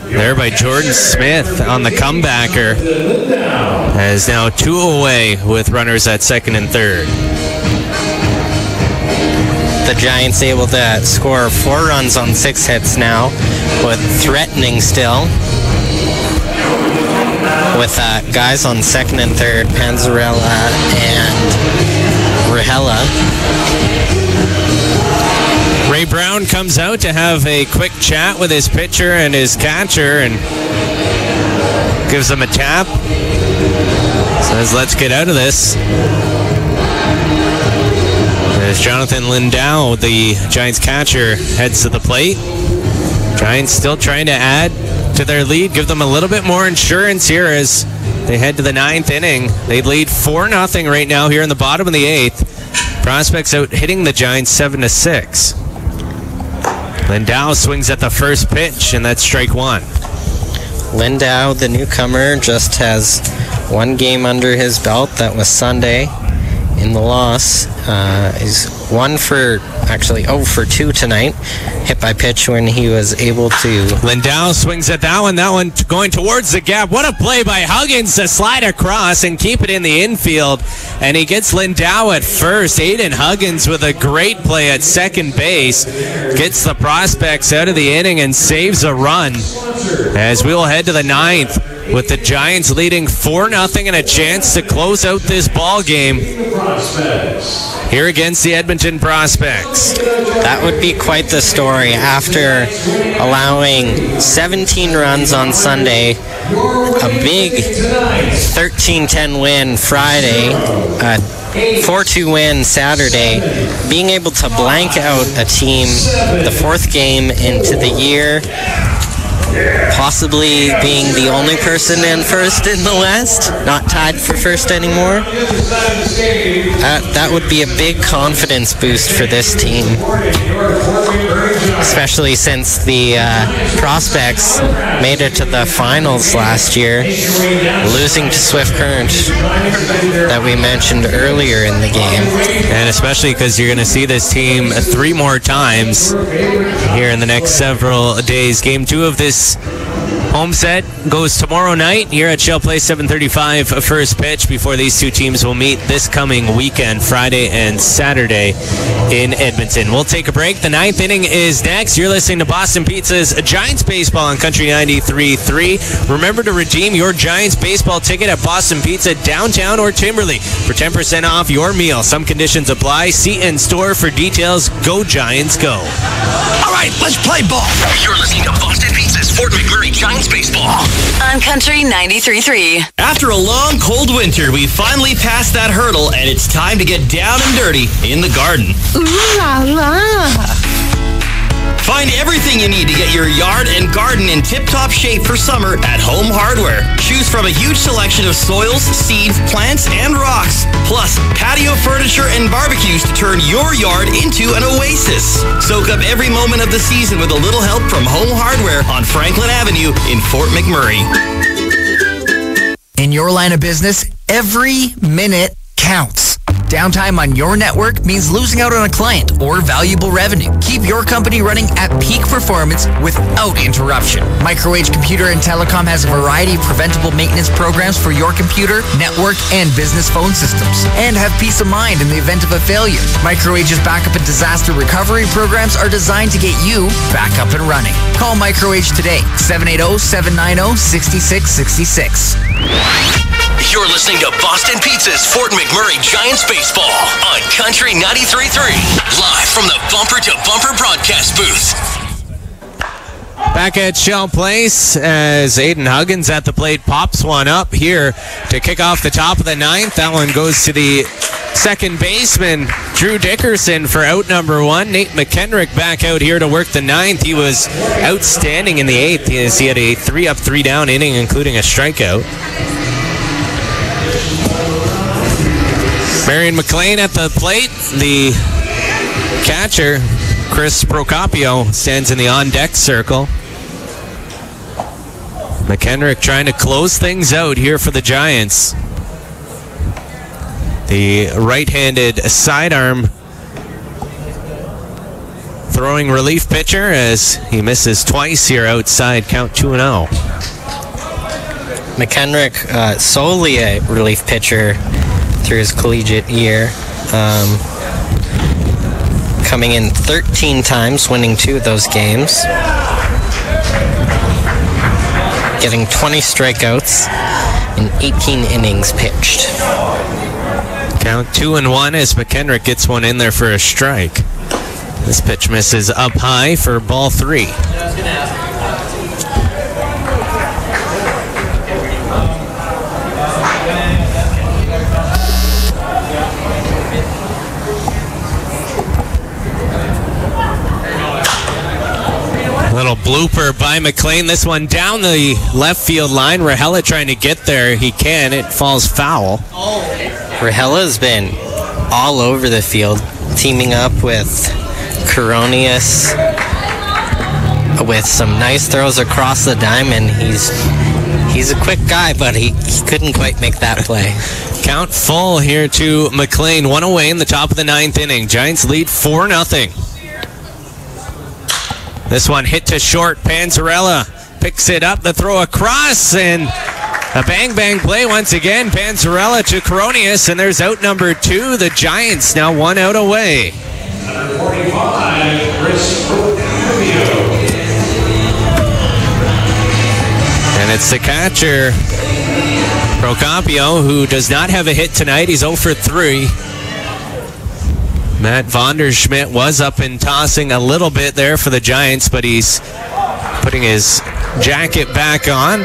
there by Jordan Smith on the comebacker, as now 2 away with runners at second and third. The Giants able to score 4 runs on 6 hits now, with threatening still. With guys on second and third, Panzarella and Rahela. Ray Brown comes out to have a quick chat with his pitcher and his catcher and gives them a tap. Says, let's get out of this. As Jonathan Landau, the Giants catcher, heads to the plate. Giants still trying to add to their lead, give them a little bit more insurance here as they head to the 9th inning. They lead 4-0 right now here in the bottom of the 8th. Prospects out hitting the Giants 7-6. Landau swings at the first pitch, and that's strike 1. Landau, the newcomer, just has 1 game under his belt. That was Sunday in the loss. Is 0 for 2 tonight. Hit by pitch when he was able to. Landau swings at that one. That one going towards the gap. What a play by Huggins to slide across and keep it in the infield. And he gets Landau at first. Aiden Huggins with a great play at second base. Gets the prospects out of the inning and saves a run. As we will head to the 9th. With the Giants leading 4-0 and a chance to close out this ball game here against the Edmonton Prospects. That would be quite the story after allowing 17 runs on Sunday, a big 13-10 win Friday, a 4-2 win Saturday, being able to blank out a team the 4th game into the year, possibly being the only person in first in the West, not tied for first anymore. That would be a big confidence boost for this team, especially since the Prospects made it to the finals last year, losing to Swift Current that we mentioned earlier in the game. And especially because you're going to see this team 3 more times here in the next several days. Game 2 of this home set goes tomorrow night here at Shell Place, 7:35 first pitch, before these 2 teams will meet this coming weekend, Friday and Saturday in Edmonton. We'll take a break. The 9th inning is next. You're listening to Boston Pizza's Giants Baseball on Country 93.3. Remember to redeem your Giants baseball ticket at Boston Pizza downtown or Timberley for 10% off your meal. Some conditions apply. See in store for details. Go Giants, go. All right, let's play ball. You're listening to Boston Pizza's Fort McMurray Giants Baseball on Country 93.3. After a long, cold winter, we finally passed that hurdle, and it's time to get down and dirty in the garden. Ooh la la. Find everything you need to get your yard and garden in tip-top shape for summer at Home Hardware. Choose from a huge selection of soils, seeds, plants, and rocks. Plus, patio furniture and barbecues to turn your yard into an oasis. Soak up every moment of the season with a little help from Home Hardware on Franklin Avenue in Fort McMurray. In your line of business, every minute counts. Downtime on your network means losing out on a client or valuable revenue. Keep your company running at peak performance without interruption. Microwave Computer and Telecom has a variety of preventable maintenance programs for your computer, network, and business phone systems. And have peace of mind in the event of a failure. Microwave's backup and disaster recovery programs are designed to get you back up and running. Call Microwave today, 780-790-6666. You're listening to Boston Pizza's Fort McMurray Giants Baseball on Country 93.3. Live from the Bumper to Bumper broadcast booth. Back at Shell Place as Aiden Huggins at the plate pops one up here to kick off the top of the 9th. That one goes to the second baseman, Drew Dickerson, for out number 1. Nate Mackendrick back out here to work the 9th. He was outstanding in the 8th as he had a 3-up, 3-down inning, including a strikeout. Marion McLean at the plate. The catcher, Chris Procopio, stands in the on-deck circle. Mackendrick trying to close things out here for the Giants. The right-handed sidearm throwing relief pitcher as he misses twice here outside, count 2-0. Mackendrick, solely a relief pitcher through his collegiate year. Coming in 13 times, winning 2 of those games. Getting 20 strikeouts in 18 innings pitched. Count 2-1 as Mackendrick gets one in there for a strike. This pitch misses up high for ball 3. Little blooper by McLean. This one down the left field line. Rahela trying to get there. He can. It falls foul. Rahela's been all over the field, teaming up with Coronius with some nice throws across the diamond. He's a quick guy, but he couldn't quite make that play. Count full here to McLean. 1 away in the top of the 9th inning. Giants lead 4-0. This one hit to short. Panzarella picks it up. The throw across and a bang-bang play once again. Panzarella to Coronius, and there's out number 2. The Giants now 1 out away. Number 45, Chris Procopio. And it's the catcher, Procopio, who does not have a hit tonight. He's 0 for 3. Matt Vonderschmidt was up and tossing a little bit there for the Giants, but he's putting his jacket back on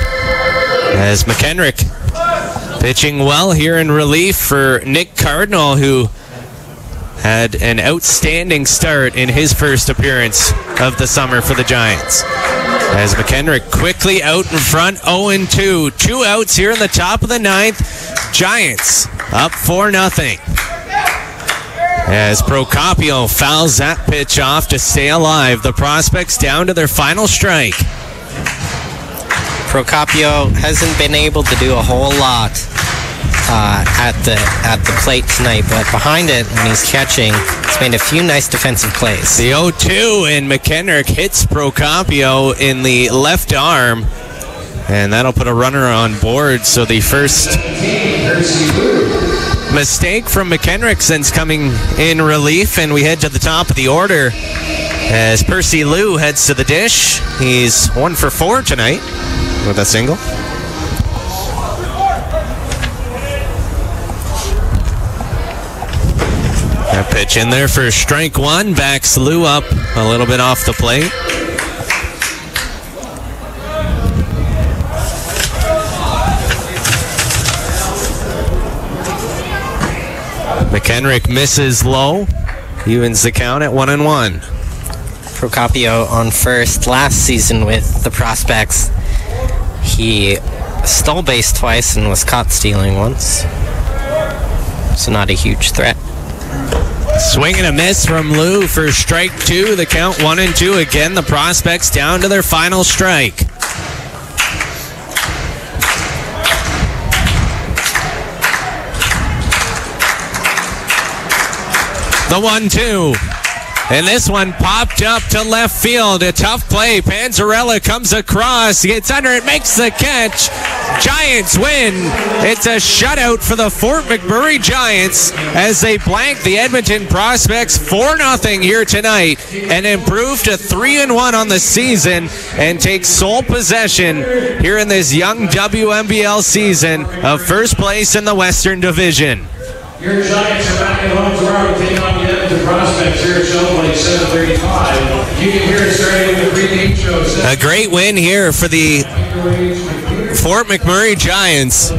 as Mackendrick pitching well here in relief for Nick Cardinal, who had an outstanding start in his first appearance of the summer for the Giants. As Mackendrick quickly out in front, 0-2. 2 outs here in the top of the 9th. Giants up 4-0. As Procopio fouls that pitch off to stay alive. The prospects down to their final strike. Procopio hasn't been able to do a whole lot at the plate tonight, but behind it, when he's catching, he's made a few nice defensive plays. The 0-2, and Mackendrick hits Procopio in the left arm, and that'll put a runner on board. So the first mistake from Mackendrick since coming in relief, and we head to the top of the order as Percy Liu heads to the dish. He's 1 for 4 tonight with a single. That pitch in there for strike 1, backs Liu up a little bit off the plate. Mackendrick misses low, evens the count at 1-1. Procopio on first last season with the Prospects. He stole base twice and was caught stealing once, so not a huge threat. Swing and a miss from Liu for strike 2. The count 1-2. Again, the Prospects down to their final strike. The 1-2. And this one popped up to left field. A tough play. Panzarella comes across, gets under it, makes the catch. Giants win. It's a shutout for the Fort McMurray Giants as they blank the Edmonton Prospects 4-0 here tonight and improve to 3-1 on the season and take sole possession here in this young WNBL season of first place in the Western Division. Your Giants are back at home tomorrow to take on the Edmonton Prospects here at Shellplay 7:35. You can hear it starting with the pregame show. A great win here for the Fort McMurray Giants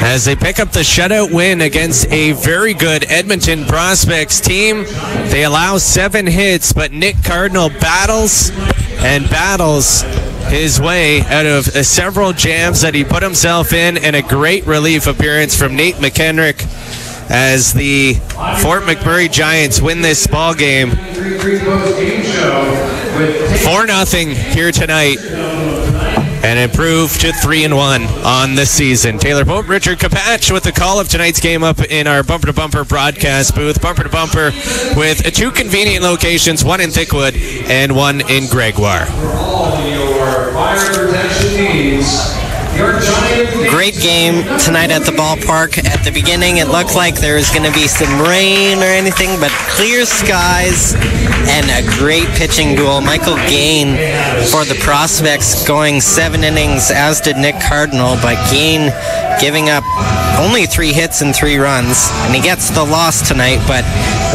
as they pick up the shutout win against a very good Edmonton Prospects team. They allow 7 hits, but Nick Cardinal battles his way out of several jams that he put himself in, and a great relief appearance from Nate Mackendrick as the Fort McMurray Giants win this ball game 4-0 here tonight and improve to 3-1 on the season. Taylor Pope, Richard Kapach with the call of tonight's game up in our Bumper to Bumper broadcast booth. Bumper to Bumper with 2 convenient locations, one in Thickwood and one in Gregoire. For all your fire protection needs, your Giant Great game tonight at the ballpark. At the beginning, it looked like there was going to be some rain or anything, but clear skies and a great pitching duel. Michael Gain for the Prospects going 7 innings, as did Nick Cardinal, but Gain giving up only 3 hits and 3 runs, and he gets the loss tonight. But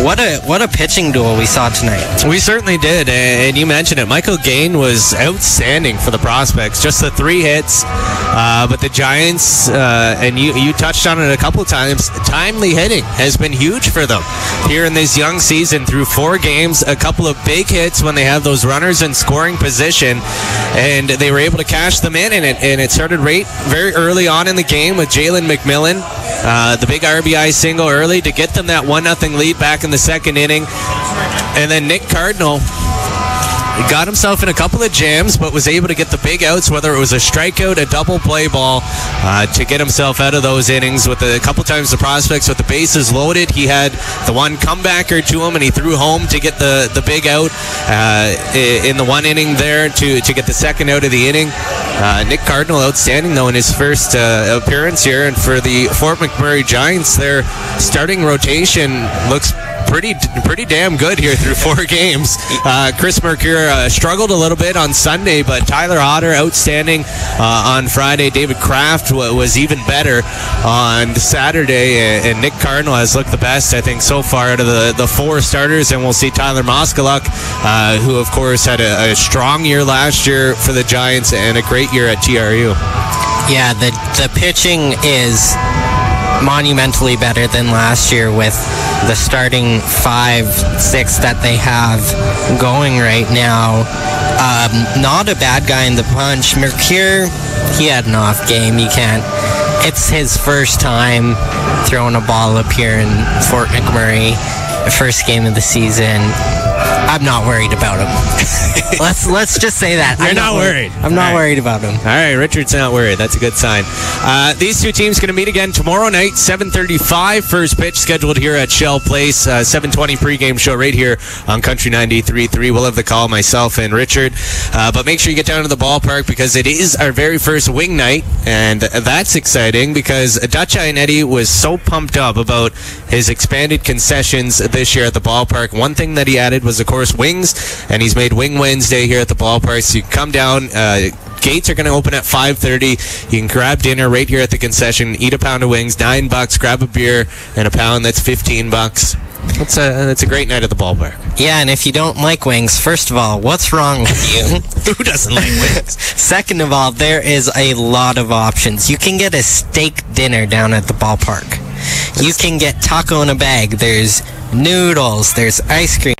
what a pitching duel we saw tonight. We certainly did, and you mentioned it. Michael Gain was outstanding for the Prospects. Just the 3 hits, but the Giants, and you touched on it a couple of times, timely hitting has been huge for them here in this young season through 4 games. A couple of big hits when they have those runners in scoring position, and they were able to cash them in, and it started very early on in the game with Jalen McMillan, the big RBI single early to get them that 1-0 lead back in the second inning. And then Nick Cardinal got himself in a couple of jams, but was able to get the big outs, whether it was a strikeout, a double play ball, to get himself out of those innings. With a couple times the Prospects with the bases loaded, he had the one comebacker to him, and he threw home to get the big out in the 1 inning there to get the second out of the inning. Nick Cardinal outstanding, though, in his first appearance here. And for the Fort McMurray Giants, their starting rotation looks pretty damn good here through 4 games. Chris Mercure struggled a little bit on Sunday, but Tyler Otter outstanding on Friday. David Kraft was even better on Saturday, and Nick Cardinal has looked the best, I think, so far out of the 4 starters. And we'll see Tyler Moskaluk, who of course had a strong year last year for the Giants and a great year at TRU. Yeah, the pitching is monumentally better than last year with the starting 5-6 that they have going right now. Not a bad guy in the punch. Mercure, he had an off game. It's his first time throwing a ball up here in Fort McMurray, the first game of the season. I'm not worried about him. Let's just say that. You're not worried. I'm not worried about him. All right, Richard's not worried. That's a good sign. These 2 teams going to meet again tomorrow night, 7:35. First pitch scheduled here at Shell Place. 7:20 pregame show right here on Country 93.3. We'll have the call, myself and Richard. But make sure you get down to the ballpark because it is our very first wing night, and that's exciting because Dutch Ionetti was so pumped up about his expanded concessions this year at the ballpark. One thing that he added was, of course, wings, and he's made Wing Wednesday here at the ballpark. So you can come down. Gates are going to open at 5:30. You can grab dinner right here at the concession, eat a pound of wings, $9, grab a beer and a pound, that's $15. That's a great night at the ballpark. Yeah, and if you don't like wings, first of all, what's wrong with you? Who doesn't like wings? Second of all, there is a lot of options. You can get a steak dinner down at the ballpark. You can get taco in a bag. There's noodles. There's ice cream.